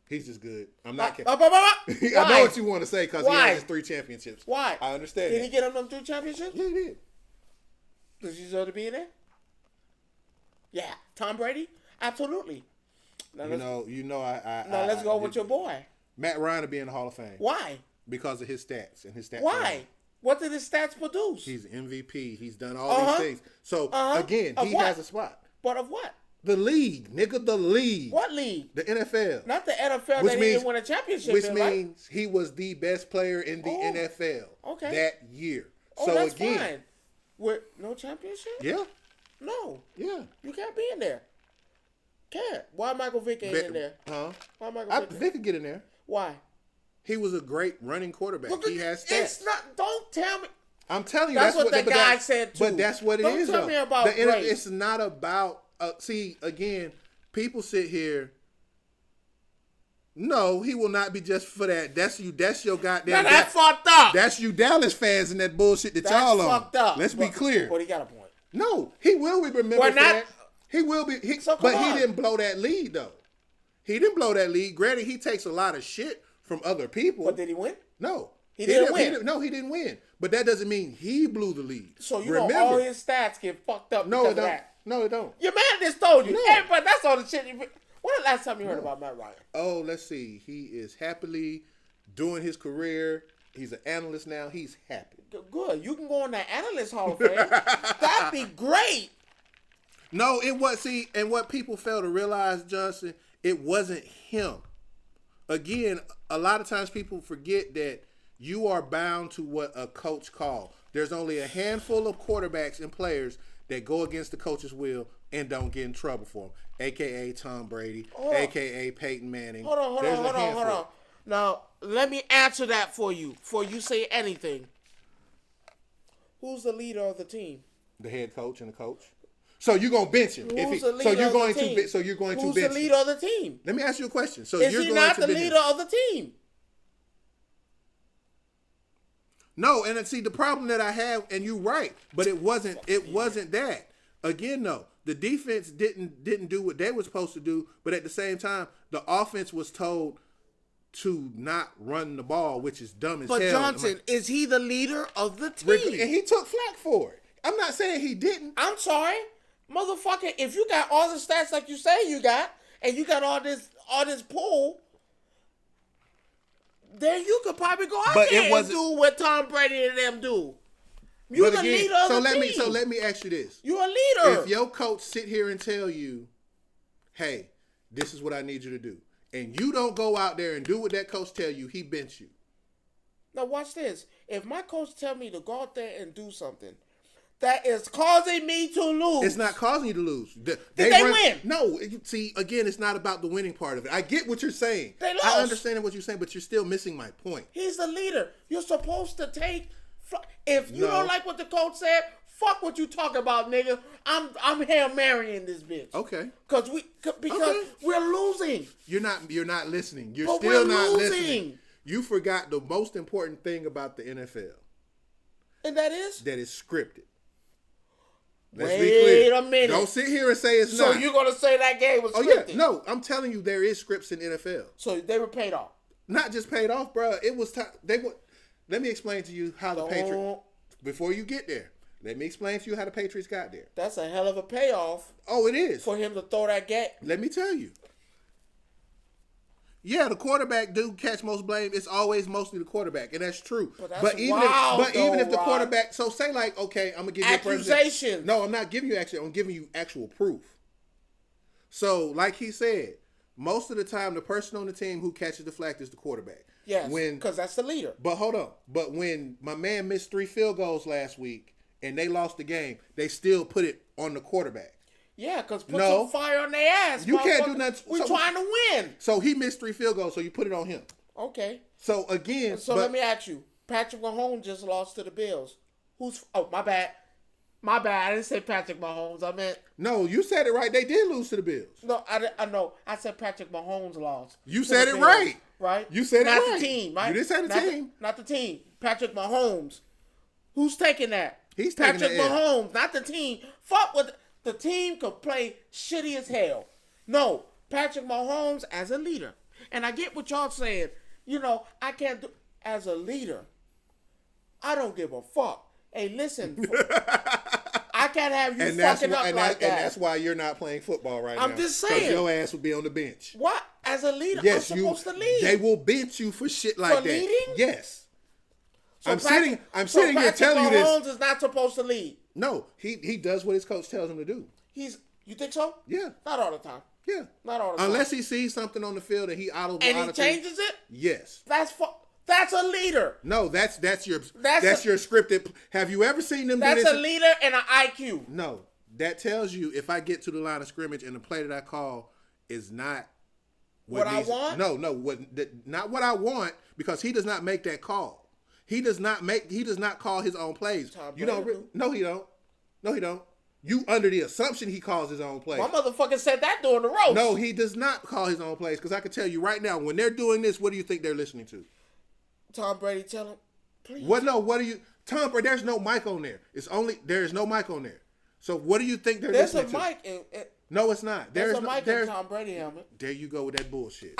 [SPEAKER 2] He's just good. I'm not kidding.
[SPEAKER 1] I
[SPEAKER 2] know what you want to say because he has his 3 championships.
[SPEAKER 1] Why?
[SPEAKER 2] I understand.
[SPEAKER 1] Did he get him 3 championships?
[SPEAKER 2] Yeah, he did.
[SPEAKER 1] Does he deserve to be in there? Yeah. Tom Brady? Absolutely.
[SPEAKER 2] Now let's
[SPEAKER 1] go with your boy.
[SPEAKER 2] Matt Ryan will be in the Hall of Fame.
[SPEAKER 1] Why?
[SPEAKER 2] Because of his stats and his stats.
[SPEAKER 1] Why? What did his stats produce?
[SPEAKER 2] He's MVP. He's done all these things. So again, he has a spot.
[SPEAKER 1] But of what?
[SPEAKER 2] The league, nigga, the league.
[SPEAKER 1] What league?
[SPEAKER 2] The NFL.
[SPEAKER 1] Not the NFL that he didn't win a championship
[SPEAKER 2] which
[SPEAKER 1] in,
[SPEAKER 2] means he was the best player in the NFL that year. So
[SPEAKER 1] that's
[SPEAKER 2] again,
[SPEAKER 1] fine. With no championship?
[SPEAKER 2] Yeah.
[SPEAKER 1] No.
[SPEAKER 2] Yeah.
[SPEAKER 1] You can't be in there. Can't. Why Michael Vick ain't in there?
[SPEAKER 2] Huh?
[SPEAKER 1] Why Michael
[SPEAKER 2] Vick could get in there.
[SPEAKER 1] Why?
[SPEAKER 2] He was a great running quarterback. Look, he has stats.
[SPEAKER 1] It's not. Don't tell me.
[SPEAKER 2] I'm telling you,
[SPEAKER 1] that's what the guy said too.
[SPEAKER 2] But that's what it is.
[SPEAKER 1] Don't tell me about great.
[SPEAKER 2] It's not about. See, again, people sit here. No, he will not be just for that. That's you. That's your goddamn.
[SPEAKER 1] Now that's fucked up.
[SPEAKER 2] That's you, Dallas fans, and that bullshit that y'all on.
[SPEAKER 1] Fucked up.
[SPEAKER 2] Let's be clear.
[SPEAKER 1] But he got a point.
[SPEAKER 2] No, he will be remembered for that. He will be. But he didn't blow that lead though. He didn't blow that lead. Granted, he takes a lot of shit from other people.
[SPEAKER 1] But did he win?
[SPEAKER 2] No.
[SPEAKER 1] He didn't win.
[SPEAKER 2] No, he didn't win. But that doesn't mean he blew the lead.
[SPEAKER 1] So you know all his stats get fucked up because of that.
[SPEAKER 2] No, it don't.
[SPEAKER 1] Your man just told you.
[SPEAKER 2] No.
[SPEAKER 1] Everybody, that's all the shit. When the last time you heard about Matt Ryan?
[SPEAKER 2] Oh, let's see. He is happily doing his career. He's an analyst now. He's happy.
[SPEAKER 1] Good. You can go on the Analyst Hall of Fame. That'd be great.
[SPEAKER 2] No, it was. See, and what people fail to realize, Johnson, it wasn't him. Again, a lot of times people forget that you are bound to what a coach calls. There's only a handful of quarterbacks and players that go against the coach's will and don't get in trouble for him, a.k.a. Tom Brady, a.k.a. Peyton Manning.
[SPEAKER 1] Hold on. Now, let me answer that for you before you say anything. Who's the leader of the team?
[SPEAKER 2] The head coach and the coach. So you're gonna bench him.
[SPEAKER 1] Who's the leader of the team?
[SPEAKER 2] Who's
[SPEAKER 1] the leader of the team?
[SPEAKER 2] Let me ask you a question. So
[SPEAKER 1] is he not the leader of the team?
[SPEAKER 2] No, and see the problem that I have, and you're right, but it wasn't that. Again, no, the defense didn't do what they were supposed to do, but at the same time, the offense was told to not run the ball, which is dumb as hell.
[SPEAKER 1] But Johnson, is he the leader of the team?
[SPEAKER 2] And he took flack for it. I'm not saying he didn't.
[SPEAKER 1] I'm sorry, motherfucker. If you got all the stats like you say you got, and you got all this pull, then you could probably go out there and do what Tom Brady and them do. You're the leader of the team.
[SPEAKER 2] So let me ask you this.
[SPEAKER 1] You're a leader.
[SPEAKER 2] If your coach sit here and tell you, hey, this is what I need you to do, and you don't go out there and do what that coach tell you, he bench you.
[SPEAKER 1] Now watch this. If my coach tell me to go out there and do something that is causing me to lose.
[SPEAKER 2] It's not causing you to lose.
[SPEAKER 1] Did they win?
[SPEAKER 2] No. See, again, it's not about the winning part of it. I get what you're saying.
[SPEAKER 1] They lost.
[SPEAKER 2] I understand what you're saying, but you're still missing my point.
[SPEAKER 1] He's the leader. You're supposed to take. If you don't like what the coach said, fuck what you talk about, nigga. I'm Hail Marying this bitch.
[SPEAKER 2] Okay.
[SPEAKER 1] Because we're losing.
[SPEAKER 2] You're not listening. You're
[SPEAKER 1] but
[SPEAKER 2] still not
[SPEAKER 1] losing.
[SPEAKER 2] Listening. You forgot the most important thing about the NFL.
[SPEAKER 1] And that is?
[SPEAKER 2] That is scripted. Let's
[SPEAKER 1] be clear. A minute.
[SPEAKER 2] Don't sit here and say it's not.
[SPEAKER 1] So you're going to say that game was scripted?
[SPEAKER 2] Yeah. No, I'm telling you there is scripts in NFL.
[SPEAKER 1] So they were paid off?
[SPEAKER 2] Not just paid off, bro. It was time. Let me explain to you how the Patriots, before you get there, Let me explain to you how the Patriots got there.
[SPEAKER 1] That's a hell of a payoff
[SPEAKER 2] Oh, it is.
[SPEAKER 1] for him to throw that gap.
[SPEAKER 2] Let me tell you. Yeah, the quarterback do catch most blame. It's always mostly the quarterback, and that's true.
[SPEAKER 1] But even
[SPEAKER 2] if the
[SPEAKER 1] Rod.
[SPEAKER 2] quarterback, so say like, okay, I'm gonna give you
[SPEAKER 1] Accusations.
[SPEAKER 2] No, I'm not giving you actually. I'm giving you actual proof. So, like he said, most of the time, the person on the team who catches the flag is the quarterback.
[SPEAKER 1] Yes, because that's the leader.
[SPEAKER 2] But hold on. But when my man missed 3 field goals last week and they lost the game, they still put it on the quarterback.
[SPEAKER 1] Yeah, because put some fire on their ass.
[SPEAKER 2] You can't do nothing.
[SPEAKER 1] We're trying to win.
[SPEAKER 2] So he missed 3 field goals, so you put it on him.
[SPEAKER 1] Okay.
[SPEAKER 2] So again.
[SPEAKER 1] So let me ask you. Patrick Mahomes just lost to the Bills. My bad. My bad. I didn't say Patrick Mahomes. I meant.
[SPEAKER 2] No, you said it right. They did lose to the Bills.
[SPEAKER 1] No, I know. I said Patrick Mahomes lost.
[SPEAKER 2] You said it right.
[SPEAKER 1] Right?
[SPEAKER 2] You said it right.
[SPEAKER 1] Not the team, right?
[SPEAKER 2] You didn't say the team.
[SPEAKER 1] Not the team. Patrick Mahomes. Who's taking that?
[SPEAKER 2] He's taking
[SPEAKER 1] Patrick Mahomes, not the team. Fuck with the team could play shitty as hell. No, Patrick Mahomes as a leader. And I get what y'all saying. You know, I can't do as a leader. I don't give a fuck. Hey, listen. I can't have you fucking up like that.
[SPEAKER 2] And that's why you're not playing football right now.
[SPEAKER 1] I'm just saying.
[SPEAKER 2] Because your ass would be on the bench.
[SPEAKER 1] What? As a leader,
[SPEAKER 2] yes,
[SPEAKER 1] I'm supposed to lead.
[SPEAKER 2] They will bench you for shit like that.
[SPEAKER 1] Leading?
[SPEAKER 2] Yes.
[SPEAKER 1] So
[SPEAKER 2] I'm sitting here
[SPEAKER 1] Patrick
[SPEAKER 2] telling you this.
[SPEAKER 1] Mahomes is not supposed to lead.
[SPEAKER 2] No, he does what his coach tells him to do.
[SPEAKER 1] You think so?
[SPEAKER 2] Yeah.
[SPEAKER 1] Not all the time.
[SPEAKER 2] Yeah.
[SPEAKER 1] Not all the time.
[SPEAKER 2] Unless he sees something on the field and he
[SPEAKER 1] changes it?
[SPEAKER 2] Yes.
[SPEAKER 1] That's a leader.
[SPEAKER 2] No, that's your scripted. Have you ever seen them do this?
[SPEAKER 1] That's a leader and an IQ.
[SPEAKER 2] No. That tells you if I get to the line of scrimmage and the play that I call is not
[SPEAKER 1] what I want?
[SPEAKER 2] No, not what I want, because he does not make that call. He does not call his own plays. You don't. No, he don't. No, he don't. You under the assumption he calls his own plays.
[SPEAKER 1] My motherfucker said that during the roast.
[SPEAKER 2] No, he does not call his own plays, because I can tell you right now, when they're doing this, what do you think they're listening to?
[SPEAKER 1] Tom Brady tell him, please.
[SPEAKER 2] What do you Tom Brady, there's no mic on there. There is no mic on there. So what do you think they're listening to?
[SPEAKER 1] There's a mic.
[SPEAKER 2] No, it's not.
[SPEAKER 1] There's a mic in Tom Brady helmet.
[SPEAKER 2] There you go with that bullshit.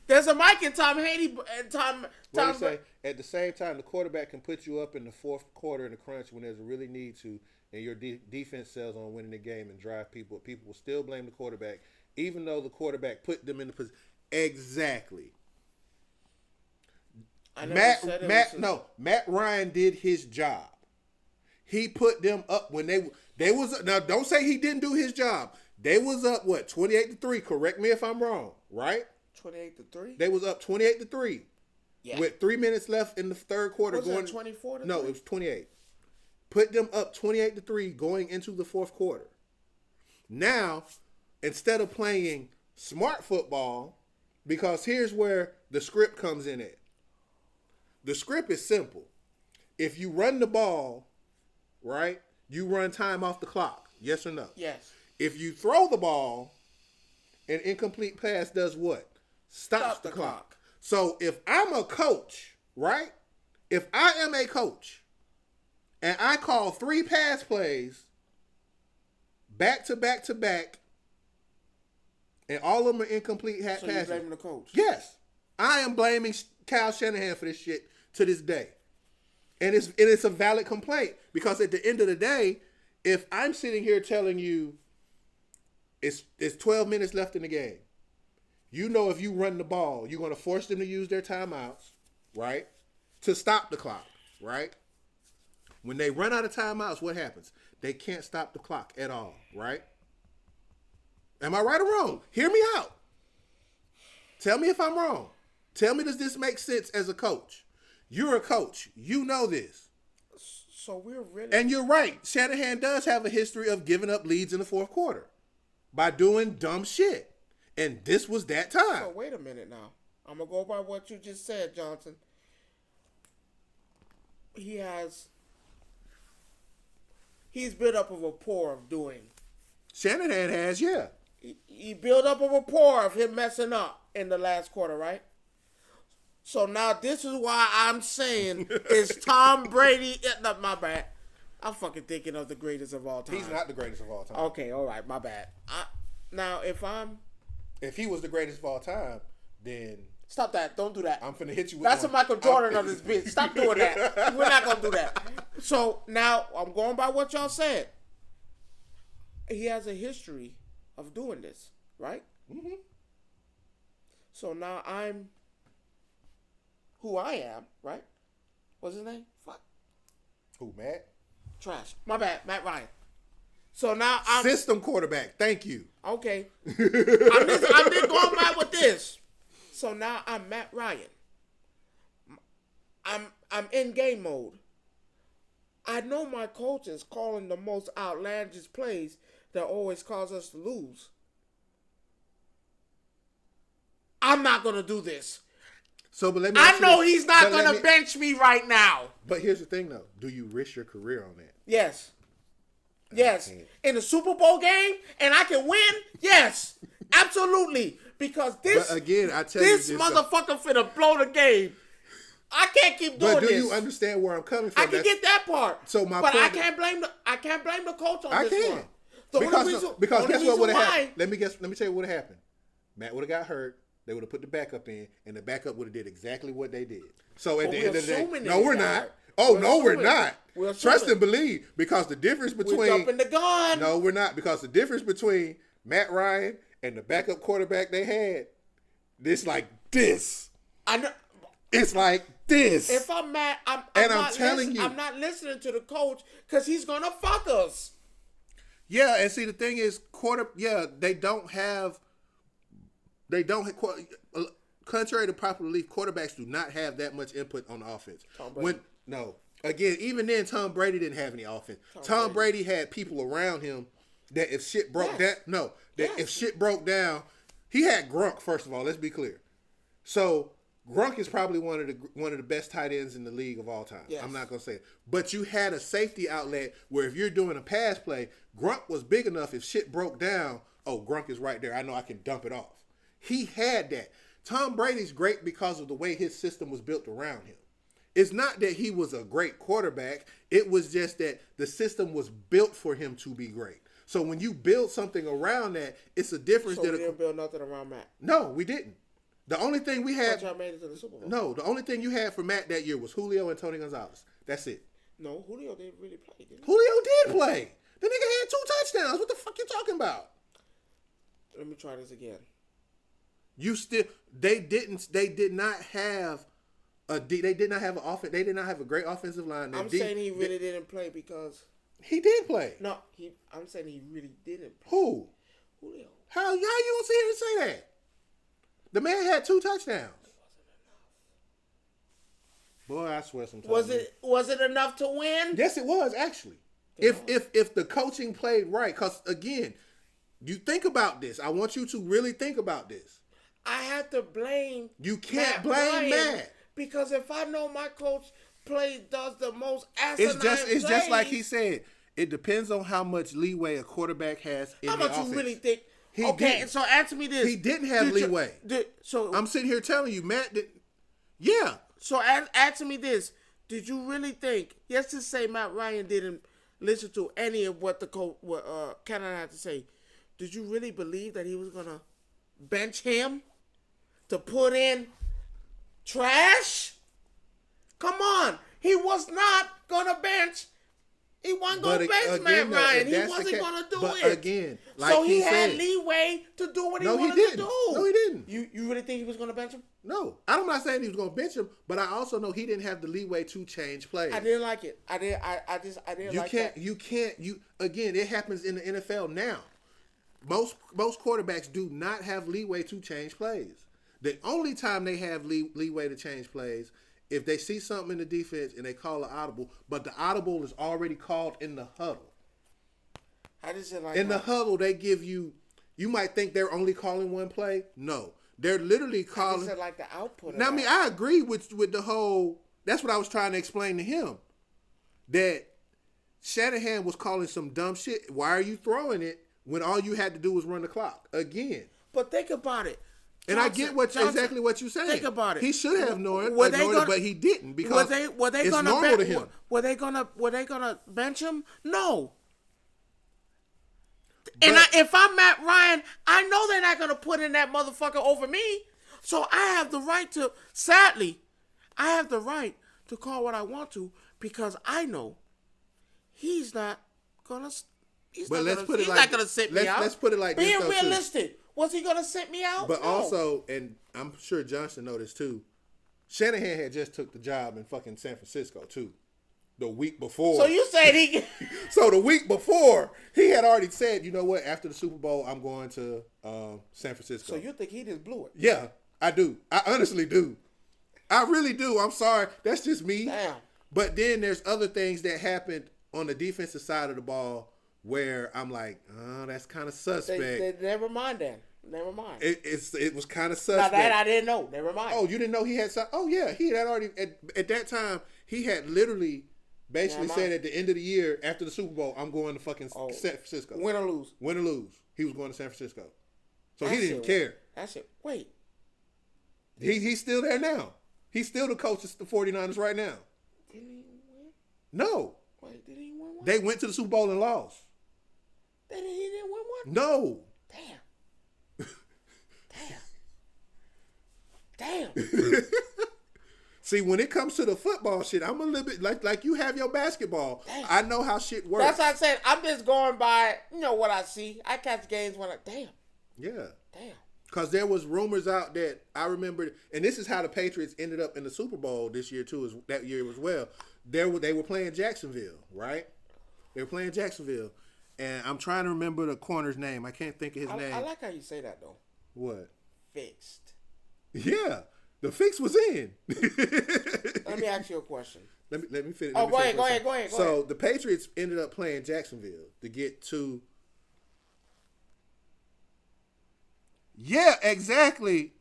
[SPEAKER 1] There's a mic in Tom Haney and Tom.
[SPEAKER 2] What do you say? At the same time, the quarterback can put you up in the fourth quarter in the crunch when there's a really need to, and your defense sells on winning the game and drive people. People will still blame the quarterback, even though the quarterback put them in the position. Exactly. Matt Ryan did his job. He put them up when they was now. Don't say he didn't do his job. They was up 28-3. Correct me if I'm wrong. Right?
[SPEAKER 1] 28-3.
[SPEAKER 2] They was up 28-3. Yeah. With 3 minutes left in the third quarter.
[SPEAKER 1] Was it 24-3?
[SPEAKER 2] No, it was 28. Put them up 28-3 going into the fourth quarter. Now, instead of playing smart football, because here's where the script comes in at. The script is simple. If you run the ball, right, you run time off the clock. Yes or no?
[SPEAKER 1] Yes.
[SPEAKER 2] If you throw the ball, an incomplete pass does what? Stops the clock. So if I'm a coach, right? If I am a coach and I call 3 pass plays back to back to back, and all of them are incomplete passes.
[SPEAKER 1] So you're blaming the coach?
[SPEAKER 2] Yes. I am blaming Kyle Shanahan for this shit to this day. And it's a valid complaint, because at the end of the day, if I'm sitting here telling you it's 12 minutes left in the game, you know if you run the ball, you're going to force them to use their timeouts, right, to stop the clock, right? When they run out of timeouts, what happens? They can't stop the clock at all, right? Am I right or wrong? Hear me out. Tell me if I'm wrong. Tell me, does this make sense as a coach? You're a coach. You know this.
[SPEAKER 1] So we're really...
[SPEAKER 2] And you're right. Shanahan does have a history of giving up leads in the fourth quarter by doing dumb shit. And this was that time.
[SPEAKER 1] So wait a minute now. I'm going to go by what you just said, Johnson. He's built up a rapport of doing.
[SPEAKER 2] Shanahan has, yeah.
[SPEAKER 1] He built up a rapport of him messing up in the last quarter, right? So now this is why I'm saying is Tom Brady... No, my bad. I'm fucking thinking of the greatest of all time.
[SPEAKER 2] He's not the greatest of all time.
[SPEAKER 1] Okay, all right, my bad. Now, if he was the greatest of all time, then Stop that. Don't do that.
[SPEAKER 2] I'm finna hit you with
[SPEAKER 1] That's
[SPEAKER 2] one.
[SPEAKER 1] a Michael Jordan of this bitch. Stop doing that. We're not gonna do that. So now I'm going by what y'all said. He has a history of doing this, right?
[SPEAKER 2] Mm-hmm.
[SPEAKER 1] So now I'm who I am, right? What's his name? Fuck.
[SPEAKER 2] Who, Matt?
[SPEAKER 1] Trash. My bad, Matt Ryan. So now I'm
[SPEAKER 2] System quarterback. Thank you.
[SPEAKER 1] okay. I'm just going by with this. So now I'm Matt Ryan. I'm in game mode. I know my coach is calling the most outlandish plays that always cause us to lose. I'm not gonna do this.
[SPEAKER 2] So, but let me.
[SPEAKER 1] I
[SPEAKER 2] ask you
[SPEAKER 1] know
[SPEAKER 2] this.
[SPEAKER 1] he's not
[SPEAKER 2] But let
[SPEAKER 1] gonna
[SPEAKER 2] me-
[SPEAKER 1] bench me right now.
[SPEAKER 2] But here's the thing, though. Do you risk your career on that?
[SPEAKER 1] Yes. Yes.
[SPEAKER 2] can't.
[SPEAKER 1] In the Super Bowl game and I can win? Yes. Absolutely. Because this
[SPEAKER 2] But again, I tell you
[SPEAKER 1] this
[SPEAKER 2] this,
[SPEAKER 1] motherfucker finna blow the game. I can't keep doing
[SPEAKER 2] But do
[SPEAKER 1] this.
[SPEAKER 2] you understand where I'm coming from?
[SPEAKER 1] I can get that part.
[SPEAKER 2] So my
[SPEAKER 1] but I
[SPEAKER 2] point-
[SPEAKER 1] can't blame the coach on
[SPEAKER 2] I
[SPEAKER 1] this
[SPEAKER 2] can.
[SPEAKER 1] one. The
[SPEAKER 2] Because
[SPEAKER 1] only reason
[SPEAKER 2] guess what
[SPEAKER 1] reason
[SPEAKER 2] would have
[SPEAKER 1] why-
[SPEAKER 2] happened? Let me tell you what would have happened. Matt would have got hurt. They would have put the backup in, and the backup would have did exactly what they did. So at
[SPEAKER 1] But
[SPEAKER 2] the
[SPEAKER 1] we're
[SPEAKER 2] end of the day,
[SPEAKER 1] assuming
[SPEAKER 2] no,
[SPEAKER 1] they
[SPEAKER 2] we're
[SPEAKER 1] got
[SPEAKER 2] not.
[SPEAKER 1] hurt.
[SPEAKER 2] Oh
[SPEAKER 1] We're
[SPEAKER 2] no, we're
[SPEAKER 1] assuming.
[SPEAKER 2] not.
[SPEAKER 1] We're
[SPEAKER 2] Trust
[SPEAKER 1] assuming.
[SPEAKER 2] and believe, because the difference
[SPEAKER 1] We're
[SPEAKER 2] between
[SPEAKER 1] jumping the gun.
[SPEAKER 2] no, we're not, because the difference between Matt Ryan and the backup quarterback they had, it's like this.
[SPEAKER 1] I know.
[SPEAKER 2] It's like this.
[SPEAKER 1] If I'm mad, I'm
[SPEAKER 2] I'm telling you.
[SPEAKER 1] I'm not listening to the coach because he's gonna fuck us.
[SPEAKER 2] Yeah, and see the thing is, they don't have, contrary to popular belief, quarterbacks do not have that much input on the offense.
[SPEAKER 1] Tom Brady.
[SPEAKER 2] Again, even then, Tom Brady didn't have any offense. Tom Brady had people around him that if shit broke
[SPEAKER 1] Yes.
[SPEAKER 2] down,
[SPEAKER 1] Yes.
[SPEAKER 2] if shit broke down, he had Gronk. First of all, let's be clear. So Gronk is probably one of the best tight ends in the league of all time.
[SPEAKER 1] Yes.
[SPEAKER 2] I'm not gonna say it, but you had a safety outlet where if you're doing a pass play, Gronk was big enough. If shit broke down, oh, Gronk is right there. I know I can dump it off. He had that. Tom Brady's great because of the way his system was built around him. It's not that he was a great quarterback. It was just that the system was built for him to be great. So when you build something around that, it's a difference.
[SPEAKER 1] So we didn't build nothing around Matt.
[SPEAKER 2] No, we didn't. The only thing we
[SPEAKER 1] But
[SPEAKER 2] had,
[SPEAKER 1] y'all made it to the Super Bowl.
[SPEAKER 2] no, the only thing you had for Matt that year was Julio and Tony Gonzalez. That's it.
[SPEAKER 1] No, Julio didn't really play, did he?
[SPEAKER 2] Julio did play. The nigga had 2 touchdowns. What the fuck you talking about?
[SPEAKER 1] Let me try this again.
[SPEAKER 2] They did not have an offense. They did not have a great offensive line.
[SPEAKER 1] I'm saying he really didn't play because
[SPEAKER 2] he did play.
[SPEAKER 1] no, I'm saying he really didn't play.
[SPEAKER 2] Who?
[SPEAKER 1] Julio.
[SPEAKER 2] How you gonna sit here and say that? The man had 2 touchdowns. Boy, I swear sometimes.
[SPEAKER 1] Was it enough to win?
[SPEAKER 2] Yes, it was actually. If the coaching played right, because again, you think about this. I want you to really think about this.
[SPEAKER 1] I have to blame.
[SPEAKER 2] You can't
[SPEAKER 1] Matt
[SPEAKER 2] blame
[SPEAKER 1] Ryan
[SPEAKER 2] Matt.
[SPEAKER 1] because if I know my coach does the most asinine
[SPEAKER 2] It's just like he
[SPEAKER 1] plays,
[SPEAKER 2] said. It depends on how much leeway a quarterback has in
[SPEAKER 1] how
[SPEAKER 2] the
[SPEAKER 1] much
[SPEAKER 2] offense.
[SPEAKER 1] you really think?
[SPEAKER 2] He
[SPEAKER 1] Okay,
[SPEAKER 2] didn't.
[SPEAKER 1] so answer me this.
[SPEAKER 2] He didn't have
[SPEAKER 1] Did you-
[SPEAKER 2] leeway.
[SPEAKER 1] so
[SPEAKER 2] I'm sitting here telling you, Matt did. Yeah,
[SPEAKER 1] So answer me this: did you really think? Let's just say Matt Ryan didn't listen to any of what the coach, Canada had to say. Did you really believe that he was gonna bench him to put in trash? Come on, he was not gonna bench. He wasn't gonna bench Matt Ryan. He wasn't gonna do
[SPEAKER 2] but
[SPEAKER 1] it.
[SPEAKER 2] again, like
[SPEAKER 1] so he
[SPEAKER 2] said,
[SPEAKER 1] had leeway to do what he
[SPEAKER 2] No, he
[SPEAKER 1] wanted
[SPEAKER 2] didn't.
[SPEAKER 1] to do.
[SPEAKER 2] No, he didn't.
[SPEAKER 1] You really think he was gonna bench him?
[SPEAKER 2] No, I'm not saying he was going to bench him, but I also know he didn't have the leeway to change plays.
[SPEAKER 1] I didn't like it. I didn't like that.
[SPEAKER 2] Again, it happens in the NFL now. Most quarterbacks do not have leeway to change plays. The only time they have leeway to change plays, if they see something in the defense and they call an audible, but the audible is already called in the huddle.
[SPEAKER 1] I just didn't like
[SPEAKER 2] In the
[SPEAKER 1] that.
[SPEAKER 2] huddle, they give you might think they're only calling one play. No, they're literally
[SPEAKER 1] I just
[SPEAKER 2] calling.
[SPEAKER 1] didn't like the output.
[SPEAKER 2] Now, I
[SPEAKER 1] of
[SPEAKER 2] mean,
[SPEAKER 1] that.
[SPEAKER 2] I agree with the whole. That's what I was trying to explain to him. That Shanahan was calling some dumb shit. Why are you throwing it when all you had to do was run the clock again?
[SPEAKER 1] But think about it.
[SPEAKER 2] And I get exactly what you're saying.
[SPEAKER 1] Think about it.
[SPEAKER 2] He should have known
[SPEAKER 1] Were
[SPEAKER 2] it,
[SPEAKER 1] they gonna-
[SPEAKER 2] but he didn't because
[SPEAKER 1] were they
[SPEAKER 2] it's
[SPEAKER 1] gonna
[SPEAKER 2] normal to him.
[SPEAKER 1] Were they gonna bench him? No.
[SPEAKER 2] But-
[SPEAKER 1] If I'm Matt Ryan, I know they're not gonna put in that motherfucker over me. So I have the right to, sadly, I have the right to call what I want to because I know he's not gonna. He's not gonna sit me out.
[SPEAKER 2] Let's put it like this.
[SPEAKER 1] Being
[SPEAKER 2] though,
[SPEAKER 1] realistic, was he gonna sit me out?
[SPEAKER 2] But
[SPEAKER 1] No.
[SPEAKER 2] also, and I'm sure Johnson noticed too, Shanahan had just took the job in fucking San Francisco too, the week before.
[SPEAKER 1] So you said he?
[SPEAKER 2] So the week before, he had already said, you know what? After the Super Bowl, I'm going to San Francisco.
[SPEAKER 1] So you think he just blew it?
[SPEAKER 2] Yeah, I do. I honestly do. I really do. I'm sorry. That's just me.
[SPEAKER 1] Damn.
[SPEAKER 2] But then there's other things that happened on the defensive side of the ball where I'm like, oh, that's kind of suspect.
[SPEAKER 1] Never mind then. Never mind.
[SPEAKER 2] It was kind of
[SPEAKER 1] Now
[SPEAKER 2] suspect.
[SPEAKER 1] that I didn't know. Never mind.
[SPEAKER 2] Oh, you didn't know he had some? Oh, yeah. He had already, at that time, he had literally basically said at the end of the year, after the Super Bowl, I'm going to fucking San Francisco.
[SPEAKER 1] Win or lose.
[SPEAKER 2] Win or lose. He was going to San Francisco. So
[SPEAKER 1] That
[SPEAKER 2] he didn't
[SPEAKER 1] shit-
[SPEAKER 2] care.
[SPEAKER 1] That shit. Wait.
[SPEAKER 2] He's still there now. He's still the coach of the 49ers right now.
[SPEAKER 1] Didn't he win?
[SPEAKER 2] No.
[SPEAKER 1] Wait, did he win one?
[SPEAKER 2] They went to the Super Bowl and lost.
[SPEAKER 1] He didn't win one?
[SPEAKER 2] No.
[SPEAKER 1] Damn.
[SPEAKER 2] See, when it comes to the football shit, I'm a little bit like you have your basketball.
[SPEAKER 1] Damn.
[SPEAKER 2] I know how shit works.
[SPEAKER 1] That's what I said. I'm just going by, what I see. I catch games when damn.
[SPEAKER 2] Yeah.
[SPEAKER 1] Damn.
[SPEAKER 2] Because there was rumors out that I remember, and this is how the Patriots ended up in the Super Bowl this year too, that year as well. They were playing Jacksonville, right? They were playing Jacksonville, and I'm trying to remember the corner's name. I can't think of his name.
[SPEAKER 1] I like how you say that though.
[SPEAKER 2] What?
[SPEAKER 1] Fixed.
[SPEAKER 2] Yeah, the fix was in.
[SPEAKER 1] Let me ask you a question.
[SPEAKER 2] Let me finish.
[SPEAKER 1] Oh, go ahead.
[SPEAKER 2] So the Patriots ended up playing Jacksonville to get to. Yeah, exactly.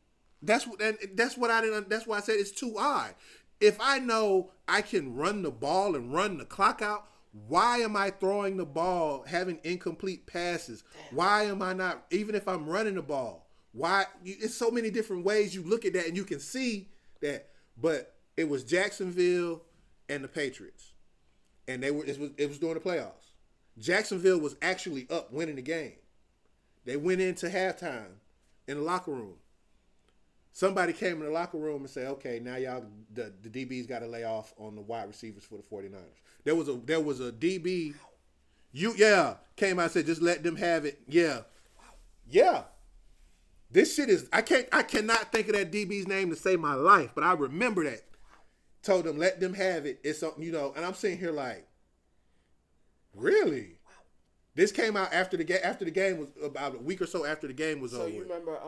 [SPEAKER 2] That's what I didn't. That's why I said it's too odd. If I know I can run the ball and run the clock out, why am I throwing the ball, having incomplete passes? Why am I not? Even if I'm running the ball, why? It's so many different ways you look at that, and you can see that. But it was Jacksonville and the Patriots, and it was during the playoffs. Jacksonville was actually up, winning the game. They went into halftime in the locker room. Somebody came in the locker room and said, okay, now y'all, the DB's got to lay off on the wide receivers for the 49ers. There was a DB, came out and said, just let them have it. Yeah. This shit is, I cannot think of that DB's name to save my life, but I remember that. Told them, let them have it. It's something, and I'm sitting here like, really? This came out after the game was about a week or so after the game was over.
[SPEAKER 1] So you remember?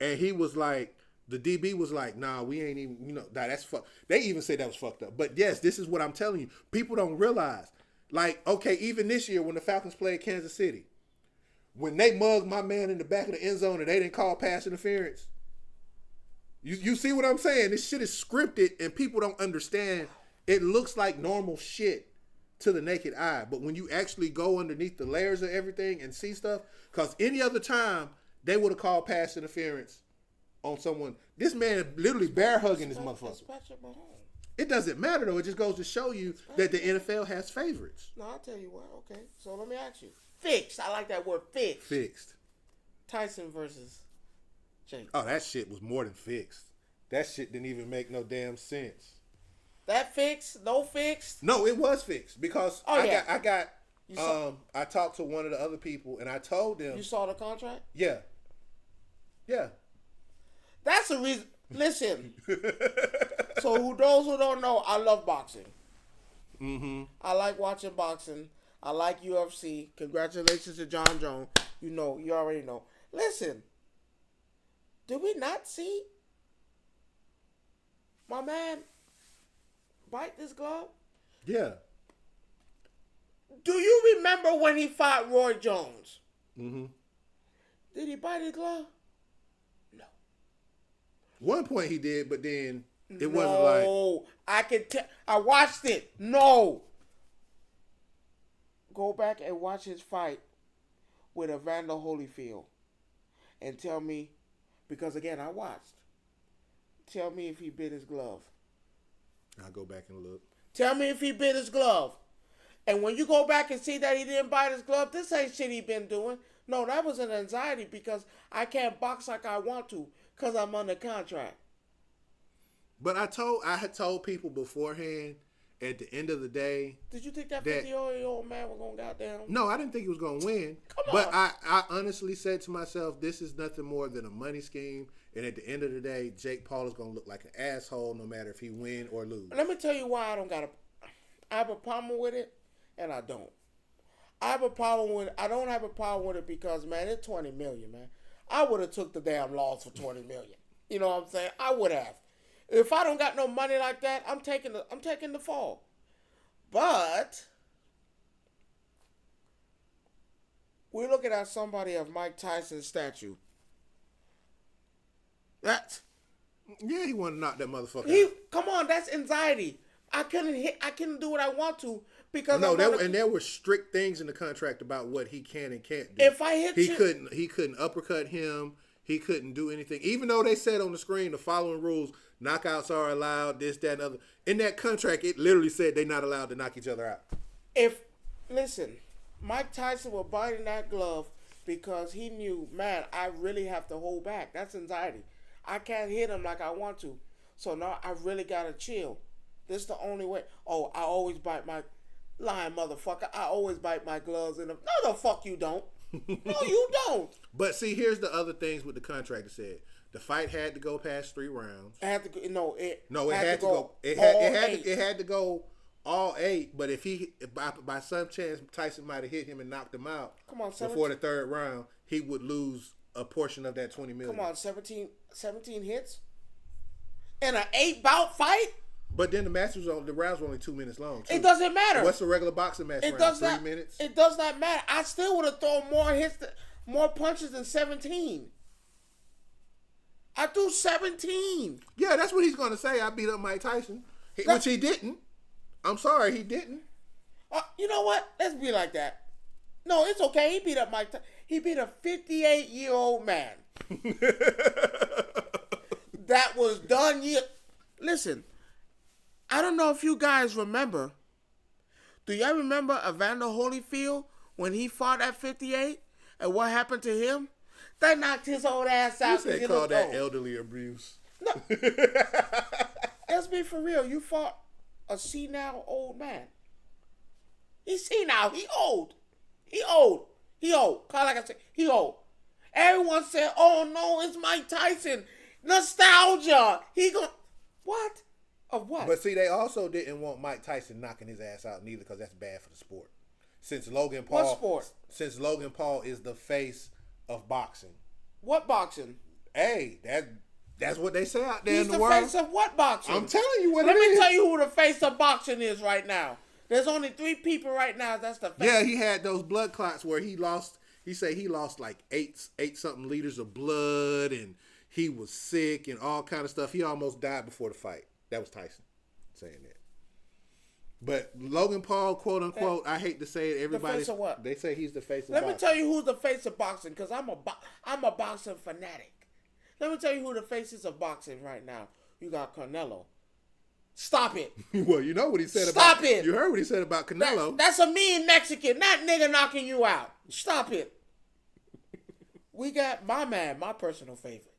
[SPEAKER 2] And he was like, the DB was like, nah, we ain't even, that's fuck. They even said that was fucked up. But yes, this is what I'm telling you. People don't realize. Like, okay, even this year when the Falcons played Kansas City, when they mugged my man in the back of the end zone and they didn't call pass interference. You see what I'm saying? This shit is scripted and people don't understand. It looks like normal shit to the naked eye. But when you actually go underneath the layers of everything and see stuff, because any other time, they would have called pass interference on someone. This man literally bear hugging this motherfucker. It doesn't matter though. It just goes to show you that the NFL has favorites.
[SPEAKER 1] No, I'll tell you what. Okay, so let me ask you. Fixed. I like that word. Fixed.
[SPEAKER 2] Fixed.
[SPEAKER 1] Tyson versus Jake.
[SPEAKER 2] Oh, that shit was more than fixed. That shit didn't even make no damn sense.
[SPEAKER 1] That fixed? No fixed?
[SPEAKER 2] No, it was fixed because I talked to one of the other people and I told them.
[SPEAKER 1] You saw the contract?
[SPEAKER 2] Yeah.
[SPEAKER 1] That's the reason. Listen. So those who don't know, I love boxing.
[SPEAKER 2] Mm-hmm.
[SPEAKER 1] I like watching boxing. I like UFC. Congratulations to John Jones. You already know. Listen. Did we not see my man bite this glove?
[SPEAKER 2] Yeah.
[SPEAKER 1] Do you remember when he fought Roy Jones?
[SPEAKER 2] Mm-hmm.
[SPEAKER 1] Did he bite his glove? No.
[SPEAKER 2] One point he did, but then it wasn't like.
[SPEAKER 1] No, I can tell. I watched it. No. Go back and watch his fight with Evander Holyfield, and tell me, because again I watched. Tell me if he bit his glove.
[SPEAKER 2] I'll go back and look.
[SPEAKER 1] Tell me if he bit his glove. And when you go back and see that he didn't bite his glove, this ain't shit he been doing. No, that was an anxiety because I can't box like I want to. Because I'm under contract.
[SPEAKER 2] But I had told people beforehand. At the end of the day,
[SPEAKER 1] did you think that 50-year-old man was gonna goddamn?
[SPEAKER 2] No, I didn't think he was gonna win.
[SPEAKER 1] Come on.
[SPEAKER 2] But I honestly said to myself, this is nothing more than a money scheme. And at the end of the day, Jake Paul is gonna look like an asshole no matter if he win or lose.
[SPEAKER 1] Let me tell you why I have a problem with it, and I don't. I don't have a problem with it because, man, it's $20 million, man. I would have took the damn loss for $20 million. You know what I'm saying? I would have. If I don't got no money like that, I'm taking the fall. But we're looking at somebody of Mike Tyson's statue.
[SPEAKER 2] Yeah, he wanted to knock that motherfucker out.
[SPEAKER 1] Come on, that's anxiety. I couldn't do what I want to because
[SPEAKER 2] there were strict things in the contract about what he can and can't do.
[SPEAKER 1] If I hit
[SPEAKER 2] he couldn't uppercut him. He couldn't do anything. Even though they said on the screen the following rules, knockouts are allowed, this, that, and other. In that contract, it literally said they're not allowed to knock each other out.
[SPEAKER 1] Listen, Mike Tyson was biting that glove because he knew, man, I really have to hold back. That's anxiety. I can't hit him like I want to. So now I really got to chill. This is the only way. Oh, I always bite my... Lying motherfucker. I always bite my gloves in them. No, the fuck you don't. No, you don't.
[SPEAKER 2] But see, here's the other things with the contract. It said the fight had to go past 3 rounds.
[SPEAKER 1] It had to go. No, it
[SPEAKER 2] had to go. It had to go all 8. But if by some chance Tyson might have hit him and knocked him out, before the 3rd round, he would lose a portion of that $20 million.
[SPEAKER 1] Come on, 17 hits in an 8-bout fight.
[SPEAKER 2] But then the rounds were only 2 minutes long. Too.
[SPEAKER 1] It doesn't matter.
[SPEAKER 2] What's a regular boxing match round? 3 minutes?
[SPEAKER 1] It does not matter. I still would have thrown more punches than 17. I threw 17.
[SPEAKER 2] Yeah, that's what he's going to say. I beat up Mike Tyson. Which he didn't. I'm sorry, he didn't.
[SPEAKER 1] You know what? Let's be like that. No, it's okay. He beat up Mike Tyson. He beat a 58-year-old man. That was done. Listen. I don't know if you guys remember. Do y'all remember Evander Holyfield when he fought at 58 and what happened to him? They knocked his old ass out.
[SPEAKER 2] You said call that elderly abuse.
[SPEAKER 1] No. Let's be for real. You fought a senile old man. He's senile. He old. He old. Like I said, he old. Everyone said, oh no, it's Mike Tyson. Nostalgia. What? Of what?
[SPEAKER 2] But see, they also didn't want Mike Tyson knocking his ass out neither because that's bad for the sport. Since Logan Paul,
[SPEAKER 1] what sport?
[SPEAKER 2] Since Logan Paul is the face of boxing.
[SPEAKER 1] What boxing?
[SPEAKER 2] Hey, that's what they say out there in the world.
[SPEAKER 1] He's the face of what boxing?
[SPEAKER 2] I'm telling you what
[SPEAKER 1] Let me tell you who the face of boxing is right now. There's only 3 people right now that's the face.
[SPEAKER 2] Yeah, he had those blood clots where he lost. He said he lost like 8 something liters of blood and he was sick and all kind of stuff. He almost died before the fight. That was Tyson saying that. But Logan Paul, quote unquote, I hate to say it, everybody.
[SPEAKER 1] The face of what?
[SPEAKER 2] They say he's the face of
[SPEAKER 1] boxing.
[SPEAKER 2] boxing.
[SPEAKER 1] Let me tell you who's the face of boxing because I'm a boxing fanatic. Let me tell you who the face is of boxing right now. You got Canelo. Stop it.
[SPEAKER 2] Well, you know what he said
[SPEAKER 1] Stop
[SPEAKER 2] about...
[SPEAKER 1] it.
[SPEAKER 2] You heard what he said about Canelo.
[SPEAKER 1] That's a mean Mexican. That nigga knocking you out. Stop it. We got my man, my personal favorite,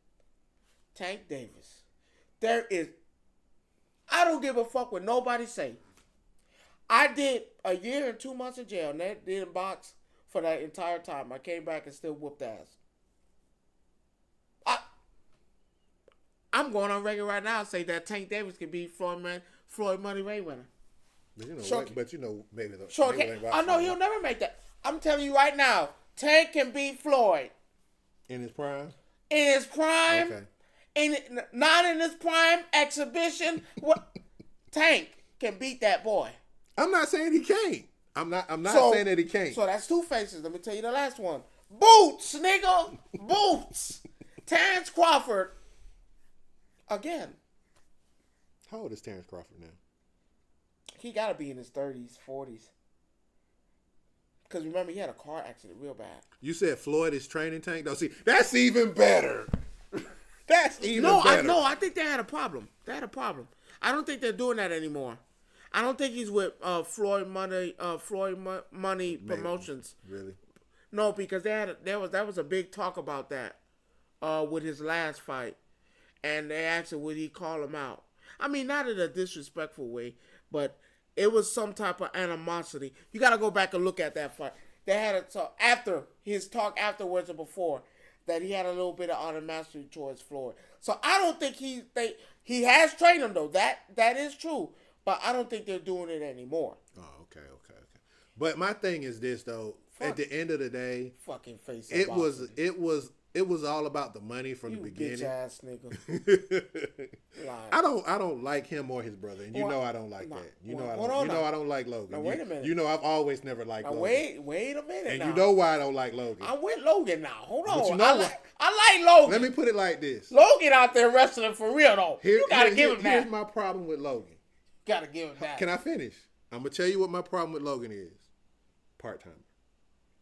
[SPEAKER 1] Tank Davis. I don't give a fuck what nobody say. I did a year and 2 months in jail and that didn't box for that entire time. I came back and still whooped ass. I'm going on record right now and say that Tank Davis could be Floyd Money Mayweather.
[SPEAKER 2] But you know, maybe
[SPEAKER 1] I know he'll never make that. I'm telling you right now, Tank can beat Floyd.
[SPEAKER 2] In his prime?
[SPEAKER 1] In his prime. Okay. Not in his prime exhibition. What? Tank can beat that boy.
[SPEAKER 2] I'm not saying he can't. I'm not saying that he can't.
[SPEAKER 1] So that's 2 faces. Let me tell you the last one. Boots, nigga. Boots. Terrence Crawford. Again.
[SPEAKER 2] How old is Terrence Crawford now?
[SPEAKER 1] He got to be in his 30s, 40s. Because remember, he had a car accident real bad.
[SPEAKER 2] You said Floyd is training Tank? No, see, that's even better. That's even better.
[SPEAKER 1] I think they had a problem. I don't think they're doing that anymore. I don't think he's with Floyd Money Promotions.
[SPEAKER 2] Really?
[SPEAKER 1] No, because that was a big talk about that with his last fight. and they asked him would he call him out. I mean, not in a disrespectful way, but it was some type of animosity. You got to go back and look at that fight. They had a talk after his talk afterwards or before that he had a little bit of animosity towards Floyd. So I don't think he has trained him though. That is true, but I don't think they're doing it anymore.
[SPEAKER 2] Oh, okay. But my thing is this though. At the end of the day,
[SPEAKER 1] fucking face.
[SPEAKER 2] It was all about the money from the beginning.
[SPEAKER 1] Bitch ass nigga.
[SPEAKER 2] I don't like him or his brother, and you know I don't like that. You know I don't like Logan.
[SPEAKER 1] Now, wait a minute.
[SPEAKER 2] You know I've always never liked Logan.
[SPEAKER 1] Wait a minute.
[SPEAKER 2] And
[SPEAKER 1] now.
[SPEAKER 2] you know why I don't like Logan.
[SPEAKER 1] I'm with Logan now. Hold on.
[SPEAKER 2] But you know
[SPEAKER 1] I like Logan.
[SPEAKER 2] Let me put it like this.
[SPEAKER 1] Logan out there wrestling for real though. You gotta give him that.
[SPEAKER 2] Here's my problem with Logan.
[SPEAKER 1] Gotta give him that.
[SPEAKER 2] Can I finish? I'm gonna tell you what my problem with Logan is. Part-timer.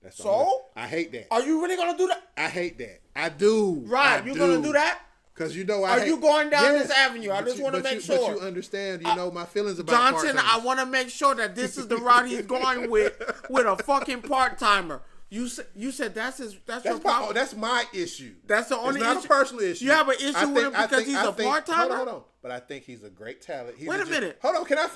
[SPEAKER 2] That's
[SPEAKER 1] so?
[SPEAKER 2] I hate that.
[SPEAKER 1] Are you really gonna do that?
[SPEAKER 2] I hate that. I do.
[SPEAKER 1] Right, you're gonna do that?
[SPEAKER 2] Because you know
[SPEAKER 1] Are you going down this avenue? I just want to make sure.
[SPEAKER 2] But you understand, you know, my feelings about
[SPEAKER 1] Johnson, I want to make sure that this is the route he's going with a fucking part-timer. You said that's your problem?
[SPEAKER 2] That's my issue.
[SPEAKER 1] That's the only issue?
[SPEAKER 2] It's not a personal issue.
[SPEAKER 1] You have an issue with him because he's a part-timer?
[SPEAKER 2] Hold on. But I think he's a great talent.
[SPEAKER 1] Wait a minute.
[SPEAKER 2] Hold on. Can I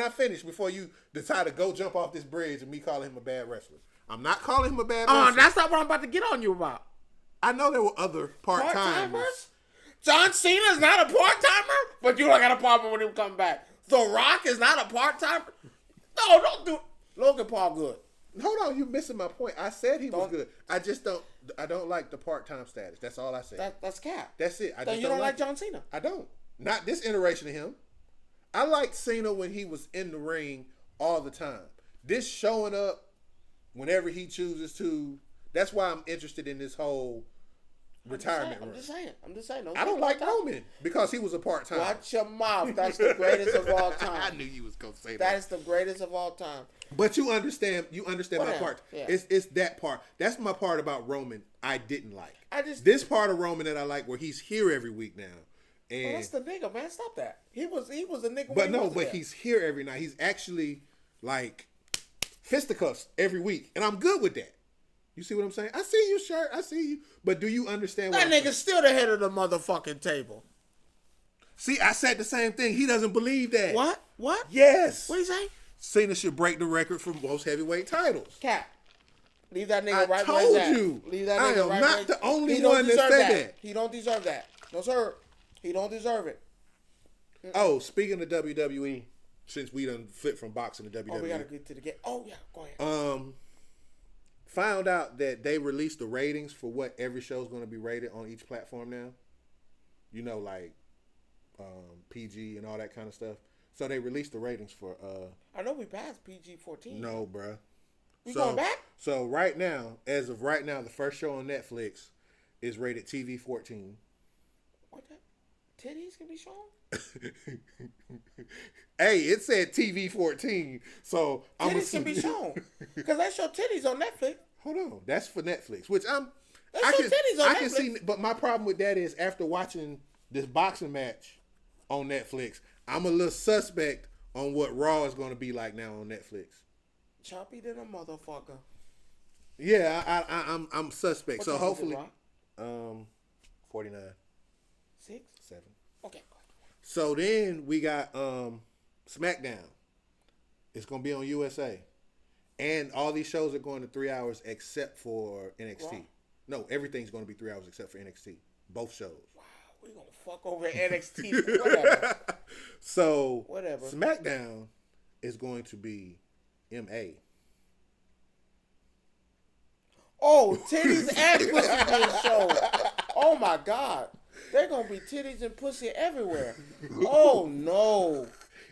[SPEAKER 2] finish before you decide to go jump off this bridge and me calling him a bad wrestler? I'm not calling him a bad wrestler.
[SPEAKER 1] That's not what I'm about to get on you about.
[SPEAKER 2] I know there were other part-timers.
[SPEAKER 1] John Cena's not a part-timer, but you don't got a problem when him come back. The Rock is not a part-timer. No, don't do Logan Paul good.
[SPEAKER 2] Hold on, you're missing my point. I said he was good. I just don't like the part-time status. That's all I said.
[SPEAKER 1] That's cap.
[SPEAKER 2] That's it.
[SPEAKER 1] You don't like John Cena.
[SPEAKER 2] I don't. Not this iteration of him. I liked Cena when he was in the ring all the time. This showing up whenever he chooses to. That's why I'm interested in this whole retirement run.
[SPEAKER 1] I'm just saying.
[SPEAKER 2] I don't like Roman because he was a part-time.
[SPEAKER 1] Watch your mouth. That's the greatest of all time.
[SPEAKER 2] I knew you was going to say that.
[SPEAKER 1] That is the greatest of all time.
[SPEAKER 2] But you understand my part.
[SPEAKER 1] Yeah.
[SPEAKER 2] It's that part. That's my part about Roman I didn't like. This part of Roman that I like where he's here every week now. And
[SPEAKER 1] that's the nigga, man. Stop that. He was a nigga.
[SPEAKER 2] But he's here every night. He's actually like fisticuffs every week. And I'm good with that. You see what I'm saying? I see you, shirt. I see you. But do you understand what
[SPEAKER 1] that nigga's still the head of the motherfucking table.
[SPEAKER 2] See, I said the same thing. He doesn't believe that.
[SPEAKER 1] What?
[SPEAKER 2] Yes.
[SPEAKER 1] What do you say?
[SPEAKER 2] Cena should break the record for most heavyweight titles.
[SPEAKER 1] Cap. Leave that nigga right
[SPEAKER 2] where he's at.
[SPEAKER 1] I told you. Leave that nigga right
[SPEAKER 2] where I am not the only one that said that.
[SPEAKER 1] He don't deserve that. No, sir. He don't deserve it.
[SPEAKER 2] Oh, speaking of WWE, since we done flipped from boxing to WWE.
[SPEAKER 1] Oh, we got to get to the game. Oh, yeah. Go ahead.
[SPEAKER 2] Found out that they released the ratings for what every show is going to be rated on each platform now. You know, like PG and all that kind of stuff. So they released the ratings for...
[SPEAKER 1] I know we passed PG-14.
[SPEAKER 2] No, bruh.
[SPEAKER 1] We going back?
[SPEAKER 2] So right now, as of right now, the first show on Netflix is rated TV-14.
[SPEAKER 1] What the? Titties can be shown?
[SPEAKER 2] Hey, it said TV-14. So
[SPEAKER 1] titties can be shown. Because they show titties on Netflix.
[SPEAKER 2] Hold on. That's for Netflix, which I can see. But my problem with that is after watching this boxing match on Netflix, I'm a little suspect on what Raw is going to be like now on Netflix.
[SPEAKER 1] Choppy than a motherfucker.
[SPEAKER 2] Yeah, I'm suspect.
[SPEAKER 1] What's
[SPEAKER 2] so hopefully,
[SPEAKER 1] 49. 6?
[SPEAKER 2] 7.
[SPEAKER 1] Okay.
[SPEAKER 2] So then we got SmackDown. It's gonna be on USA, and all these shows are going to 3 hours except for NXT.
[SPEAKER 1] Wow.
[SPEAKER 2] No, everything's going to be 3 hours except for NXT. Both shows.
[SPEAKER 1] Wow, we gonna fuck over NXT. Whatever.
[SPEAKER 2] So
[SPEAKER 1] whatever.
[SPEAKER 2] SmackDown is going to be MA.
[SPEAKER 1] Oh, titties and pussy being shown. Oh my God. They're going to be titties and pussy everywhere. Oh no.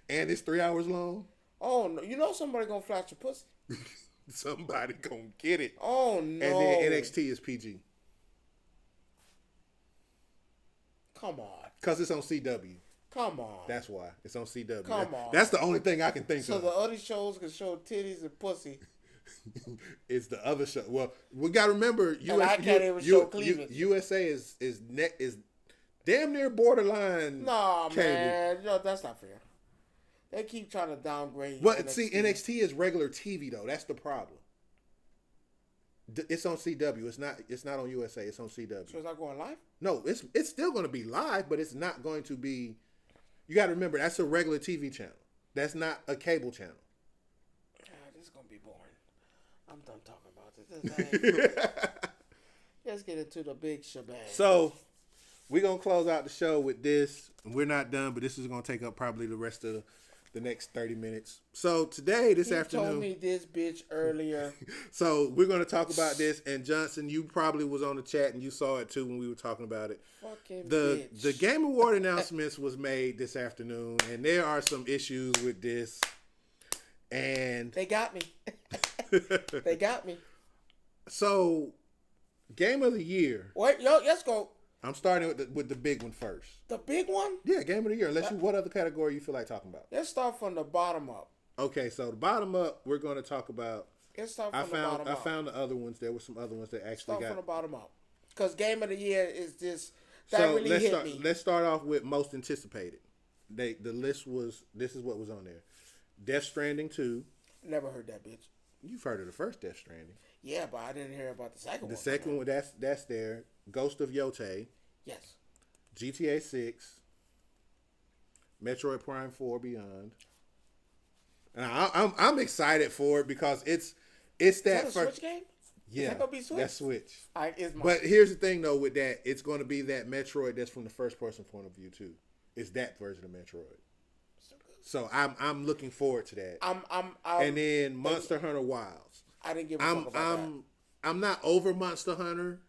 [SPEAKER 2] And it's 3 hours long?
[SPEAKER 1] Oh no. You know somebody going to flash your pussy?
[SPEAKER 2] Somebody going to get it.
[SPEAKER 1] Oh no.
[SPEAKER 2] And then NXT is PG.
[SPEAKER 1] Come on.
[SPEAKER 2] Because it's on CW.
[SPEAKER 1] Come on.
[SPEAKER 2] That's why. It's on CW.
[SPEAKER 1] Come on.
[SPEAKER 2] That's the only thing I can think of.
[SPEAKER 1] So the other shows can show titties and pussy.
[SPEAKER 2] It's the other show. Well, we got to remember, USA is damn near borderline.
[SPEAKER 1] Nah,
[SPEAKER 2] cable.
[SPEAKER 1] man. No, that's not fair. They keep trying to downgrade.
[SPEAKER 2] Well, see, NXT is regular TV, though. That's the problem. It's on CW. It's not on USA. It's on CW.
[SPEAKER 1] So it's not going live?
[SPEAKER 2] No, it's still going to be live, but it's not going to be. You got to remember that's a regular TV channel. That's not a cable channel.
[SPEAKER 1] This is gonna be boring. I'm done talking about this. Let's get into the big shebang.
[SPEAKER 2] So we're gonna close out the show with this. We're not done, but this is gonna take up probably the rest of the next 30 minutes. So today, this afternoon,
[SPEAKER 1] told me this bitch earlier.
[SPEAKER 2] So we're gonna talk about this. And Johnson, you probably was on the chat and you saw it too when we were talking about it.
[SPEAKER 1] Fucking
[SPEAKER 2] The
[SPEAKER 1] bitch.
[SPEAKER 2] the Game Award announcements was made this afternoon, and there are some issues with this. And
[SPEAKER 1] They got me. They got me.
[SPEAKER 2] so, Game of the Year.
[SPEAKER 1] Wait, yo, let's go.
[SPEAKER 2] I'm starting with the big one first.
[SPEAKER 1] The big one?
[SPEAKER 2] Yeah, Game of the Year. Unless what other category you feel like talking about?
[SPEAKER 1] Let's start from the bottom up.
[SPEAKER 2] Okay, so the bottom up, we're going to talk about.
[SPEAKER 1] Let's start from the bottom
[SPEAKER 2] I
[SPEAKER 1] up.
[SPEAKER 2] found the other ones. There were some other ones that actually
[SPEAKER 1] Start
[SPEAKER 2] got.
[SPEAKER 1] from the bottom up. Because Game of the Year is just, that
[SPEAKER 2] So
[SPEAKER 1] really hit me.
[SPEAKER 2] let's start off with most anticipated. The list was, this is what was on there: Death Stranding 2.
[SPEAKER 1] Never heard that bitch.
[SPEAKER 2] You've heard of the first Death Stranding.
[SPEAKER 1] Yeah, but I didn't hear about the second one.
[SPEAKER 2] The second one, that's there. Ghost of Yote,
[SPEAKER 1] Yes.
[SPEAKER 2] GTA 6, Metroid Prime 4 Beyond. And I'm excited for it because it's
[SPEAKER 1] Is
[SPEAKER 2] that
[SPEAKER 1] that a
[SPEAKER 2] first.
[SPEAKER 1] Switch game?
[SPEAKER 2] Yeah,
[SPEAKER 1] that gonna be Switch?
[SPEAKER 2] that's Switch.
[SPEAKER 1] It's my,
[SPEAKER 2] But here's the thing though with that, it's going to be that Metroid that's from the first person point of view too. It's that version of Metroid. So I'm looking forward to that. And then Monster Hunter Wilds.
[SPEAKER 1] I didn't give a fuck about that.
[SPEAKER 2] I'm not over Monster Hunter,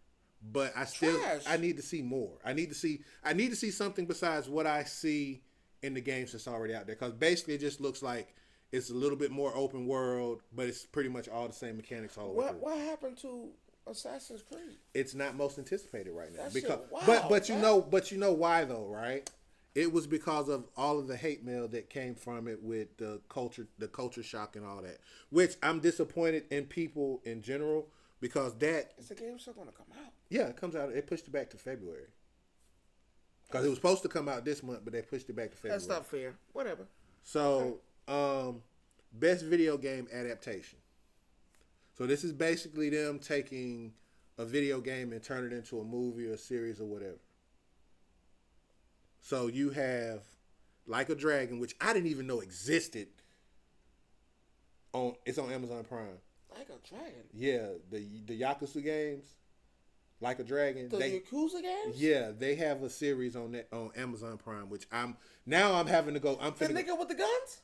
[SPEAKER 2] but
[SPEAKER 1] Trash.
[SPEAKER 2] I need to see more. I need to see something besides what I see in the games that's already out there. Because basically it just looks like it's a little bit more open world, but it's pretty much all the same mechanics all the way through.
[SPEAKER 1] What happened to Assassin's Creed?
[SPEAKER 2] It's not most anticipated right now.
[SPEAKER 1] That
[SPEAKER 2] Because
[SPEAKER 1] shit wild,
[SPEAKER 2] but you
[SPEAKER 1] man.
[SPEAKER 2] know why though, right? It was because of all of the hate mail that came from it with the culture shock and all that. Which I'm disappointed in people in general because that
[SPEAKER 1] Is the game still gonna come out?
[SPEAKER 2] yeah, it comes out. It pushed it back to February because it was supposed to come out this month, but they pushed it back to February.
[SPEAKER 1] That's not fair. Whatever.
[SPEAKER 2] So, best video game adaptation. So this is basically them taking a video game and turn it into a movie or a series or whatever. So you have Like a Dragon, which I didn't even know existed. It's on Amazon Prime.
[SPEAKER 1] Like a Dragon.
[SPEAKER 2] Yeah, the Yakuza games, Like a Dragon.
[SPEAKER 1] The Yakuza games?
[SPEAKER 2] Yeah, they have a series on Amazon Prime, which I'm having to go.
[SPEAKER 1] The nigga with the guns?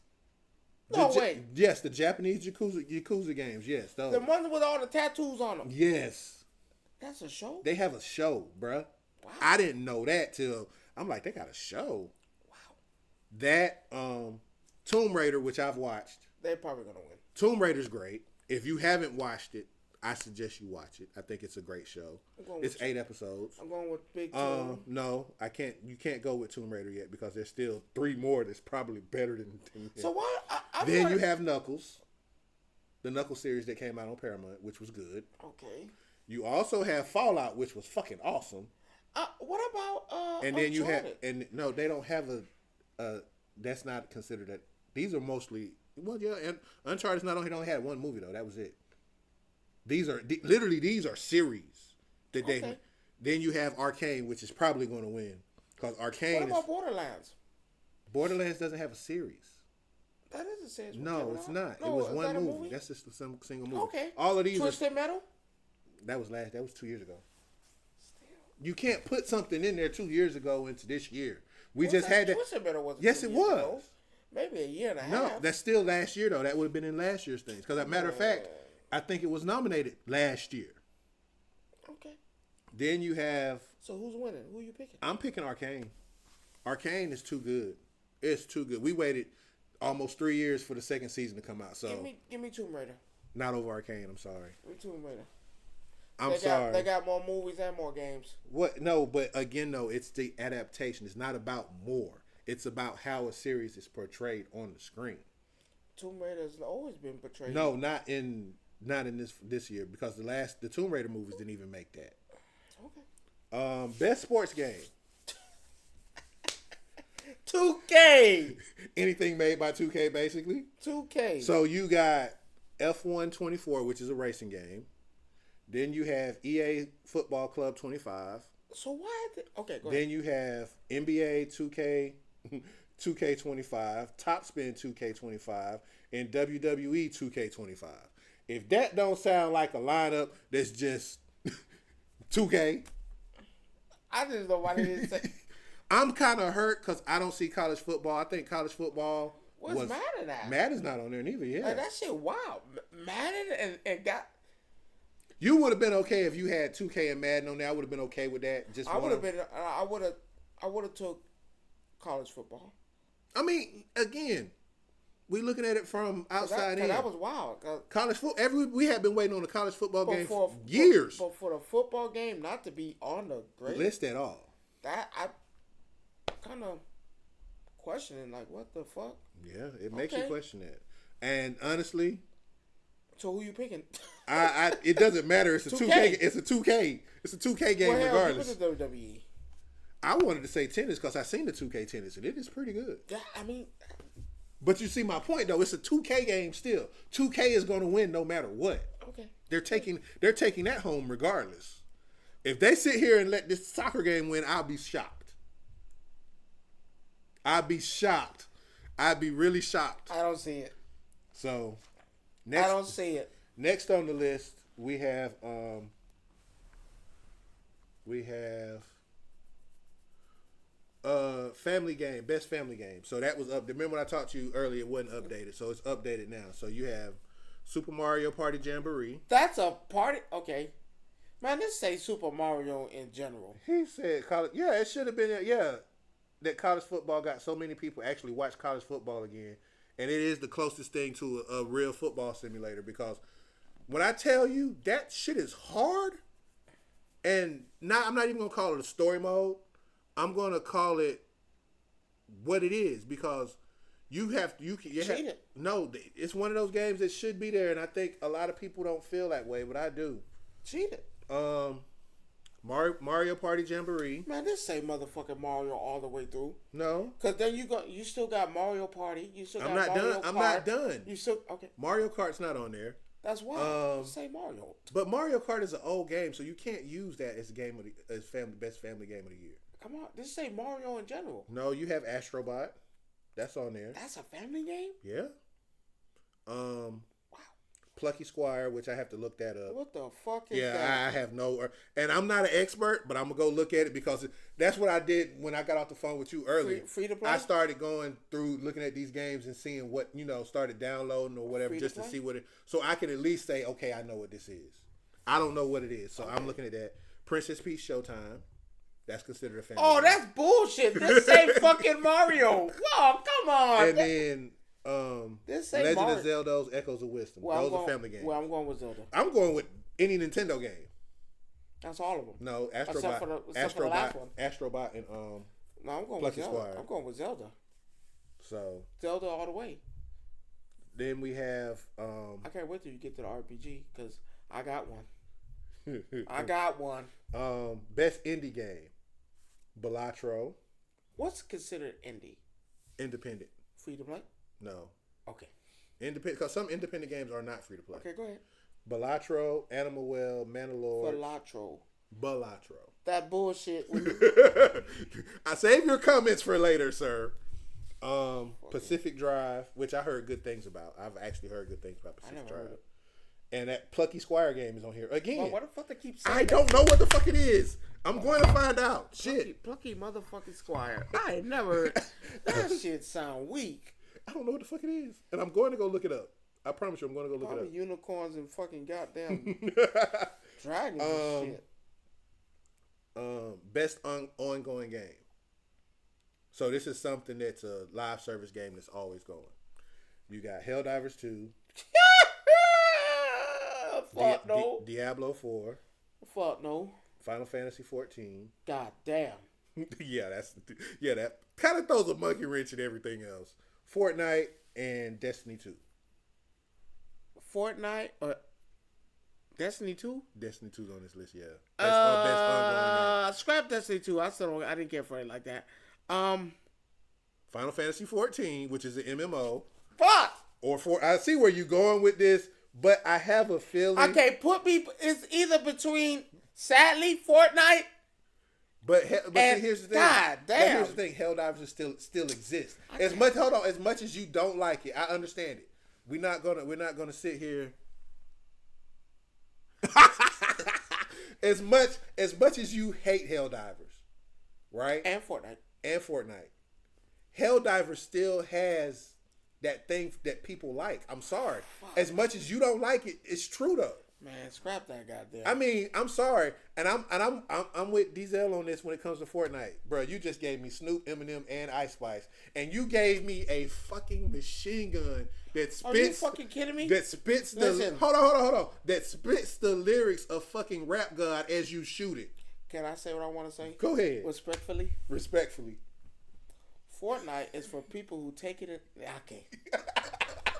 [SPEAKER 1] No, wait.
[SPEAKER 2] Yes, the Japanese Yakuza games. Yes, those.
[SPEAKER 1] The one with all the tattoos on them.
[SPEAKER 2] Yes,
[SPEAKER 1] That's a show?
[SPEAKER 2] they have a show, bruh.
[SPEAKER 1] Wow.
[SPEAKER 2] I didn't know that till I'm like, they got a show.
[SPEAKER 1] Wow.
[SPEAKER 2] That Tomb Raider, which I've watched.
[SPEAKER 1] They're probably going to win.
[SPEAKER 2] Tomb Raider's great. If you haven't watched it, I suggest you watch it. I think it's a great show. It's 8 episodes.
[SPEAKER 1] I'm going with Big Tomb.
[SPEAKER 2] No, I can't. You can't go with Tomb Raider yet because there's still 3 more that's probably better than.
[SPEAKER 1] So why?
[SPEAKER 2] Then you have Knuckles, the Knuckles series that came out on Paramount, which was good.
[SPEAKER 1] Okay.
[SPEAKER 2] You also have Fallout, which was fucking awesome.
[SPEAKER 1] What about
[SPEAKER 2] And then you have,
[SPEAKER 1] Uncharted?
[SPEAKER 2] and no, they don't have that's not considered that. These are mostly, well, yeah, and Uncharted's not only only had one movie though. That was it. These are series that they.
[SPEAKER 1] Okay.
[SPEAKER 2] Then you have Arcane, which is probably going to win because Arcane.
[SPEAKER 1] What about Borderlands?
[SPEAKER 2] Borderlands doesn't have a series.
[SPEAKER 1] That is a series.
[SPEAKER 2] No, it's not.
[SPEAKER 1] No,
[SPEAKER 2] it was
[SPEAKER 1] is
[SPEAKER 2] one
[SPEAKER 1] that a
[SPEAKER 2] movie. That's just a single movie.
[SPEAKER 1] Okay.
[SPEAKER 2] All of these.
[SPEAKER 1] Twisted Metal?
[SPEAKER 2] That was 2 years ago.
[SPEAKER 1] Still.
[SPEAKER 2] You can't put something in there 2 years ago into this year. We just had that.
[SPEAKER 1] Twisted Metal wasn't
[SPEAKER 2] Yes,
[SPEAKER 1] 2
[SPEAKER 2] it
[SPEAKER 1] years
[SPEAKER 2] was.
[SPEAKER 1] ago. Maybe a year and a
[SPEAKER 2] No,
[SPEAKER 1] half.
[SPEAKER 2] that's still last year though. That would have been in last year's things. Because as a matter of fact, I think it was nominated last year.
[SPEAKER 1] Okay.
[SPEAKER 2] Then you have.
[SPEAKER 1] So who's winning? Who are you picking?
[SPEAKER 2] I'm picking Arcane. Arcane is too good. It's too good. We waited almost 3 years for the second season to come out. So
[SPEAKER 1] Give me Tomb Raider.
[SPEAKER 2] not over Arcane. I'm sorry.
[SPEAKER 1] Give me Tomb Raider.
[SPEAKER 2] I'm sorry.
[SPEAKER 1] They got more movies and more games.
[SPEAKER 2] What? No, but again, though, it's the adaptation. It's not about more. It's about how a series is portrayed on the screen.
[SPEAKER 1] Tomb Raider has always been portrayed.
[SPEAKER 2] No, not in this year because the Tomb Raider movies didn't even make that.
[SPEAKER 1] Okay.
[SPEAKER 2] Best sports game.
[SPEAKER 1] 2K.
[SPEAKER 2] Anything made by 2K, basically.
[SPEAKER 1] 2K.
[SPEAKER 2] So you got F1 24, which is a racing game. Then you have EA Football Club 25.
[SPEAKER 1] So why? Okay, go ahead.
[SPEAKER 2] Then you have NBA 2K 2K25, Top Spin 2K25, and WWE 2K25. If that don't sound like a lineup that's just 2K,
[SPEAKER 1] I just know why they didn't say.
[SPEAKER 2] I'm kind of hurt because I don't see college football. I think college football.
[SPEAKER 1] What's Madden at?
[SPEAKER 2] Madden's not on there neither. Yeah,
[SPEAKER 1] Like, that shit wild. Madden and got.
[SPEAKER 2] You would have been okay if you had 2K and Madden on there. I would have been okay with that. Just
[SPEAKER 1] I would have been. I would have took college football.
[SPEAKER 2] I mean, again, we looking at it from outside in.
[SPEAKER 1] That was wild.
[SPEAKER 2] College football. We have been waiting on the college football game for
[SPEAKER 1] years.
[SPEAKER 2] years.
[SPEAKER 1] But for the football game not to be on the
[SPEAKER 2] list at all,
[SPEAKER 1] that I kind of questioning, like, what the fuck?
[SPEAKER 2] Yeah, it makes you question that. And honestly,
[SPEAKER 1] so who you picking?
[SPEAKER 2] It doesn't matter. It's a 2K. It's a 2K. It's a 2K game regardless.
[SPEAKER 1] Give it to WWE.
[SPEAKER 2] I wanted to say tennis because I seen the 2K tennis and it is pretty good.
[SPEAKER 1] Yeah, I mean,
[SPEAKER 2] but you see my point though. It's a 2K game still. 2K is going to win no matter what.
[SPEAKER 1] Okay.
[SPEAKER 2] They're taking that home regardless. If they sit here and let this soccer game win, I'll be shocked. I'd be shocked. I'd be really shocked.
[SPEAKER 1] I don't see it.
[SPEAKER 2] So,
[SPEAKER 1] I don't see it.
[SPEAKER 2] Next on the list, we have Family Game, Best Family Game. So that was up. Remember when I talked to you earlier, it wasn't updated. So it's updated now. So you have Super Mario Party Jamboree.
[SPEAKER 1] That's a party. Okay. Man, let's say Super Mario in general.
[SPEAKER 2] He said college. Yeah, it should have been. Yeah, that college football got so many people actually watch college football again. And it is the closest thing to a real football simulator because when I tell you that shit is hard, and I'm not even gonna call it a story mode. I'm gonna call it what it is because
[SPEAKER 1] Cheated.
[SPEAKER 2] No, it's one of those games that should be there, and I think a lot of people don't feel that way, but I do.
[SPEAKER 1] Cheated.
[SPEAKER 2] Mario Party Jamboree.
[SPEAKER 1] Man, this say motherfucking Mario all the way through.
[SPEAKER 2] No,
[SPEAKER 1] because then you still got Mario Party. You still got
[SPEAKER 2] I'm not
[SPEAKER 1] Mario
[SPEAKER 2] done.
[SPEAKER 1] Kart.
[SPEAKER 2] I'm not done.
[SPEAKER 1] You still okay?
[SPEAKER 2] Mario Kart's not on there.
[SPEAKER 1] That's why. Say Mario.
[SPEAKER 2] But Mario Kart is an old game, so you can't use that as best family game of the year.
[SPEAKER 1] Come on, this say Mario in general.
[SPEAKER 2] No, you have Astrobot. That's on there.
[SPEAKER 1] That's a family game?
[SPEAKER 2] Yeah.
[SPEAKER 1] Wow.
[SPEAKER 2] Plucky Squire, which I have to look that up.
[SPEAKER 1] What the fuck is that?
[SPEAKER 2] Yeah, I have no... And I'm not an expert, but I'm going to go look at it because that's what I did when I got off the phone with you earlier.
[SPEAKER 1] Free to play?
[SPEAKER 2] I started going through, looking at these games and seeing what, started downloading or whatever just to see what it... So I can at least say, okay, I know what this is. I don't know what it is, so I'm looking at that. Princess Peach Showtime. That's considered a family game.
[SPEAKER 1] That's bullshit. This ain't fucking Mario. Whoa, come on.
[SPEAKER 2] And then...
[SPEAKER 1] this
[SPEAKER 2] Legend
[SPEAKER 1] Mario.
[SPEAKER 2] of Zelda's Echoes of Wisdom. Those are family games.
[SPEAKER 1] Well, I'm going with Zelda.
[SPEAKER 2] I'm going with any Nintendo game.
[SPEAKER 1] That's all of them.
[SPEAKER 2] No,
[SPEAKER 1] Except for the last one.
[SPEAKER 2] Astrobot and
[SPEAKER 1] No, I'm going
[SPEAKER 2] Plucky
[SPEAKER 1] with Zelda.
[SPEAKER 2] Squire.
[SPEAKER 1] I'm going with Zelda.
[SPEAKER 2] So
[SPEAKER 1] Zelda all the way.
[SPEAKER 2] then we have
[SPEAKER 1] I can't wait till you get to the RPG because I got one. I got one.
[SPEAKER 2] Best Indie Game. Balatro.
[SPEAKER 1] What's considered indie?
[SPEAKER 2] Independent.
[SPEAKER 1] Free to play?
[SPEAKER 2] No.
[SPEAKER 1] Okay.
[SPEAKER 2] Independent, because some independent games are not free to play.
[SPEAKER 1] Okay, go ahead.
[SPEAKER 2] Balatro, Animal Well, Mandalore.
[SPEAKER 1] Balatro. That bullshit.
[SPEAKER 2] I save your comments for later, sir. Pacific Drive, which I heard good things about. I've actually heard good things about Pacific Drive.
[SPEAKER 1] Heard it.
[SPEAKER 2] And that Plucky Squire game is on here again.
[SPEAKER 1] Well, what the fuck they keep saying?
[SPEAKER 2] I don't know what the fuck it is. I'm going to find out. Shit.
[SPEAKER 1] Plucky motherfucking Squire. I ain't never heard. That shit sound weak.
[SPEAKER 2] I don't know what the fuck it is. And I'm going to go look it up. I promise you I'm going to go look
[SPEAKER 1] Probably
[SPEAKER 2] it up.
[SPEAKER 1] Unicorns and fucking goddamn dragons and shit.
[SPEAKER 2] Best ongoing game. So this is something that's a live service game that's always going. You got Helldivers 2.
[SPEAKER 1] Fuck no.
[SPEAKER 2] Diablo 4.
[SPEAKER 1] Fuck no.
[SPEAKER 2] Final Fantasy 14.
[SPEAKER 1] God damn.
[SPEAKER 2] That kind of throws a monkey wrench in everything else. Fortnite and Destiny 2.
[SPEAKER 1] Fortnite or Destiny 2?
[SPEAKER 2] Destiny 2's on this list, yeah. Best ongoing game.
[SPEAKER 1] Scrap Destiny 2. I didn't care for it like that.
[SPEAKER 2] Final Fantasy 14, which is an MMO.
[SPEAKER 1] Fuck.
[SPEAKER 2] I see where you're going with this. But I have a feeling.
[SPEAKER 1] Okay, it's either between, sadly, Fortnite.
[SPEAKER 2] But see, here's the thing.
[SPEAKER 1] God damn.
[SPEAKER 2] But here's the thing. Helldivers still exist. As much as you don't like it, I understand it. We're not gonna sit here. as much as you hate Helldivers, right?
[SPEAKER 1] And Fortnite.
[SPEAKER 2] Helldivers still has that thing that people like. I'm sorry. As much as you don't like it, it's true though.
[SPEAKER 1] Man, scrap that goddamn.
[SPEAKER 2] I mean, I'm sorry, and I'm with Diesel on this when it comes to Fortnite, bro. You just gave me Snoop, Eminem, and Ice Spice, and you gave me a fucking machine gun that spits.
[SPEAKER 1] Are you fucking kidding me?
[SPEAKER 2] That spits the hold on. That spits the lyrics of fucking Rap God as you shoot it.
[SPEAKER 1] Can I say what I want to say?
[SPEAKER 2] Go ahead.
[SPEAKER 1] Respectfully. Fortnite is for people who take it in. Okay.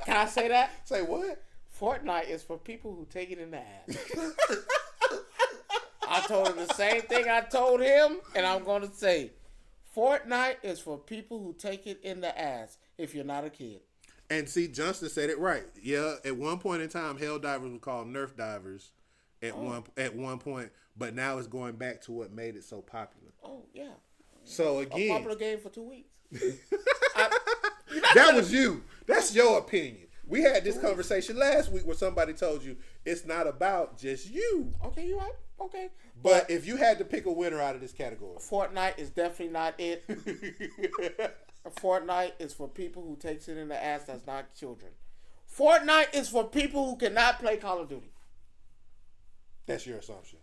[SPEAKER 1] Can I say that?
[SPEAKER 2] Say what?
[SPEAKER 1] Fortnite is for people who take it in the ass. I told him the same thing I told him, and I'm going to say, Fortnite is for people who take it in the ass if you're not a kid.
[SPEAKER 2] And see, Johnston said it right. Yeah, at one point in time, Helldivers were called Nerf divers at one point, but now it's going back to what made it so popular.
[SPEAKER 1] Oh, yeah.
[SPEAKER 2] So again,
[SPEAKER 1] a popular game for 2 weeks.
[SPEAKER 2] That was you. That's your opinion. We had this conversation last week where somebody told you it's not about just you.
[SPEAKER 1] Okay, you right. Okay.
[SPEAKER 2] But if you had to pick a winner out of this category,
[SPEAKER 1] Fortnite is definitely not it. Fortnite is for people who takes it in the ass that's not children. Fortnite is for people who cannot play Call of Duty.
[SPEAKER 2] That's your assumption.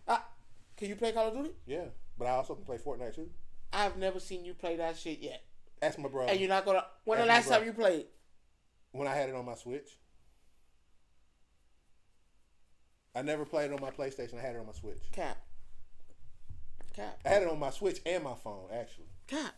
[SPEAKER 1] Can you play Call of Duty?
[SPEAKER 2] Yeah, but I also can play Fortnite too.
[SPEAKER 1] I've never seen you play that shit yet.
[SPEAKER 2] That's my brother.
[SPEAKER 1] And you're not gonna. When the last time you played?
[SPEAKER 2] When I had it on my Switch. I never played it on my PlayStation. I had it on my Switch.
[SPEAKER 1] Cap.
[SPEAKER 2] I had it on my Switch and my phone, actually.
[SPEAKER 1] Cap.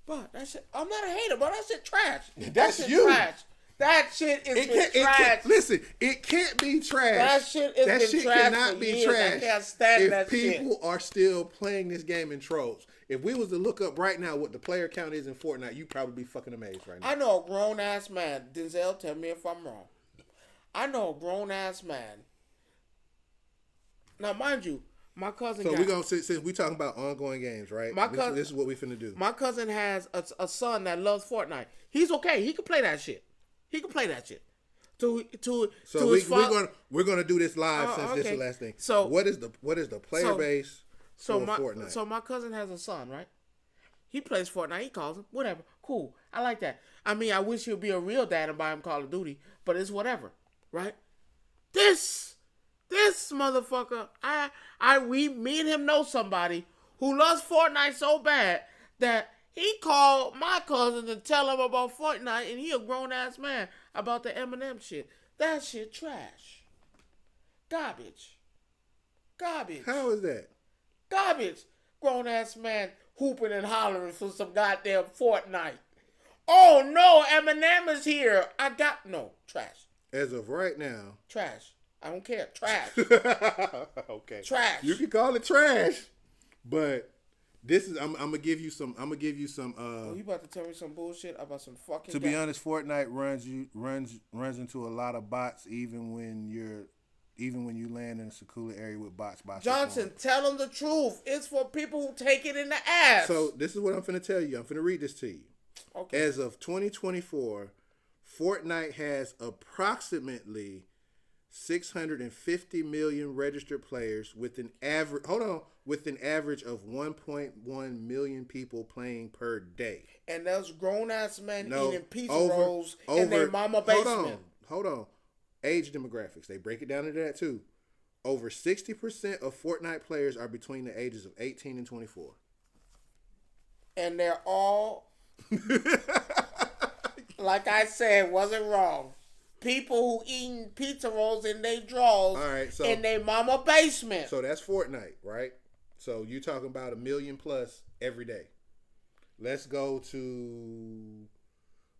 [SPEAKER 1] But that shit, I'm not a hater, but that shit trash.
[SPEAKER 2] That's
[SPEAKER 1] that shit
[SPEAKER 2] you.
[SPEAKER 1] Trash. That shit is trash.
[SPEAKER 2] Listen, it can't be trash.
[SPEAKER 1] That shit is trash.
[SPEAKER 2] Cannot be
[SPEAKER 1] years.
[SPEAKER 2] trash.
[SPEAKER 1] I can't stand that shit.
[SPEAKER 2] If people are still playing this game in trolls, if we was to look up right now what the player count is in Fortnite, you'd probably be fucking amazed right now.
[SPEAKER 1] I know a grown ass man. Denzel, tell me if I'm wrong. I know a grown ass man. Now, mind you, my cousin.
[SPEAKER 2] So we're gonna since we talking about ongoing games, right?
[SPEAKER 1] My cousin.
[SPEAKER 2] This is what we finna do.
[SPEAKER 1] My cousin has a son that loves Fortnite. He's okay. He can play that shit.
[SPEAKER 2] We're gonna do this live since this is the last thing. So what is the player base for Fortnite?
[SPEAKER 1] So my cousin has a son, right? He plays Fortnite. He calls him whatever. Cool. I like that. I mean, I wish he'd be a real dad and buy him Call of Duty, but it's whatever, right? This motherfucker. Me and him know somebody who loves Fortnite so bad that he called my cousin to tell him about Fortnite, and he a grown ass man about the Eminem shit. That shit trash. Garbage.
[SPEAKER 2] How is that?
[SPEAKER 1] Garbage. Grown ass man hooping and hollering for some goddamn Fortnite. Oh no, Eminem is here. Trash.
[SPEAKER 2] As of right now.
[SPEAKER 1] Trash. I don't care. Trash.
[SPEAKER 2] Okay.
[SPEAKER 1] Trash.
[SPEAKER 2] You can call it trash, but this is I'm gonna give you some.
[SPEAKER 1] You about to tell me some bullshit about some fucking.
[SPEAKER 2] To be honest, Fortnite runs into a lot of bots, even when you land in a secluded area with bots.
[SPEAKER 1] Johnson, tell them the truth. It's for people who take it in the ass.
[SPEAKER 2] So this is what I'm finna tell you. I'm finna read this to you.
[SPEAKER 1] Okay.
[SPEAKER 2] As of 2024, Fortnite has approximately 650 million registered players with an average of 1.1 million people playing per day.
[SPEAKER 1] And those grown ass men eating pizza rolls in their mama basement.
[SPEAKER 2] Hold on. Age demographics. They break it down into that too. Over 60% of Fortnite players are between the ages of 18 and 24.
[SPEAKER 1] And they're all like I said, wasn't wrong. People who eating pizza rolls in their drawers in their mama basement.
[SPEAKER 2] So that's Fortnite, right? So you talking about 1 million plus every day. Let's go to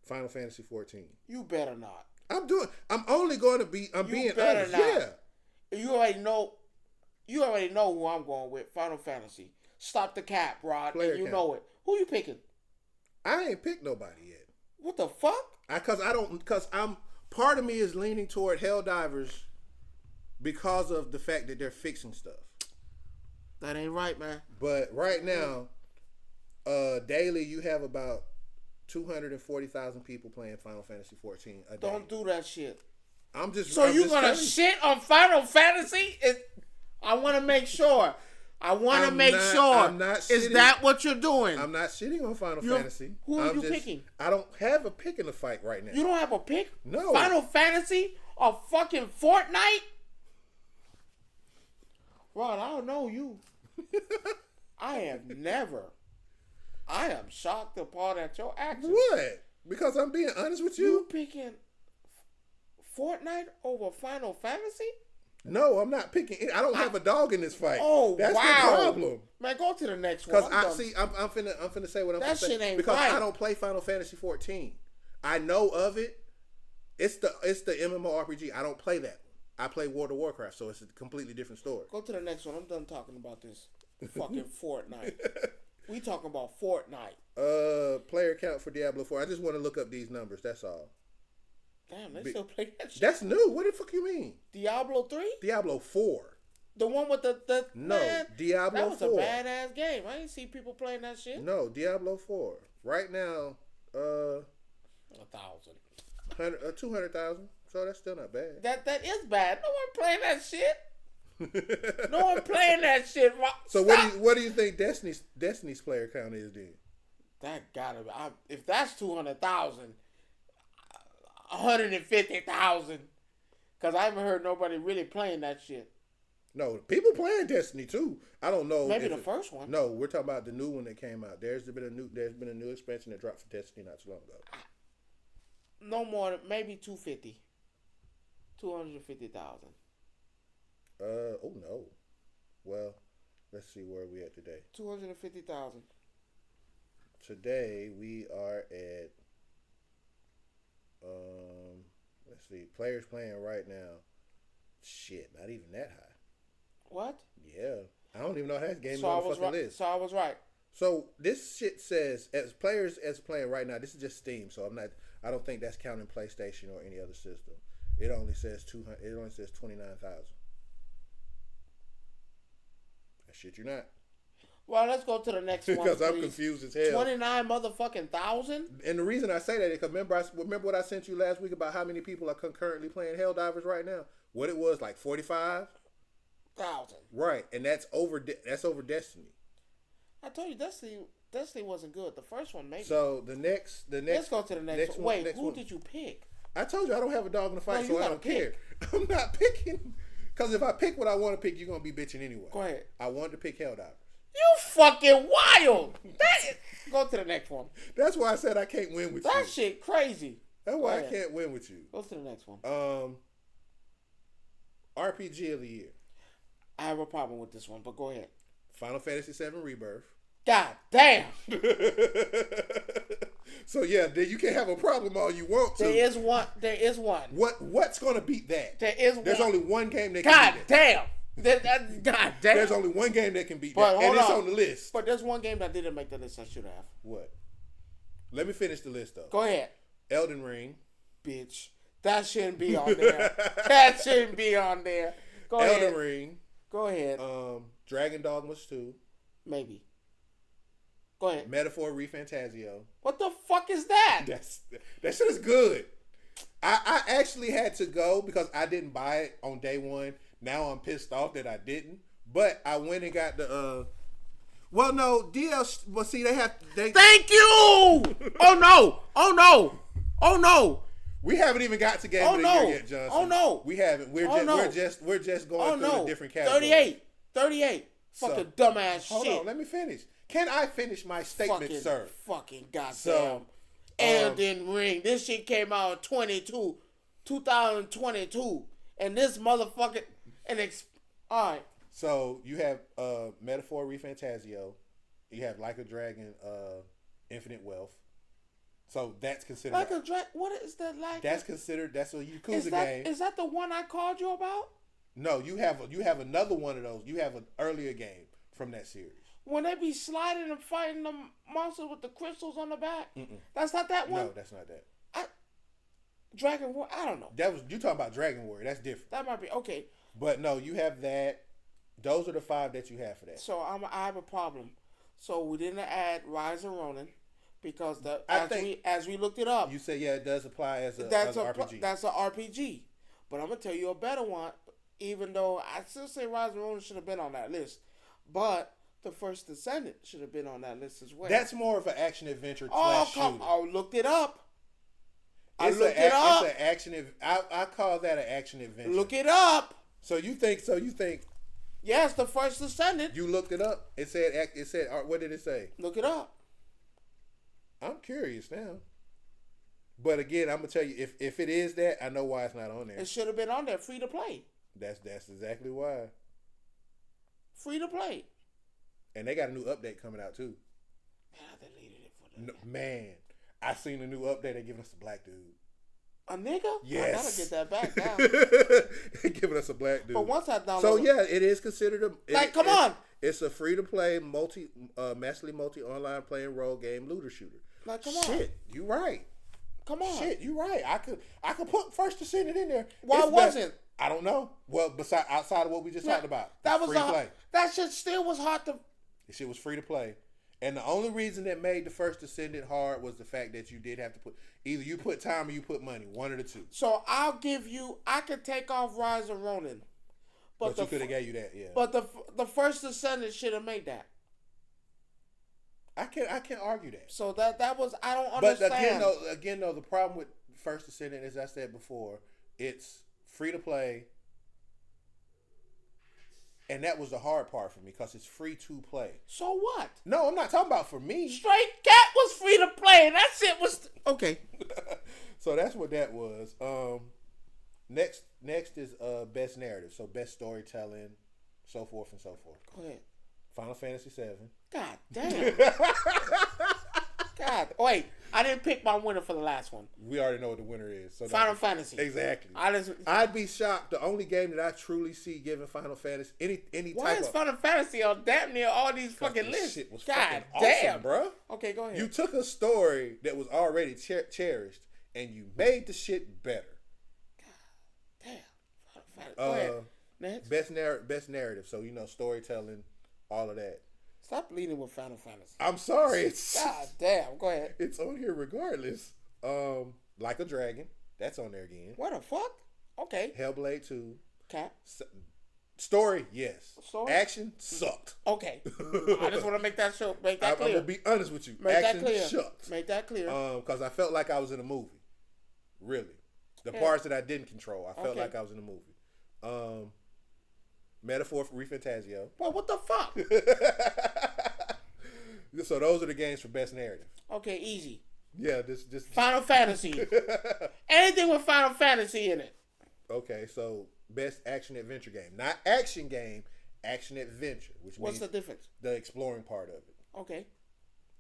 [SPEAKER 2] Final Fantasy 14.
[SPEAKER 1] You better not.
[SPEAKER 2] I'm only going to be. I'm being honest.
[SPEAKER 1] Not.
[SPEAKER 2] Yeah.
[SPEAKER 1] You already know who I'm going with. Final Fantasy. Stop the cap, Rod.
[SPEAKER 2] Player
[SPEAKER 1] and you
[SPEAKER 2] count.
[SPEAKER 1] know it. Who you picking?
[SPEAKER 2] I ain't picked nobody yet.
[SPEAKER 1] What the fuck?
[SPEAKER 2] Because I'm part of me is leaning toward Helldivers because of the fact that they're fixing stuff.
[SPEAKER 1] That ain't right, man.
[SPEAKER 2] But right now, daily you have about 240,000 people playing Final Fantasy 14 a day.
[SPEAKER 1] Don't do that shit.
[SPEAKER 2] I'm just
[SPEAKER 1] So
[SPEAKER 2] I'm
[SPEAKER 1] you
[SPEAKER 2] just
[SPEAKER 1] gonna
[SPEAKER 2] telling you.
[SPEAKER 1] shit on Final Fantasy? I want to make sure. I'm
[SPEAKER 2] not
[SPEAKER 1] Is
[SPEAKER 2] shitting.
[SPEAKER 1] that what you're doing?
[SPEAKER 2] I'm not shitting on Final Fantasy.
[SPEAKER 1] Who are
[SPEAKER 2] I'm
[SPEAKER 1] you
[SPEAKER 2] just-
[SPEAKER 1] picking?
[SPEAKER 2] I don't have a pick in the fight right now.
[SPEAKER 1] You don't have a pick?
[SPEAKER 2] No.
[SPEAKER 1] Final Fantasy or fucking Fortnite? Rod, I don't know you. I am shocked upon at your actions.
[SPEAKER 2] What? Because I'm being honest with
[SPEAKER 1] You
[SPEAKER 2] you?
[SPEAKER 1] picking Fortnite over Final Fantasy?
[SPEAKER 2] No, I'm not picking. I don't have a dog in this fight.
[SPEAKER 1] Oh,
[SPEAKER 2] That's
[SPEAKER 1] wow.
[SPEAKER 2] the problem.
[SPEAKER 1] Man, go to the next one.
[SPEAKER 2] Because I'm finna say what I'm
[SPEAKER 1] That
[SPEAKER 2] finna say.
[SPEAKER 1] shit ain't
[SPEAKER 2] because
[SPEAKER 1] right.
[SPEAKER 2] I don't play Final Fantasy 14. I know of it. It's the MMORPG. I don't play that one. I play World of Warcraft, so it's a completely different story.
[SPEAKER 1] Go to the next one. I'm done talking about this fucking Fortnite. We talking about Fortnite.
[SPEAKER 2] Player count for Diablo 4. I just want to look up these numbers. That's all.
[SPEAKER 1] Damn, they still play that shit.
[SPEAKER 2] That's new. What the fuck you mean?
[SPEAKER 1] Diablo 3?
[SPEAKER 2] Diablo 4.
[SPEAKER 1] The one with the
[SPEAKER 2] No,
[SPEAKER 1] man,
[SPEAKER 2] Diablo
[SPEAKER 1] that was
[SPEAKER 2] 4.
[SPEAKER 1] a badass game. I ain't see people playing that shit.
[SPEAKER 2] No, Diablo 4. Right now,
[SPEAKER 1] 1,000.
[SPEAKER 2] 200,000. So that's still not bad.
[SPEAKER 1] That is bad. No one playing that shit. No one playing that shit.
[SPEAKER 2] So
[SPEAKER 1] Stop.
[SPEAKER 2] what do you think Destiny's player count is then?
[SPEAKER 1] That gotta be. If that's 200,000, 150,000. Because I haven't heard nobody really playing that shit.
[SPEAKER 2] No, people playing Destiny too. I don't know.
[SPEAKER 1] Maybe the first one.
[SPEAKER 2] No, we're talking about the new one that came out. There's been a new expansion that dropped for Destiny not too long ago.
[SPEAKER 1] No more. Maybe 250. 250,000.
[SPEAKER 2] Oh no. Well, let's see where we at today.
[SPEAKER 1] 250,000.
[SPEAKER 2] Today we are at let's see, players playing right now. Shit, not even that high.
[SPEAKER 1] What?
[SPEAKER 2] Yeah. I don't even know how that game is
[SPEAKER 1] So I
[SPEAKER 2] on the
[SPEAKER 1] was
[SPEAKER 2] fucking
[SPEAKER 1] right.
[SPEAKER 2] list.
[SPEAKER 1] So I was right.
[SPEAKER 2] So this shit says as players as playing right now, this is just Steam, so I don't think that's counting PlayStation or any other system. It only says 200. It only says 29,000. That shit, you're not.
[SPEAKER 1] Well, let's go to the next one.
[SPEAKER 2] Because I'm
[SPEAKER 1] please.
[SPEAKER 2] confused as hell.
[SPEAKER 1] 29 motherfucking thousand.
[SPEAKER 2] And the reason I say that is because remember what I sent you last week about how many people are concurrently playing Helldivers right now. What it was like 45,000. Right, and that's over Destiny.
[SPEAKER 1] I told you Destiny wasn't good. The first one maybe.
[SPEAKER 2] So the next.
[SPEAKER 1] Let's go to the next one. Wait, who did you pick?
[SPEAKER 2] I told you I don't have a dog in the fight,
[SPEAKER 1] No,
[SPEAKER 2] so I don't care. I'm not picking. Because if I pick what I want to pick, you're going to be bitching anyway.
[SPEAKER 1] Go ahead.
[SPEAKER 2] I wanted to pick Helldivers.
[SPEAKER 1] You fucking wild. Go to the next one.
[SPEAKER 2] That's why I said I can't win with you.
[SPEAKER 1] That shit crazy.
[SPEAKER 2] That's why I can't win with you.
[SPEAKER 1] Go to the next one.
[SPEAKER 2] RPG of the year.
[SPEAKER 1] I have a problem with this one, but go ahead.
[SPEAKER 2] Final Fantasy VII Rebirth.
[SPEAKER 1] God damn.
[SPEAKER 2] So yeah, then you can have a problem all you want to.
[SPEAKER 1] There is one.
[SPEAKER 2] What's going to beat that? There's only one game that can beat that.
[SPEAKER 1] God damn.
[SPEAKER 2] There's only one game that can beat
[SPEAKER 1] But
[SPEAKER 2] that, and it's on the list.
[SPEAKER 1] But there's one game that didn't make the list I should have.
[SPEAKER 2] What? Let me finish the list though.
[SPEAKER 1] Go ahead.
[SPEAKER 2] Elden Ring.
[SPEAKER 1] Bitch. That shouldn't be on there. That shouldn't be on there. Go ahead.
[SPEAKER 2] Elden Ring.
[SPEAKER 1] Go ahead.
[SPEAKER 2] Dragon Dogmas 2.
[SPEAKER 1] Maybe. Go ahead.
[SPEAKER 2] Metaphor ReFantazio.
[SPEAKER 1] What the fuck is that?
[SPEAKER 2] That shit is good. I actually had to go because I didn't buy it on day one. Now I'm pissed off that I didn't. But I went and got the well no, DLC, well see they
[SPEAKER 1] Thank you! Oh no! Oh no! Oh no!
[SPEAKER 2] We haven't even got to Game of the Year yet, Johnson.
[SPEAKER 1] Oh no!
[SPEAKER 2] We haven't. We're just going through the different categories.
[SPEAKER 1] 38. Fucking dumbass
[SPEAKER 2] hold
[SPEAKER 1] shit.
[SPEAKER 2] on, let me finish. Can I finish my statement, sir?
[SPEAKER 1] Fucking goddamn. Elden Ring. This shit came out in 2022. And this motherfucking alright.
[SPEAKER 2] So you have Metaphor ReFantazio. You have Like a Dragon, Infinite Wealth. So that's considered
[SPEAKER 1] Like a Dragon. What is that like?
[SPEAKER 2] That's considered. That's a Yakuza game.
[SPEAKER 1] Is that the one I called you about?
[SPEAKER 2] No, you have another one of those. You have an earlier game from that series.
[SPEAKER 1] When they be sliding and fighting the monsters with the crystals on the back. That's not that one.
[SPEAKER 2] No, that's not that.
[SPEAKER 1] Dragon War. I don't know.
[SPEAKER 2] That was you talking about Dragon Warrior. That's different.
[SPEAKER 1] That might be okay.
[SPEAKER 2] But no, you have that. Those are the 5 that you have for that.
[SPEAKER 1] So I have a problem. So we didn't add Rise of Ronin because as we looked it up,
[SPEAKER 2] You say yeah, it does apply as a RPG.
[SPEAKER 1] That's an RPG. But I'm gonna tell you a better one. Even though I still say Rise of Ronin should have been on that list, but the First Descendant should have been on that list as well.
[SPEAKER 2] That's more of an action adventure.
[SPEAKER 1] Oh,
[SPEAKER 2] shooter.
[SPEAKER 1] I looked it up.
[SPEAKER 2] It's an action. I call that an action adventure.
[SPEAKER 1] Look it up.
[SPEAKER 2] So you think?
[SPEAKER 1] Yes, the First Descendant.
[SPEAKER 2] You looked it up. It said. What did it say?
[SPEAKER 1] Look it up.
[SPEAKER 2] I'm curious now. But again, I'm gonna tell you if it is that, I know why it's not on there.
[SPEAKER 1] It should have been on there, free to play.
[SPEAKER 2] That's exactly why.
[SPEAKER 1] Free to play.
[SPEAKER 2] And they got a new update coming out too.
[SPEAKER 1] Man, I deleted it for them.
[SPEAKER 2] No, man, I seen a new update. They giving us a black dude.
[SPEAKER 1] A nigga?
[SPEAKER 2] Yes.
[SPEAKER 1] I gotta get that back now.
[SPEAKER 2] Giving us a black dude.
[SPEAKER 1] But once I download,
[SPEAKER 2] so yeah, it is considered
[SPEAKER 1] come on.
[SPEAKER 2] It's a free to play massively multi online playing role game looter shooter.
[SPEAKER 1] Like, come on.
[SPEAKER 2] Shit, you right.
[SPEAKER 1] Come on.
[SPEAKER 2] Shit, you right. I could put First Descendant in there.
[SPEAKER 1] Why wasn't?
[SPEAKER 2] I don't know. Well, outside of what we just talked about,
[SPEAKER 1] that was
[SPEAKER 2] free to play.
[SPEAKER 1] That shit still was hard to.
[SPEAKER 2] The shit was free to play, and the only reason that made the First Descendant hard was the fact that you did have to put either you put time or you put money, one of the two.
[SPEAKER 1] So I'll give you. I could take off Rise of Ronin,
[SPEAKER 2] but you could have gave you that, yeah.
[SPEAKER 1] But the First Descendant should have made that.
[SPEAKER 2] I can't argue that.
[SPEAKER 1] So that was I don't understand.
[SPEAKER 2] But again though, the problem with First Descendant, as I said before, it's free to play. And that was the hard part for me because it's free to play.
[SPEAKER 1] So what?
[SPEAKER 2] No, I'm not talking about for me.
[SPEAKER 1] Straight Cat was free to play. That shit was okay.
[SPEAKER 2] So that's what that was. Next is best narrative. So best storytelling, so forth and so forth.
[SPEAKER 1] Go ahead.
[SPEAKER 2] Final Fantasy VII.
[SPEAKER 1] God damn. God. Wait, I didn't pick my winner for the last one.
[SPEAKER 2] We already know what the winner is. So
[SPEAKER 1] Final Fantasy.
[SPEAKER 2] Exactly.
[SPEAKER 1] I'd
[SPEAKER 2] be shocked. The only game that I truly see giving Final Fantasy any
[SPEAKER 1] why
[SPEAKER 2] type
[SPEAKER 1] is
[SPEAKER 2] of
[SPEAKER 1] Final Fantasy on damn near all these fucking lists?
[SPEAKER 2] Shit was
[SPEAKER 1] God
[SPEAKER 2] fucking
[SPEAKER 1] damn,
[SPEAKER 2] awesome, bro.
[SPEAKER 1] Okay, go ahead.
[SPEAKER 2] You took a story that was already cherished and you made the shit better.
[SPEAKER 1] God damn. Final Fantasy. Go ahead. Next.
[SPEAKER 2] Best narrative. So storytelling, all of that.
[SPEAKER 1] Stop leading with Final Fantasy.
[SPEAKER 2] I'm sorry.
[SPEAKER 1] God damn. Go ahead.
[SPEAKER 2] It's on here regardless. Like a Dragon. That's on there again.
[SPEAKER 1] What the fuck? Okay.
[SPEAKER 2] Hellblade 2.
[SPEAKER 1] Cat.
[SPEAKER 2] Story, yes.
[SPEAKER 1] Story?
[SPEAKER 2] Action sucked.
[SPEAKER 1] Okay. I just want to make that clear.
[SPEAKER 2] I'm gonna be honest with you.
[SPEAKER 1] Make
[SPEAKER 2] Action
[SPEAKER 1] that clear.
[SPEAKER 2] sucked.
[SPEAKER 1] Make that clear.
[SPEAKER 2] Because I felt like I was in a movie. Really. The parts that I didn't control, I felt like I was in a movie. Metaphor for ReFantazio.
[SPEAKER 1] Well, what the fuck?
[SPEAKER 2] So those are the games for best narrative.
[SPEAKER 1] Okay, easy.
[SPEAKER 2] Yeah, this
[SPEAKER 1] Final Fantasy. Anything with Final Fantasy in it.
[SPEAKER 2] Okay, so best action adventure game, not action game, action adventure, which
[SPEAKER 1] what's
[SPEAKER 2] means
[SPEAKER 1] the difference?
[SPEAKER 2] The exploring part of it.
[SPEAKER 1] Okay.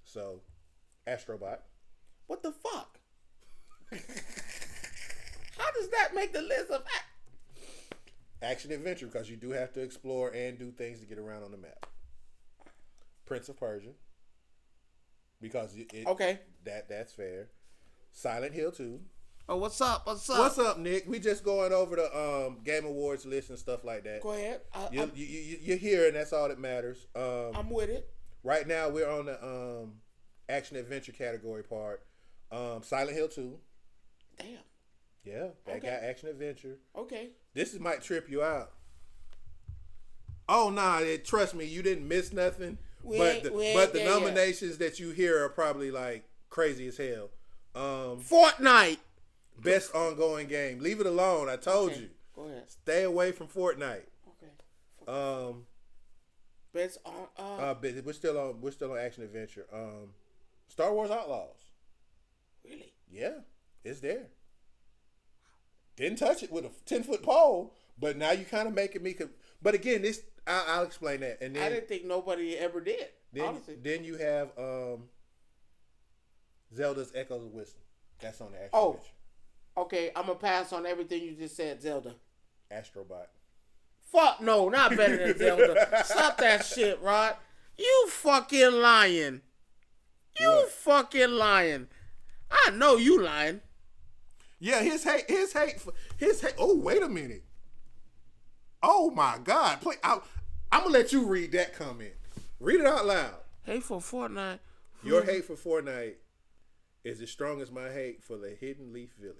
[SPEAKER 2] So, Astrobot.
[SPEAKER 1] What the fuck? How does that make the list of
[SPEAKER 2] action adventure? Because you do have to explore and do things to get around on the map. Prince of Persia. Because
[SPEAKER 1] okay,
[SPEAKER 2] that's fair. Silent Hill 2.
[SPEAKER 1] Oh, what's up? What's
[SPEAKER 2] up, Nick? We just going over the Game Awards list and stuff like that.
[SPEAKER 1] Go ahead.
[SPEAKER 2] You're here, and that's all that matters.
[SPEAKER 1] I'm with it.
[SPEAKER 2] Right now, we're on the action adventure category part. Silent Hill 2.
[SPEAKER 1] Damn.
[SPEAKER 2] Yeah, that got action adventure.
[SPEAKER 1] Okay.
[SPEAKER 2] This might trip you out. Oh nah, trust me, you didn't miss nothing. But the nominations that you hear are probably like crazy as hell.
[SPEAKER 1] Fortnite.
[SPEAKER 2] Best ongoing game. Leave it alone. I told you.
[SPEAKER 1] Go ahead.
[SPEAKER 2] Stay away from Fortnite.
[SPEAKER 1] Okay. Best on.
[SPEAKER 2] We're still on action adventure. Star Wars Outlaws.
[SPEAKER 1] Really?
[SPEAKER 2] Yeah, it's there. Didn't touch it with a 10-foot pole, but now you kind of making me. But again, this I'll explain that. And then
[SPEAKER 1] I didn't think nobody ever did. Honestly.
[SPEAKER 2] Then you have Zelda's Echoes of Wisdom. That's on the action adventure.
[SPEAKER 1] Okay, I'm gonna pass on everything you just said, Zelda.
[SPEAKER 2] Astrobot.
[SPEAKER 1] Fuck no, not better than Zelda. Stop that shit, Rod. You fucking lying. You fucking lying. I know you lying.
[SPEAKER 2] Yeah, his hate. Oh, wait a minute. Oh my God! I'm gonna let you read that comment. Read it out loud.
[SPEAKER 1] Hate for Fortnite.
[SPEAKER 2] Your hate for Fortnite is as strong as my hate for the Hidden Leaf Village.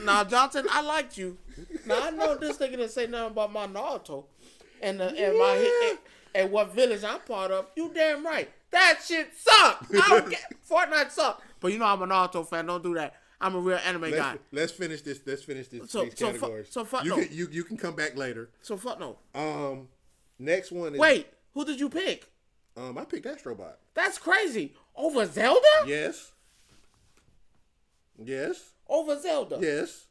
[SPEAKER 1] Now Johnson, I liked you. Now I know this nigga didn't say nothing about my Naruto and what village I'm part of. You damn right. That shit sucked. I don't get Fortnite sucked. But you know I'm a Naruto fan. Don't do that. I'm a real anime guy.
[SPEAKER 2] Let's finish this. These categories.
[SPEAKER 1] Fuck
[SPEAKER 2] you
[SPEAKER 1] no.
[SPEAKER 2] You can come back later.
[SPEAKER 1] So fuck no.
[SPEAKER 2] Next one is.
[SPEAKER 1] Wait, who did you pick?
[SPEAKER 2] I picked Astrobot.
[SPEAKER 1] That's crazy. Over Zelda?
[SPEAKER 2] Yes.
[SPEAKER 1] Over Zelda?
[SPEAKER 2] Yes.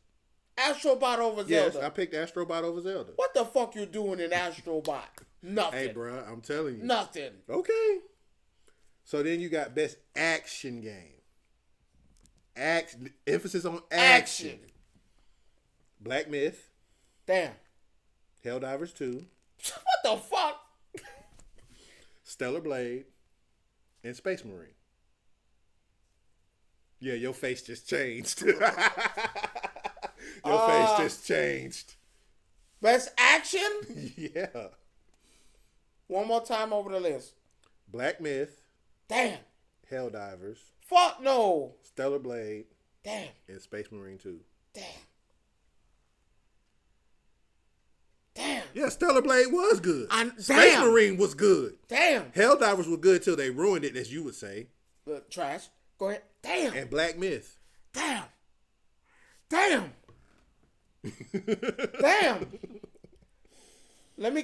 [SPEAKER 1] Astrobot over
[SPEAKER 2] Yes,
[SPEAKER 1] Zelda?
[SPEAKER 2] I picked Astrobot over Zelda.
[SPEAKER 1] What the fuck you doing in Astrobot? Nothing.
[SPEAKER 2] Hey, bro, I'm telling you.
[SPEAKER 1] Nothing.
[SPEAKER 2] Okay. So then you got best action game. Emphasis on action. Black Myth.
[SPEAKER 1] Damn.
[SPEAKER 2] Helldivers 2.
[SPEAKER 1] What the fuck?
[SPEAKER 2] Stellar Blade. And Space Marine. Yeah, your face just changed. Your face just changed.
[SPEAKER 1] Best action?
[SPEAKER 2] Yeah.
[SPEAKER 1] One more time over the list.
[SPEAKER 2] Black Myth.
[SPEAKER 1] Damn.
[SPEAKER 2] Helldivers.
[SPEAKER 1] Fuck no.
[SPEAKER 2] Stellar Blade.
[SPEAKER 1] Damn.
[SPEAKER 2] And Space Marine 2.
[SPEAKER 1] Damn. Damn.
[SPEAKER 2] Yeah, Stellar Blade was good. Space
[SPEAKER 1] damn.
[SPEAKER 2] Marine was good.
[SPEAKER 1] Damn.
[SPEAKER 2] Helldivers was good till they ruined it, as you would say.
[SPEAKER 1] Trash. Go ahead. Damn.
[SPEAKER 2] And Black Myth.
[SPEAKER 1] Damn. Damn. Damn. Let me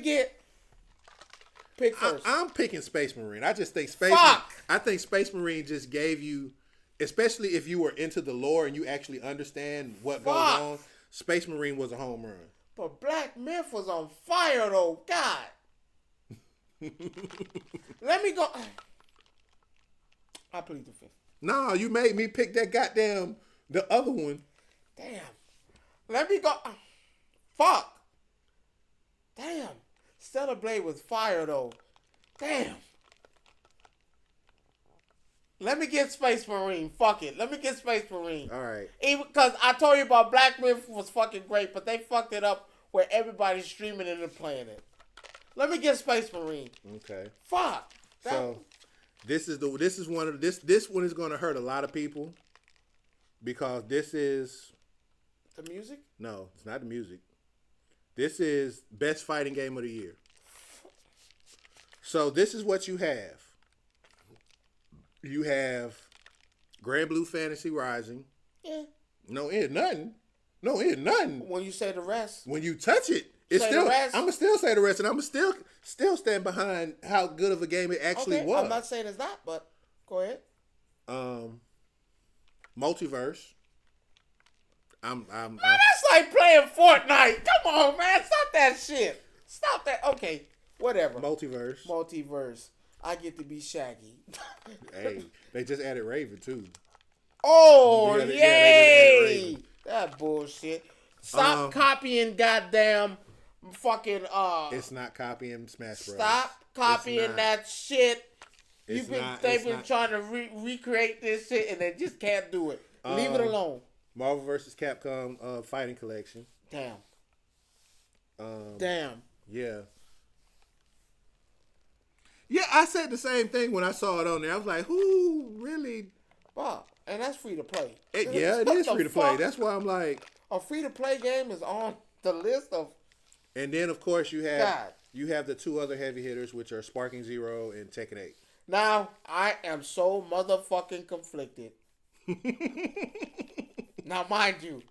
[SPEAKER 1] pick first.
[SPEAKER 2] I'm picking Space Marine. I just think I think Space Marine just gave you, especially if you were into the lore and you actually understand what goes on. Space Marine was a home run.
[SPEAKER 1] But Black Myth was on fire though. God. Let me go. I plead the fifth.
[SPEAKER 2] No, you made me pick that goddamn the other one.
[SPEAKER 1] Damn. Let me go. Fuck. Damn. Stellar Blade was fire though. Damn. Let me get Space Marine. Fuck it. Let me get Space Marine.
[SPEAKER 2] All right.
[SPEAKER 1] Even because I told you about Black Myth was fucking great, but they fucked it up where everybody's streaming it and playing it. Let me get Space Marine.
[SPEAKER 2] Okay.
[SPEAKER 1] Fuck.
[SPEAKER 2] So this one is going to hurt a lot of people because this is
[SPEAKER 1] the music.
[SPEAKER 2] No, it's not the music. This is best fighting game of the year. So this is what you have. You have Grand Blue Fantasy Rising.
[SPEAKER 1] Yeah.
[SPEAKER 2] No, it nothing. No, it nothing.
[SPEAKER 1] When you say the rest.
[SPEAKER 2] When you touch it, it's still. I'm gonna still say the rest, and I'm gonna still stand behind how good of a game it actually was.
[SPEAKER 1] I'm not saying it's not, but go ahead.
[SPEAKER 2] Multiverse.
[SPEAKER 1] Man, that's like playing Fortnite. Come on, man. Stop that shit. Stop that. Okay, whatever. Multiverse. I get to be Shaggy.
[SPEAKER 2] Hey, they just added Raven too.
[SPEAKER 1] Oh, yay! That bullshit. Stop copying goddamn fucking
[SPEAKER 2] It's not copying Smash Bros.
[SPEAKER 1] Stop copying that shit. They've been trying to recreate this shit and they just can't do it. Leave it alone.
[SPEAKER 2] Marvel vs. Capcom Fighting Collection.
[SPEAKER 1] Damn. Damn.
[SPEAKER 2] Yeah. Yeah, I said the same thing when I saw it on there. I was like, who really?
[SPEAKER 1] Wow. And that's free to play.
[SPEAKER 2] It is free to play. That's why I'm like.
[SPEAKER 1] A free to play game is on the list of.
[SPEAKER 2] And then, of course, you have the two other heavy hitters, which are Sparking Zero and Tekken 8.
[SPEAKER 1] Now, I am so motherfucking conflicted. Now, mind you,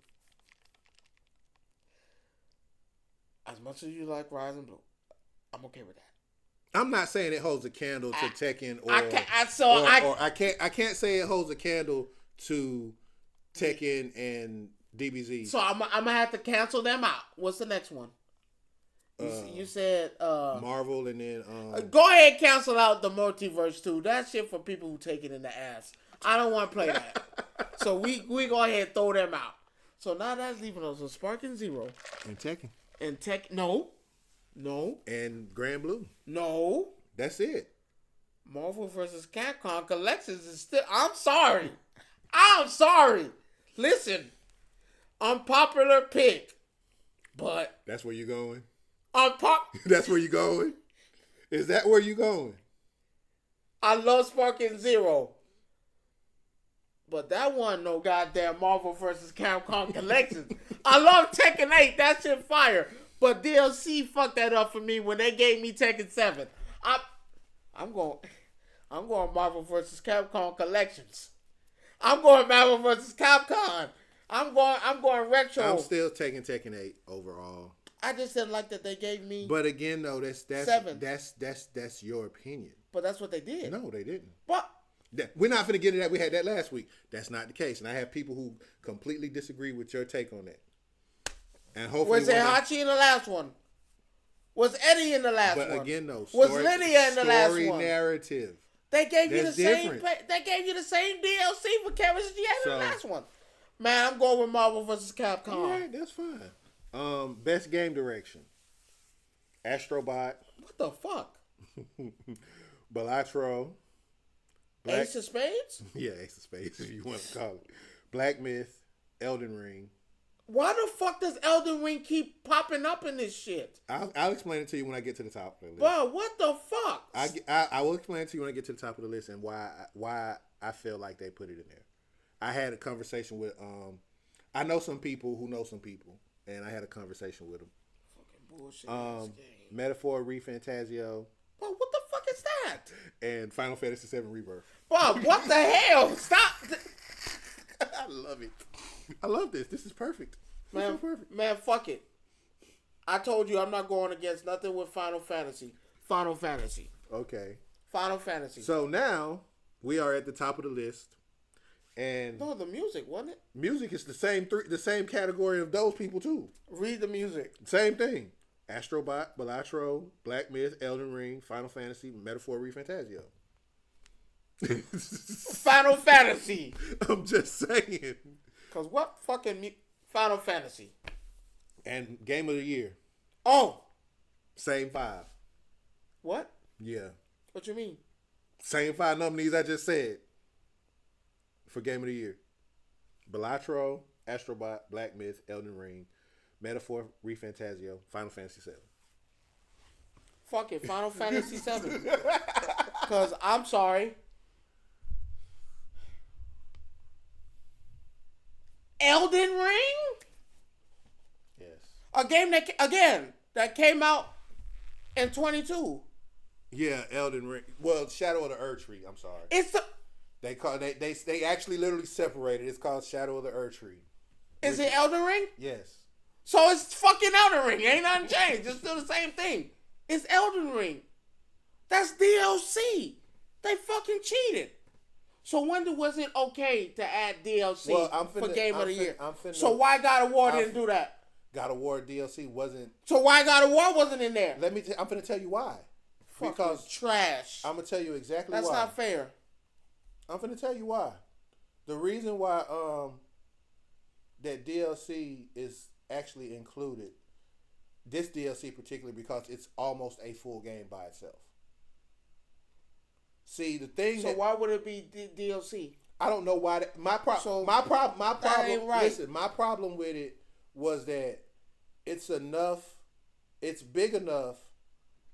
[SPEAKER 1] as much as you like Rising Blue, I'm okay with that.
[SPEAKER 2] I'm not saying it holds a candle to Tekken
[SPEAKER 1] I
[SPEAKER 2] can't say it holds a candle to Tekken and DBZ.
[SPEAKER 1] So I'm gonna have to cancel them out. What's the next one? You said
[SPEAKER 2] Marvel, and then
[SPEAKER 1] go ahead and cancel out the Multiverse too. That shit for people who take it in the ass. I don't want to play that. So we go ahead and throw them out. So now that's leaving us with Sparking Zero
[SPEAKER 2] and Tekken
[SPEAKER 1] no,
[SPEAKER 2] and Grand Blue.
[SPEAKER 1] No,
[SPEAKER 2] that's it.
[SPEAKER 1] Marvel vs. Capcom Collections is still. I'm sorry. I'm sorry. Listen, unpopular pick, but
[SPEAKER 2] That's where you going?
[SPEAKER 1] That's
[SPEAKER 2] where you going? Is that where you going?
[SPEAKER 1] I love Sparking Zero. But that one no goddamn Marvel vs. Capcom Collections. I love Tekken 8. That shit fire. But DLC fucked that up for me when they gave me Tekken 7. I'm going Marvel vs. Capcom Collections. I'm going Marvel vs. Capcom. I'm going retro.
[SPEAKER 2] I'm still taking Tekken 8 overall.
[SPEAKER 1] I just didn't like that they gave me.
[SPEAKER 2] But again, though, that's
[SPEAKER 1] 7.
[SPEAKER 2] That's your opinion.
[SPEAKER 1] But that's what they did.
[SPEAKER 2] No, they didn't.
[SPEAKER 1] But
[SPEAKER 2] we're not finna get into that. We had that last week. That's not the case, and I have people who completely disagree with your take on that. And hopefully,
[SPEAKER 1] was Hachi in the last one? Was Eddie in the last one?
[SPEAKER 2] But again, though,
[SPEAKER 1] was Lydia in the last one?
[SPEAKER 2] Story narrative.
[SPEAKER 1] They gave you the
[SPEAKER 2] different.
[SPEAKER 1] same. They gave you the same DLC for Kevin as you had in the last one. Man, I'm going with Marvel vs. Capcom.
[SPEAKER 2] All right, that's fine. Best game direction: Astrobot.
[SPEAKER 1] What the fuck?
[SPEAKER 2] Balatro.
[SPEAKER 1] Ace of Spades?
[SPEAKER 2] Yeah, Ace of Spades, if you want to call it. Black Myth, Elden Ring.
[SPEAKER 1] Why the fuck does Elden Ring keep popping up in this shit?
[SPEAKER 2] I'll explain it to you when I get to the top of the list.
[SPEAKER 1] Bro, what the fuck?
[SPEAKER 2] I will explain it to you when I get to the top of the list and why I feel like they put it in there. I had a conversation with I know some people who know some people, and I had a conversation with them.
[SPEAKER 1] Fucking bullshit. In this game.
[SPEAKER 2] Metaphor ReFantazio.
[SPEAKER 1] Bro, what the fuck is that?
[SPEAKER 2] And Final Fantasy VII Rebirth.
[SPEAKER 1] Bro, what the hell? Stop.
[SPEAKER 2] I love it. I love this. This is perfect.
[SPEAKER 1] Man,
[SPEAKER 2] perfect.
[SPEAKER 1] Man, fuck it. I told you I'm not going against nothing with Final Fantasy. Final Fantasy.
[SPEAKER 2] Okay.
[SPEAKER 1] Final Fantasy.
[SPEAKER 2] So now we are at the top of the list. And
[SPEAKER 1] no, the music, wasn't it?
[SPEAKER 2] Music is the same category of those people too.
[SPEAKER 1] Read the music.
[SPEAKER 2] Same thing. Astrobot, Balatro, Black Myth, Elden Ring, Final Fantasy, Metaphor ReFantazio.
[SPEAKER 1] Final Fantasy.
[SPEAKER 2] I'm just saying.
[SPEAKER 1] Cause what fucking Final Fantasy?
[SPEAKER 2] And Game of the Year.
[SPEAKER 1] Oh.
[SPEAKER 2] Same 5.
[SPEAKER 1] What?
[SPEAKER 2] Yeah.
[SPEAKER 1] What you mean?
[SPEAKER 2] Same 5 nominees I just said. For Game of the Year. Balatro, Astrobot, Black Myth, Elden Ring, Metaphor ReFantazio, Final Fantasy VII.
[SPEAKER 1] Fuck it, Final Fantasy VII. Cause I'm sorry. Elden Ring?
[SPEAKER 2] Yes.
[SPEAKER 1] A game that came out in 22.
[SPEAKER 2] Yeah, Elden Ring. Well, Shadow of the Erdtree. I'm sorry.
[SPEAKER 1] It's the.
[SPEAKER 2] They actually literally separated. It's called Shadow of the Erdtree.
[SPEAKER 1] Is it Elden Ring?
[SPEAKER 2] Yes.
[SPEAKER 1] So it's fucking Elden Ring. Ain't nothing changed. It's still the same thing. It's Elden Ring. That's DLC. They fucking cheated. So when was it okay to add DLC for Game of the Year? So why God of War didn't do that?
[SPEAKER 2] God of War DLC wasn't.
[SPEAKER 1] So why God of War wasn't in there?
[SPEAKER 2] I'm gonna tell you why.
[SPEAKER 1] Because trash.
[SPEAKER 2] I'm gonna tell you exactly why.
[SPEAKER 1] That's not fair.
[SPEAKER 2] I'm gonna tell you why. The reason why that DLC is actually included, this DLC particularly, because it's almost a full game by itself. See, the thing.
[SPEAKER 1] So why would it be DLC?
[SPEAKER 2] I don't know why. My problem.
[SPEAKER 1] Ain't right.
[SPEAKER 2] Listen, my problem with it was that it's enough. It's big enough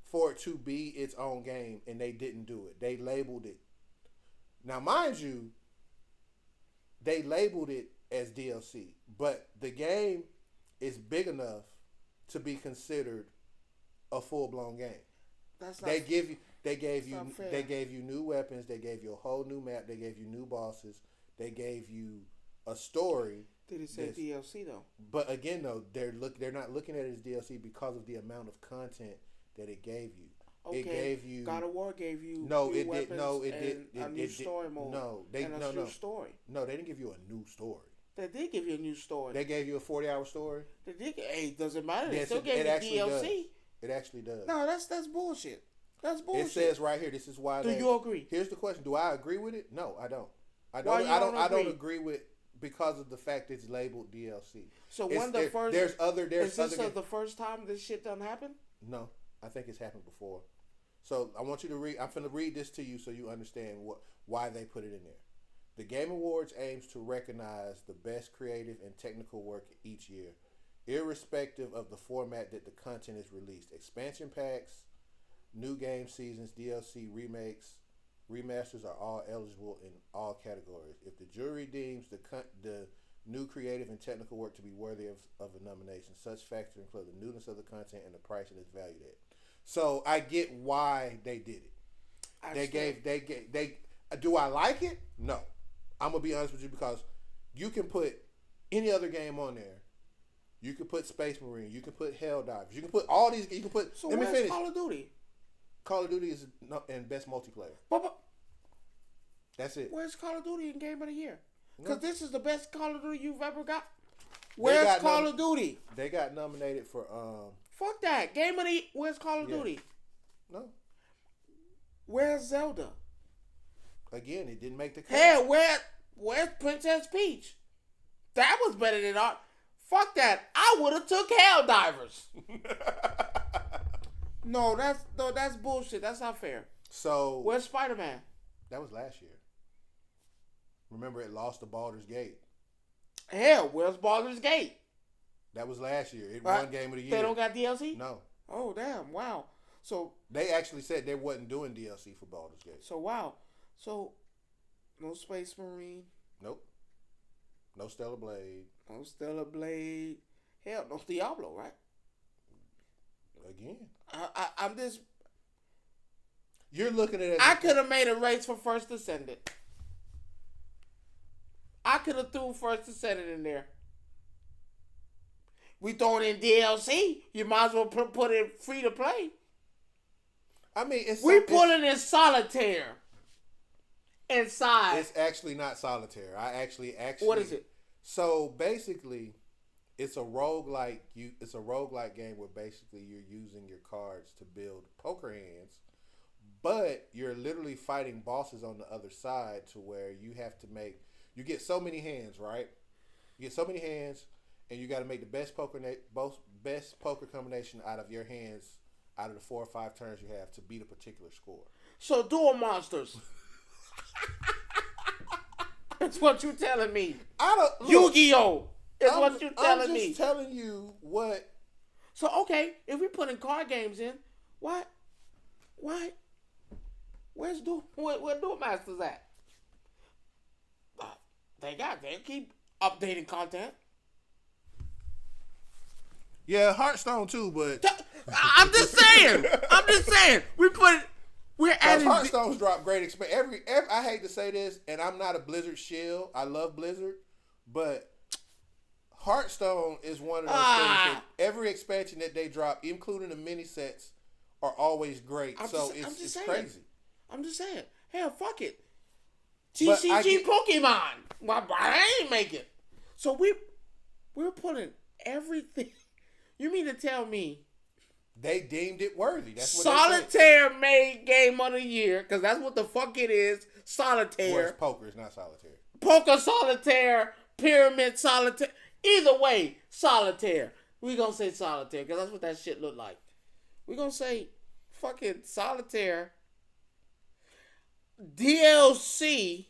[SPEAKER 2] for it to be its own game, and they didn't do it. They labeled it. Now, mind you, they labeled it as DLC, but the game is big enough to be considered a full-blown game.
[SPEAKER 1] That's not.
[SPEAKER 2] They gave you new weapons. They gave you a whole new map. They gave you new bosses. They gave you a story.
[SPEAKER 1] Did it say DLC though?
[SPEAKER 2] But again, though, they're not looking at it as DLC because of the amount of content that it gave you.
[SPEAKER 1] Okay.
[SPEAKER 2] It gave you.
[SPEAKER 1] God of War gave you.
[SPEAKER 2] No,
[SPEAKER 1] new
[SPEAKER 2] it did. No, it did.
[SPEAKER 1] A new story mode.
[SPEAKER 2] No,
[SPEAKER 1] new story.
[SPEAKER 2] No, they didn't give you a new story.
[SPEAKER 1] They did give you a new story.
[SPEAKER 2] They gave you a 40-hour story.
[SPEAKER 1] They did. Hey, doesn't matter. They
[SPEAKER 2] Yes,
[SPEAKER 1] still gave you DLC.
[SPEAKER 2] Does. It actually does.
[SPEAKER 1] No, that's bullshit. That's bullshit.
[SPEAKER 2] It says right here. This is why.
[SPEAKER 1] Do you agree?
[SPEAKER 2] Here's the question: do I agree with it? No, I don't. I don't agree with because of the fact it's labeled DLC.
[SPEAKER 1] So when the first
[SPEAKER 2] is this
[SPEAKER 1] the first time this shit done happen?
[SPEAKER 2] No, I think it's happened before. So I want you to read. I'm going to read this to you so you understand why they put it in there. The Game Awards aims to recognize the best creative and technical work each year, irrespective of the format that the content is released. Expansion packs, new game seasons, DLC, remakes, remasters are all eligible in all categories. If the jury deems the new creative and technical work to be worthy of a nomination, such factors include the newness of the content and the price it is valued at. So I get why they did it. Do I like it? No. I'm gonna be honest with you because you can put any other game on there. You can put Space Marine. You can put Helldivers. You can put all these. You can put.
[SPEAKER 1] So
[SPEAKER 2] let me
[SPEAKER 1] where's
[SPEAKER 2] finish.
[SPEAKER 1] Call of Duty?
[SPEAKER 2] Call of Duty is in best multiplayer.
[SPEAKER 1] But
[SPEAKER 2] That's it.
[SPEAKER 1] where's Call of Duty in Game of the Year? Because
[SPEAKER 2] No.
[SPEAKER 1] this is the best Call of Duty you've ever got. Where's Call of Duty?
[SPEAKER 2] They got nominated for
[SPEAKER 1] Fuck that. Game of the Where's Call of
[SPEAKER 2] Yeah.
[SPEAKER 1] Duty?
[SPEAKER 2] no.
[SPEAKER 1] Where's Zelda?
[SPEAKER 2] Again, it didn't make the cut.
[SPEAKER 1] Hell, where's Princess Peach? That was better than art. Fuck that. I would have took Helldivers. No, that's bullshit. That's not fair.
[SPEAKER 2] So
[SPEAKER 1] Where's Spider-Man?
[SPEAKER 2] that was last year. Remember, it lost to Baldur's Gate.
[SPEAKER 1] Hell, where's Baldur's Gate?
[SPEAKER 2] That was last year. It
[SPEAKER 1] Right.
[SPEAKER 2] won Game of the Year.
[SPEAKER 1] They don't got DLC?
[SPEAKER 2] No.
[SPEAKER 1] Oh, damn. Wow. So
[SPEAKER 2] They actually said they wasn't doing DLC for Baldur's Gate.
[SPEAKER 1] wow. So, no Space Marine,
[SPEAKER 2] Nope. No Stellar Blade.
[SPEAKER 1] no Stellar Blade. Hell, no Diablo, right?
[SPEAKER 2] Again.
[SPEAKER 1] I'm just...
[SPEAKER 2] You're looking at it.
[SPEAKER 1] I could have made a race for First Descendant. I could have threw First Descendant in there. We throwing in DLC. You might as well put it free to play.
[SPEAKER 2] I mean,
[SPEAKER 1] We pulling in solitaire. Inside.
[SPEAKER 2] It's actually not solitaire. I actually.
[SPEAKER 1] What is it?
[SPEAKER 2] So basically, it's a roguelike. It's a roguelike game where basically you're using your cards to build poker hands, but you're literally fighting bosses on the other side to where you have to make. You get so many hands, right? You get so many hands, and you got to make the best poker combination out of your hands out of the 4 or 5 turns you have to beat a particular score.
[SPEAKER 1] So Duel Monsters. That's what you telling me.
[SPEAKER 2] I don't.
[SPEAKER 1] Yu-Gi-Oh! Is what you telling me.
[SPEAKER 2] I'm just telling you what.
[SPEAKER 1] So okay, if we putting card games in, what? Where's where Duel Masters at? They keep updating content.
[SPEAKER 2] Yeah, Hearthstone too, but
[SPEAKER 1] I'm just saying. We're adding.
[SPEAKER 2] Hearthstone's dropped great experience. Every I hate to say this, and I'm not a Blizzard shill. I love Blizzard, but Hearthstone is one of those things that every expansion that they drop, including the mini sets, are always great. It's crazy.
[SPEAKER 1] I'm just saying. Hell, fuck it.
[SPEAKER 2] But I
[SPEAKER 1] TCG
[SPEAKER 2] get-
[SPEAKER 1] Pokemon. Well, I ain't make it. So we're putting everything. You mean to tell me
[SPEAKER 2] They deemed it worthy. That's what
[SPEAKER 1] Solitaire made Game of the Year, because that's what the fuck it is.
[SPEAKER 2] they said.
[SPEAKER 1] Solitaire.
[SPEAKER 2] Whereas poker is not solitaire.
[SPEAKER 1] Poker Solitaire. Pyramid Solitaire. Either way, Solitaire. We gonna say Solitaire, because that's what that shit look like. We gonna say fucking Solitaire. DLC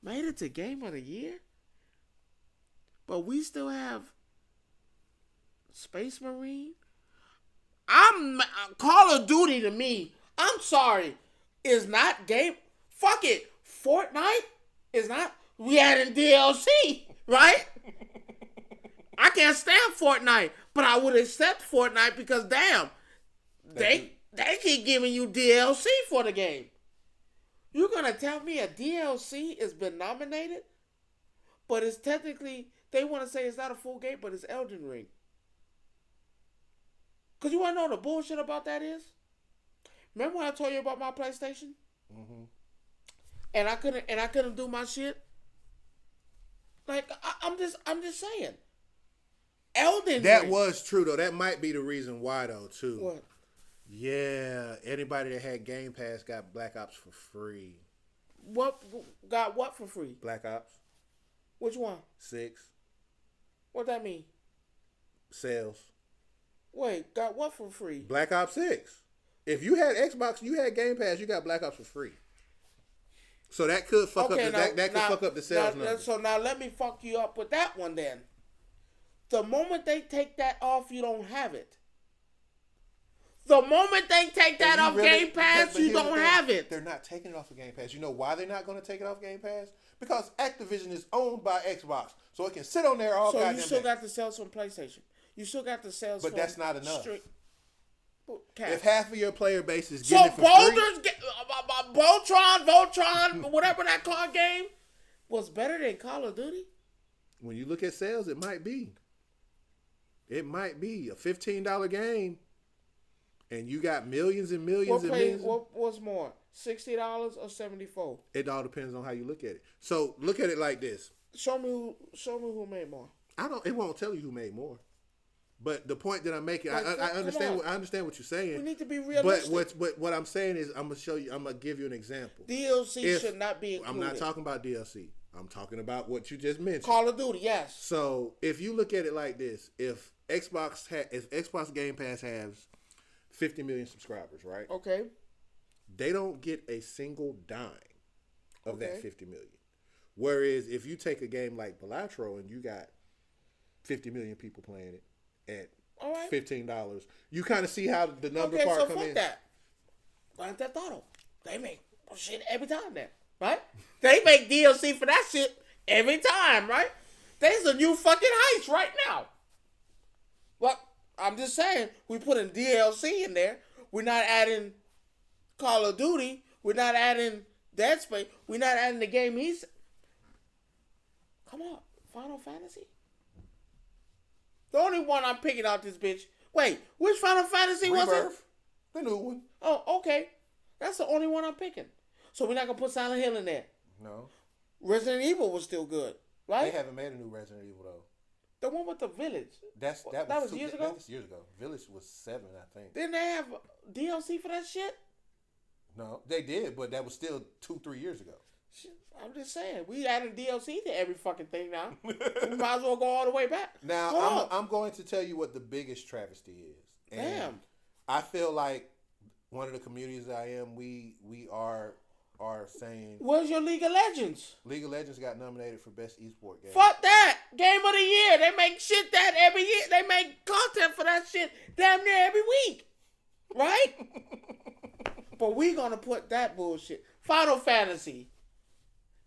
[SPEAKER 1] made it to Game of the Year, but we still have Space Marine. Call of Duty to me. I'm sorry, is not game. Fuck it, Fortnite is not. We adding DLC, right? I can't stand Fortnite, but I would accept Fortnite because damn, they keep giving you DLC for the game. You're gonna tell me a DLC has been nominated, but it's technically they want to say it's not a full game, but it's Elden Ring. Cause you wanna know the bullshit about that is? Remember when I told you about my PlayStation?
[SPEAKER 2] Mm-hmm.
[SPEAKER 1] And I couldn't do my shit. Like I'm just saying. Elden
[SPEAKER 2] That
[SPEAKER 1] Ring.
[SPEAKER 2] was true though. That might be the reason why though too.
[SPEAKER 1] What?
[SPEAKER 2] Yeah, anybody that had Game Pass got Black Ops for free.
[SPEAKER 1] What got what for free?
[SPEAKER 2] Black Ops
[SPEAKER 1] Which one?
[SPEAKER 2] 6
[SPEAKER 1] What that mean?
[SPEAKER 2] sales.
[SPEAKER 1] Wait, got what for free?
[SPEAKER 2] Black Ops 6. If you had Xbox, you had Game Pass, you got Black Ops for free. So that could fuck up the sales numbers.
[SPEAKER 1] So now let me fuck you up with that one then. The moment they take that off, you don't have it. The moment they take that off Game Pass, you don't have it.
[SPEAKER 2] They're not taking it off of Game Pass. You know why they're not going to take it off Game Pass? Because Activision is owned by Xbox, so it can sit on there all goddamn day.
[SPEAKER 1] So you still got the sales from PlayStation. You still got the sales
[SPEAKER 2] but
[SPEAKER 1] from...
[SPEAKER 2] But that's not enough.
[SPEAKER 1] Cap.
[SPEAKER 2] If half of your player base is getting it for free...
[SPEAKER 1] Voltron, whatever that card game, was better than Call of Duty?
[SPEAKER 2] When you look at sales, it might be. It might be a $15 game, and you got millions and millions and millions.
[SPEAKER 1] What was more, $60 or $74?
[SPEAKER 2] It all depends on how you look at it. So look at it like this.
[SPEAKER 1] Show me who made more.
[SPEAKER 2] It won't tell you who made more. But the point that I'm making, I understand. I understand what you're saying.
[SPEAKER 1] We need to be realistic.
[SPEAKER 2] But what I'm saying is, I'm gonna show you. I'm gonna give you an example.
[SPEAKER 1] DLC should not be included.
[SPEAKER 2] I'm not talking about DLC. I'm talking about what you just mentioned.
[SPEAKER 1] Call of Duty, yes.
[SPEAKER 2] So if you look at it like this, if Xbox Game Pass has 50 million subscribers, right?
[SPEAKER 1] Okay.
[SPEAKER 2] They don't get a single dime of that 50 million. Whereas if you take a game like Balatro and you got 50 million people playing it at $15, you kind of see how the number part come in. Okay, so fuck
[SPEAKER 1] that. Grand Theft Auto. They make shit every time then, right? They make DLC for that shit every time, right? There's a new fucking heist right now. Well, I'm just saying, we put in DLC in there. We're not adding Call of Duty. We're not adding Dead Space. We're not adding the game he's... Come on, Final Fantasy? The only one I'm picking out this bitch. Wait, which Final Fantasy was it?
[SPEAKER 2] The new one.
[SPEAKER 1] Oh, okay. That's the only one I'm picking. So we're not going to put Silent Hill in there?
[SPEAKER 2] No.
[SPEAKER 1] Resident Evil was still good, right?
[SPEAKER 2] They haven't made a new Resident Evil, though.
[SPEAKER 1] The one with the village.
[SPEAKER 2] That was years ago? That was years ago. Village was 7, I think.
[SPEAKER 1] Didn't they have DLC for that shit?
[SPEAKER 2] No, they did, but that was still 2-3 years ago.
[SPEAKER 1] I'm just saying, we adding DLC to every fucking thing now. We might as well go all the way back.
[SPEAKER 2] Now, I'm going to tell you what the biggest travesty is. And
[SPEAKER 1] damn.
[SPEAKER 2] I feel like one of the communities I am, we are saying...
[SPEAKER 1] Where's your League of Legends?
[SPEAKER 2] League of Legends got nominated for Best Esport Game.
[SPEAKER 1] Fuck that! Game of the Year. They make shit that every year. They make content for that shit damn near every week. Right? But we gonna put that bullshit. Final Fantasy.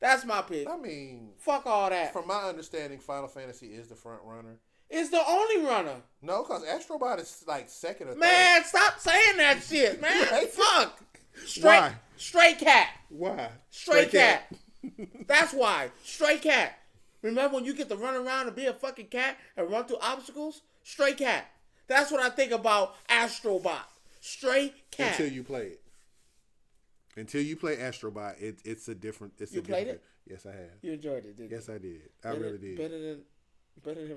[SPEAKER 1] That's my pick.
[SPEAKER 2] I mean...
[SPEAKER 1] Fuck all that.
[SPEAKER 2] From my understanding, Final Fantasy is the front runner.
[SPEAKER 1] It's the only runner.
[SPEAKER 2] No, because Astrobot is like second or third.
[SPEAKER 1] Man, stop saying that shit, man. Fuck.
[SPEAKER 2] Why?
[SPEAKER 1] Stray Cat.
[SPEAKER 2] Why?
[SPEAKER 1] Stray Cat. That's why. Stray Cat. Remember when you get to run around and be a fucking cat and run through obstacles? Stray Cat. That's what I think about Astrobot. Stray Cat.
[SPEAKER 2] Until you play it. Until you play Astrobot, it's a different...
[SPEAKER 1] You played it?
[SPEAKER 2] Yes, I have.
[SPEAKER 1] You enjoyed it, didn't you?
[SPEAKER 2] Yes, I did. I really did.
[SPEAKER 1] Better than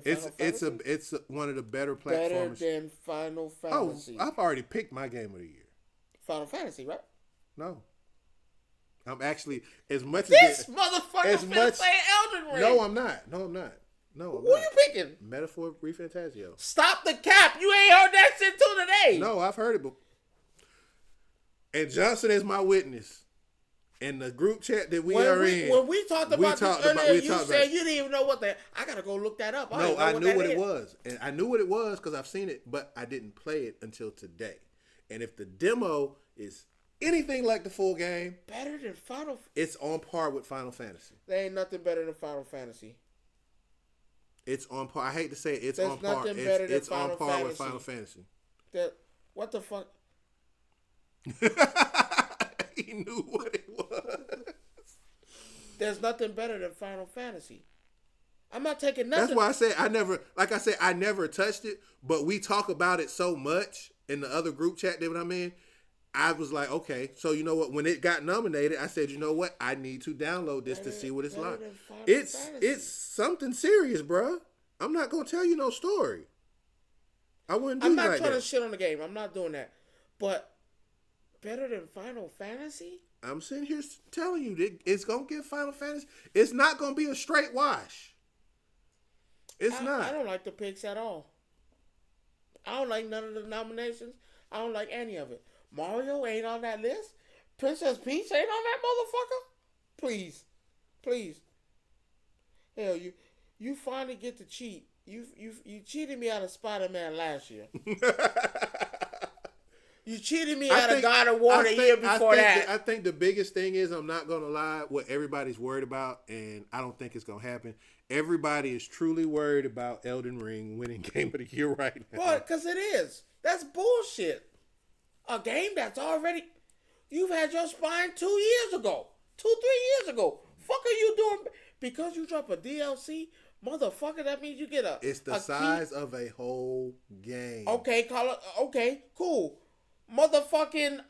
[SPEAKER 1] Final Fantasy?
[SPEAKER 2] It's one of the better platformers.
[SPEAKER 1] Better than Final Fantasy.
[SPEAKER 2] Oh, I've already picked my game of the year.
[SPEAKER 1] Final Fantasy, right?
[SPEAKER 2] No. I'm actually, as much
[SPEAKER 1] this
[SPEAKER 2] as...
[SPEAKER 1] motherfucker's finna say Elden Ring.
[SPEAKER 2] No, I'm not.
[SPEAKER 1] Who are you picking?
[SPEAKER 2] Metaphor Refantasio.
[SPEAKER 1] Stop the cap. You ain't heard that shit till today.
[SPEAKER 2] No, I've heard it before. And Johnson is my witness. In the group chat that we are in.
[SPEAKER 1] When we talked about this earlier, you said you didn't even know what that... I got to go look that up.
[SPEAKER 2] I knew what it was. And I knew what it was because I've seen it, but I didn't play it until today. And if the demo is anything like the full game...
[SPEAKER 1] Better than Final...
[SPEAKER 2] It's on par with Final Fantasy.
[SPEAKER 1] There ain't nothing better than Final Fantasy.
[SPEAKER 2] It's on par. I hate to say it. It's
[SPEAKER 1] There's
[SPEAKER 2] on par. It's on par with Final Fantasy.
[SPEAKER 1] What the fuck?
[SPEAKER 2] He knew what it was.
[SPEAKER 1] There's nothing better than Final Fantasy. I'm not taking nothing.
[SPEAKER 2] That's why I say I never touched it, but we talk about it so much in the other group chat that I'm in. I was like, okay, so you know what? When it got nominated, I said, you know what? I need to download this to see what it's like. It's something serious, bro. I'm not gonna tell you no story. I wouldn't do that.
[SPEAKER 1] I'm not trying to shit on the game. I'm not doing that. But better than Final Fantasy?
[SPEAKER 2] I'm sitting here telling you, it's gonna get Final Fantasy. It's not gonna be a straight wash. It's not.
[SPEAKER 1] I don't like the picks at all. I don't like none of the nominations. I don't like any of it. Mario ain't on that list. Princess Peach ain't on that motherfucker. Please, please. Hell, you finally get to cheat. You cheated me out of Spider-Man last year. You cheated me out of God of War the year before that.
[SPEAKER 2] I think the biggest thing is, I'm not going to lie, what everybody's worried about, and I don't think it's going to happen. Everybody is truly worried about Elden Ring winning Game of the Year right now.
[SPEAKER 1] But, because it is. That's bullshit. A game that's already... You've had your spine 2 years ago. 3 years ago. Fuck are you doing? Because you drop a DLC... Motherfucker, that means you get a...
[SPEAKER 2] It's the size of a whole game.
[SPEAKER 1] Okay, okay, cool. Motherfucking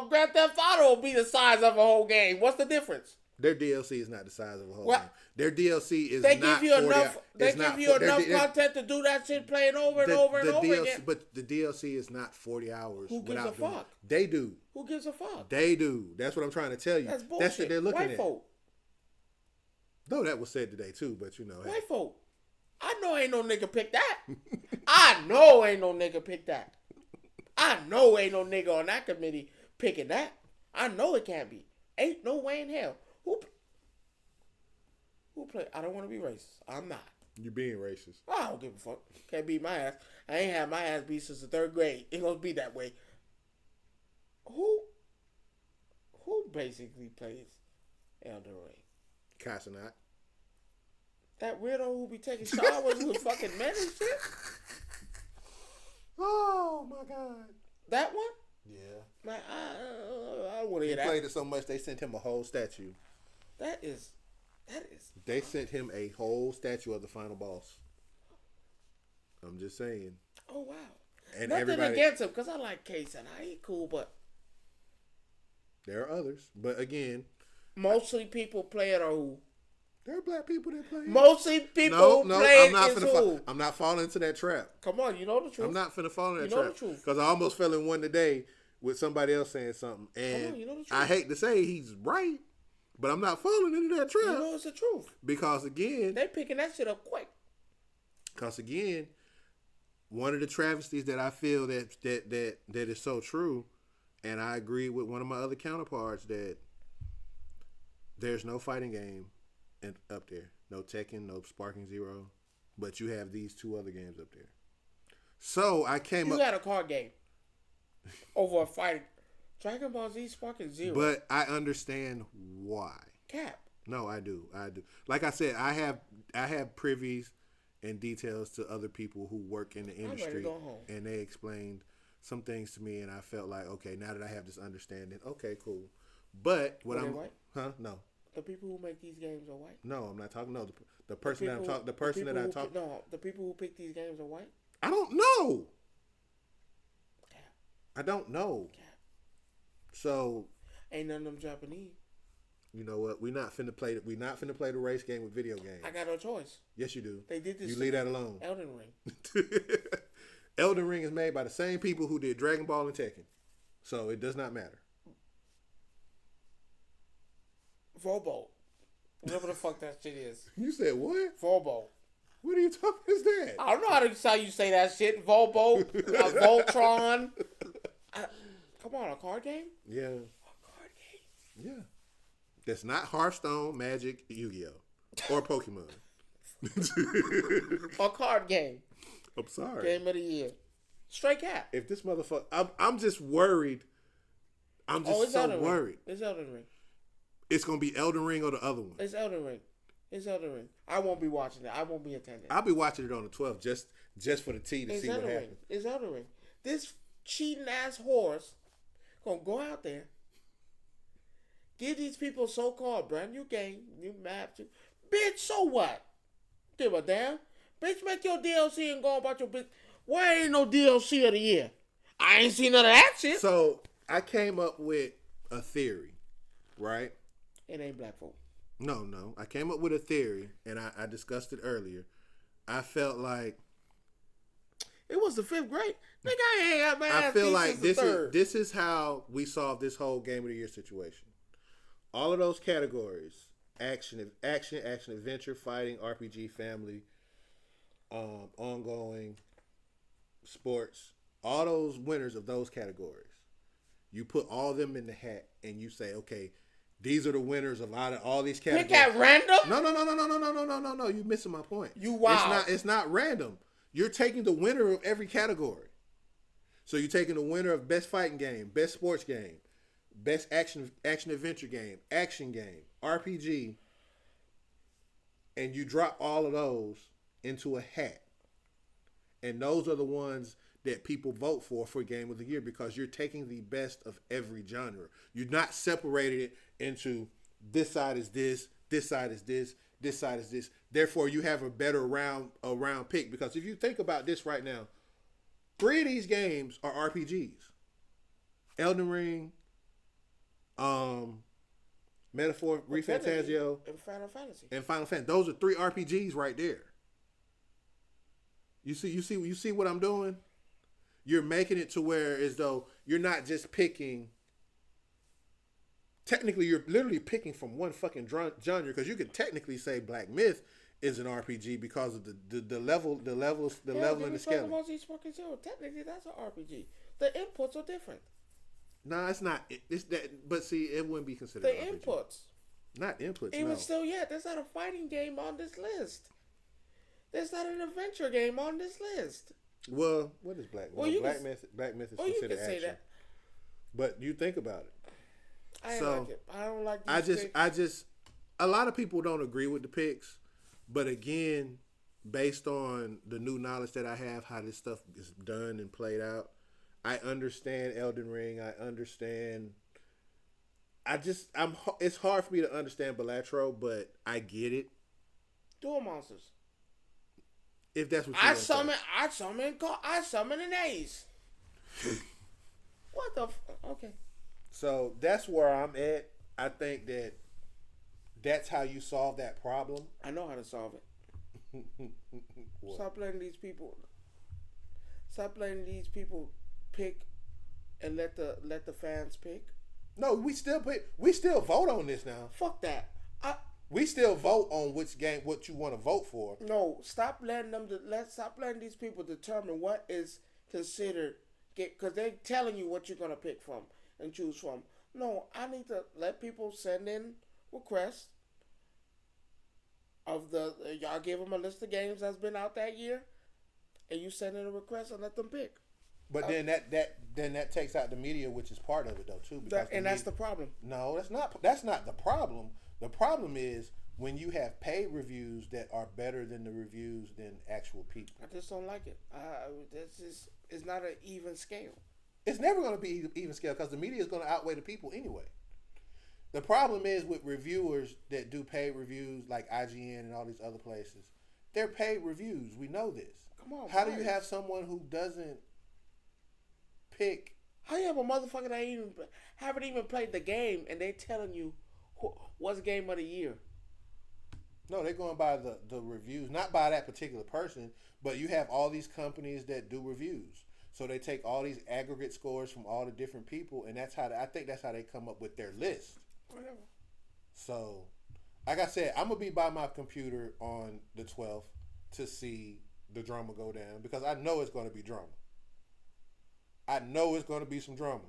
[SPEAKER 1] Grand Theft Auto will be the size of a whole game. What's the difference?
[SPEAKER 2] Their DLC is not the size of a whole game. Their DLC is
[SPEAKER 1] they
[SPEAKER 2] not
[SPEAKER 1] give you
[SPEAKER 2] 40,
[SPEAKER 1] enough. They give you enough content to do that shit, playing over and over and over
[SPEAKER 2] DLC,
[SPEAKER 1] again.
[SPEAKER 2] But the DLC is not 40 hours.
[SPEAKER 1] Who gives a fuck?
[SPEAKER 2] They do.
[SPEAKER 1] Who gives a fuck?
[SPEAKER 2] They do. That's what I'm trying to tell you.
[SPEAKER 1] That's bullshit.
[SPEAKER 2] That's what they're looking
[SPEAKER 1] White
[SPEAKER 2] at.
[SPEAKER 1] folk.
[SPEAKER 2] No, that was said today too, but you know.
[SPEAKER 1] White folk. I know ain't no nigga pick that. I know ain't no nigga pick that. I know ain't no nigga on that committee picking that. I know it can't be. Ain't no way in hell. Who play? I don't want to be racist. I'm not.
[SPEAKER 2] You being racist.
[SPEAKER 1] I don't give a fuck. Can't beat my ass. I ain't had my ass beat since the 3rd grade. It gonna be that way. Who basically plays Elden Ring?
[SPEAKER 2] Casanat.
[SPEAKER 1] That weirdo who be taking showers with fucking men and shit?
[SPEAKER 2] Oh my god.
[SPEAKER 1] That one?
[SPEAKER 2] Yeah.
[SPEAKER 1] Man, I don't want to
[SPEAKER 2] He
[SPEAKER 1] hear that.
[SPEAKER 2] played it so much they sent him a whole statue.
[SPEAKER 1] That is.
[SPEAKER 2] They sent him a whole statue of the final boss. I'm just saying.
[SPEAKER 1] Oh wow.
[SPEAKER 2] And
[SPEAKER 1] nothing against him, because I like Case and he cool, but
[SPEAKER 2] there are others. But again,
[SPEAKER 1] mostly people play it or who?
[SPEAKER 2] There are black people that play it.
[SPEAKER 1] Mostly people play it is who?
[SPEAKER 2] I'm not falling into that trap.
[SPEAKER 1] Come on, you know the truth.
[SPEAKER 2] I'm not finna fall into that
[SPEAKER 1] trap.
[SPEAKER 2] You know the truth. Because I almost fell in one today with somebody else saying something. And
[SPEAKER 1] come on, you know the truth.
[SPEAKER 2] I hate to say he's right, but I'm not falling into that trap.
[SPEAKER 1] You know it's the truth.
[SPEAKER 2] Because again...
[SPEAKER 1] They picking that shit up quick.
[SPEAKER 2] Because again, one of the travesties that I feel that is so true, and I agree with one of my other counterparts, that there's no fighting game up there. No Tekken, no Sparking Zero. But you have these 2 other games up there. So I came up...
[SPEAKER 1] You got a card game over a fighting... Dragon Ball Z Sparking Zero.
[SPEAKER 2] But I understand why.
[SPEAKER 1] Cap.
[SPEAKER 2] No, I do. Like I said, I have privies and details to other people who work in the industry.
[SPEAKER 1] I'm ready to go home.
[SPEAKER 2] And they explained some things to me, and I felt like, okay, now that I have this understanding, okay, cool. But what
[SPEAKER 1] Are they
[SPEAKER 2] I'm...
[SPEAKER 1] white?
[SPEAKER 2] Huh? No.
[SPEAKER 1] The people who make these games are white?
[SPEAKER 2] No, I'm not talking. No, the person that I'm talking. The person that I talk.
[SPEAKER 1] No, the people who pick these games are white.
[SPEAKER 2] I don't know.
[SPEAKER 1] Cap.
[SPEAKER 2] I don't know.
[SPEAKER 1] Cap.
[SPEAKER 2] So.
[SPEAKER 1] Ain't none of them Japanese.
[SPEAKER 2] You know what? We're not finna play the race game with video games.
[SPEAKER 1] I got no choice.
[SPEAKER 2] Yes, you do.
[SPEAKER 1] They did this.
[SPEAKER 2] You leave that alone.
[SPEAKER 1] Elden Ring.
[SPEAKER 2] Elden Ring is made by the same people who did Dragon Ball and Tekken, so it does not matter.
[SPEAKER 1] Volbo. Whatever the fuck that shit is.
[SPEAKER 2] You said what?
[SPEAKER 1] Volbo.
[SPEAKER 2] What are you talking? Is that?
[SPEAKER 1] I don't know how you say that shit. Volbo. Voltron. Come on, a card game?
[SPEAKER 2] Yeah.
[SPEAKER 1] A card game?
[SPEAKER 2] Yeah. That's not Hearthstone, Magic, Yu-Gi-Oh, or Pokemon.
[SPEAKER 1] A card game.
[SPEAKER 2] I'm sorry.
[SPEAKER 1] Game of the year. Stray Cat.
[SPEAKER 2] If this motherfucker, I'm just worried. I'm just so worried.
[SPEAKER 1] It's Elden Ring.
[SPEAKER 2] It's gonna be Elden Ring or the other one.
[SPEAKER 1] It's Elden Ring. It's Elden Ring. I won't be watching it. I won't be attending.
[SPEAKER 2] I'll be watching it on the 12th just for the tea to see what happens.
[SPEAKER 1] It's Elden Ring. This cheating ass horse gonna go out there, give these people so-called brand new game, new map. Bitch, so what? Give a damn. Bitch, make your DLC and go about your bitch. Why ain't no DLC of the year? I ain't seen none of that shit.
[SPEAKER 2] So I came up with a theory, right?
[SPEAKER 1] It ain't black folk.
[SPEAKER 2] No. I came up with a theory, and I discussed it earlier. I felt like
[SPEAKER 1] it was the 5th grade. Nigga, I ain't got my ass
[SPEAKER 2] I feel like
[SPEAKER 1] this
[SPEAKER 2] this is how we solve this whole Game of the Year situation. All of those categories: action, adventure, fighting, RPG, family, ongoing, sports, all those winners of those categories. You put all them in the hat and you say, okay, these are the winners of out of all these categories.
[SPEAKER 1] Pick at random?
[SPEAKER 2] No. You're missing my point.
[SPEAKER 1] You wild.
[SPEAKER 2] It's not random. You're taking the winner of every category. So you're taking the winner of best fighting game, best sports game, best action adventure game, action game, RPG, and you drop all of those into a hat. And those are the ones that people vote for Game of the Year because you're taking the best of every genre. You're not separating it into this side is this side is this side is this. Therefore, you have a better round pick because if you think about this right now, 3 of these games are RPGs. Elden Ring, Metaphor, ReFantazio,
[SPEAKER 1] and Final Fantasy.
[SPEAKER 2] Those are 3 RPGs right there. You see what I'm doing? You're making it to where as though you're not just picking. Technically, you're literally picking from one fucking genre because you could technically say Black Myth is an RPG because of the level and the scale.
[SPEAKER 1] Technically, that's an RPG. The inputs are different.
[SPEAKER 2] No, it's not. It's that, but see, it wouldn't be considered
[SPEAKER 1] the
[SPEAKER 2] RPG.
[SPEAKER 1] Inputs.
[SPEAKER 2] Not inputs.
[SPEAKER 1] Even still, there's not a fighting game on this list. There's not an adventure game on this list.
[SPEAKER 2] Well, what is Black Myth?
[SPEAKER 1] Well,
[SPEAKER 2] Black Myth is considered action. Say that. But you think about it.
[SPEAKER 1] I don't like it. I don't like these picks.
[SPEAKER 2] I just a lot of people don't agree with the picks, but again, based on the new knowledge that I have, how this stuff is done and played out, I understand Elden Ring. I understand. It's hard for me to understand Balatro, but I get it.
[SPEAKER 1] Duel Monsters.
[SPEAKER 2] If that's what
[SPEAKER 1] I summon an ace. What the? Okay.
[SPEAKER 2] So that's where I'm at. I think that's how you solve that problem.
[SPEAKER 1] I know how to solve it. Stop letting these people. Stop letting these people pick, and let the fans pick.
[SPEAKER 2] No, we still pick. We still vote on this now.
[SPEAKER 1] Fuck that.
[SPEAKER 2] We still vote on which game, what you want to vote for.
[SPEAKER 1] No, stop letting these people determine what is considered, because they're telling you what you're gonna pick from and choose from. No, I need to let people send in requests of y'all give them a list of games that's been out that year, and you send in a request and let them pick.
[SPEAKER 2] But then that takes out the media, which is part of it though too.
[SPEAKER 1] That's the problem.
[SPEAKER 2] No, that's not. That's not the problem. The problem is when you have paid reviews that are better than the reviews than actual people.
[SPEAKER 1] I just don't like it. It's not an even scale.
[SPEAKER 2] It's never going to be even scale because the media is going to outweigh the people anyway. The problem is with reviewers that do paid reviews like IGN and all these other places. They're paid reviews. We know this.
[SPEAKER 1] Come on.
[SPEAKER 2] How do you have someone who doesn't pick?
[SPEAKER 1] How you have a motherfucker that haven't even played the game and they telling you what's game of the year?
[SPEAKER 2] No, they're going by the reviews, not by that particular person, but you have all these companies that do reviews. So they take all these aggregate scores from all the different people, and I think that's how they come up with their list.
[SPEAKER 1] Whatever.
[SPEAKER 2] So, like I said, I'm going to be by my computer on the 12th to see the drama go down because I know it's going to be drama. I know it's going to be some drama.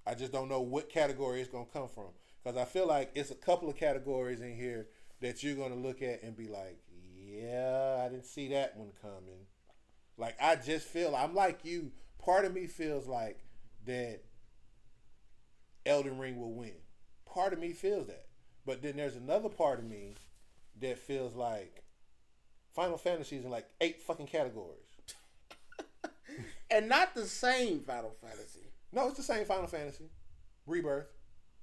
[SPEAKER 2] I just don't know what category it's going to come from. Because I feel like it's a couple of categories in here that you're going to look at and be like, yeah, I didn't see that one coming. Like, I just feel, I'm like you. Part of me feels like that Elden Ring will win. Part of me feels that. But then there's another part of me that feels like Final Fantasy is in like 8 fucking categories.
[SPEAKER 1] And not the same Final Fantasy.
[SPEAKER 2] No, it's the same Final Fantasy. Rebirth.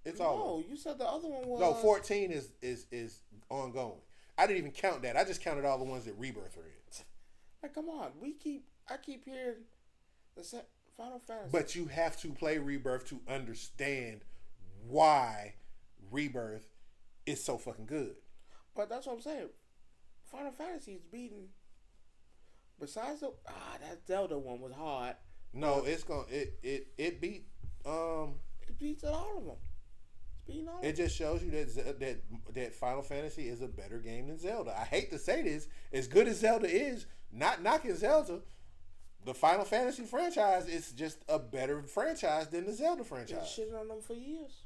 [SPEAKER 2] It's all.
[SPEAKER 1] No, you said the other one was.
[SPEAKER 2] No, 14 is ongoing. I didn't even count that. I just counted all the ones that Rebirth are in.
[SPEAKER 1] Like, come on, I keep hearing the Final Fantasy.
[SPEAKER 2] But you have to play Rebirth to understand why Rebirth is so fucking good.
[SPEAKER 1] But that's what I'm saying. Final Fantasy is beating. Besides that Zelda one was hard.
[SPEAKER 2] No, it's gonna it beat
[SPEAKER 1] It beats all of them.
[SPEAKER 2] It just shows you that Final Fantasy is a better game than Zelda. I hate to say this, as good as Zelda is, not knocking Zelda, the Final Fantasy franchise is just a better franchise than the Zelda
[SPEAKER 1] Been
[SPEAKER 2] franchise.
[SPEAKER 1] shitting on them for years.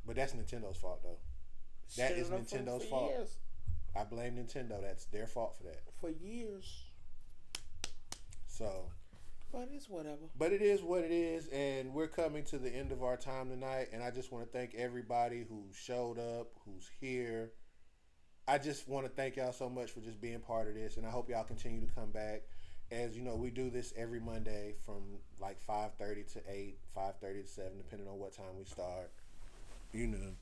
[SPEAKER 2] But that's Nintendo's fault, though. That
[SPEAKER 1] Shitting
[SPEAKER 2] is
[SPEAKER 1] on them
[SPEAKER 2] Nintendo's
[SPEAKER 1] for
[SPEAKER 2] fault.
[SPEAKER 1] years.
[SPEAKER 2] I blame Nintendo. That's their fault for that.
[SPEAKER 1] For years.
[SPEAKER 2] So,
[SPEAKER 1] But it's whatever.
[SPEAKER 2] but it is what it is, and we're coming to the end of our time tonight. And I just want to thank everybody who showed up, who's here. I just want to thank y'all so much for just being part of this, and I hope y'all continue to come back. As you know, we do this every Monday from like 5:30 to 8, 5:30 to 7, depending on what time we start. You know.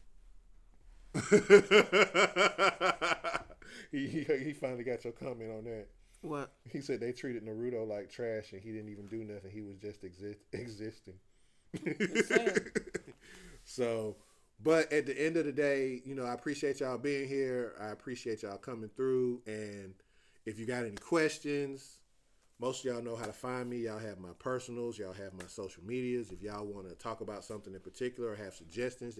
[SPEAKER 2] he finally got your comment on that.
[SPEAKER 1] What?
[SPEAKER 2] He said they treated Naruto like trash, and he didn't even do nothing. He was just existing. So, but at the end of the day, you know, I appreciate y'all being here. I appreciate y'all coming through. And if you got any questions, most of y'all know how to find me. Y'all have my personals. Y'all have my social medias. If y'all want to talk about something in particular or have suggestions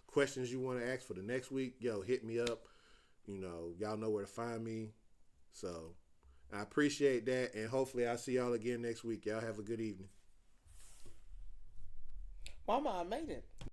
[SPEAKER 2] questions you want to ask for the next week, yo, hit me up. You know, y'all know where to find me. So I appreciate that. And hopefully I'll see y'all again next week. Y'all have a good evening.
[SPEAKER 1] Mama, I made it.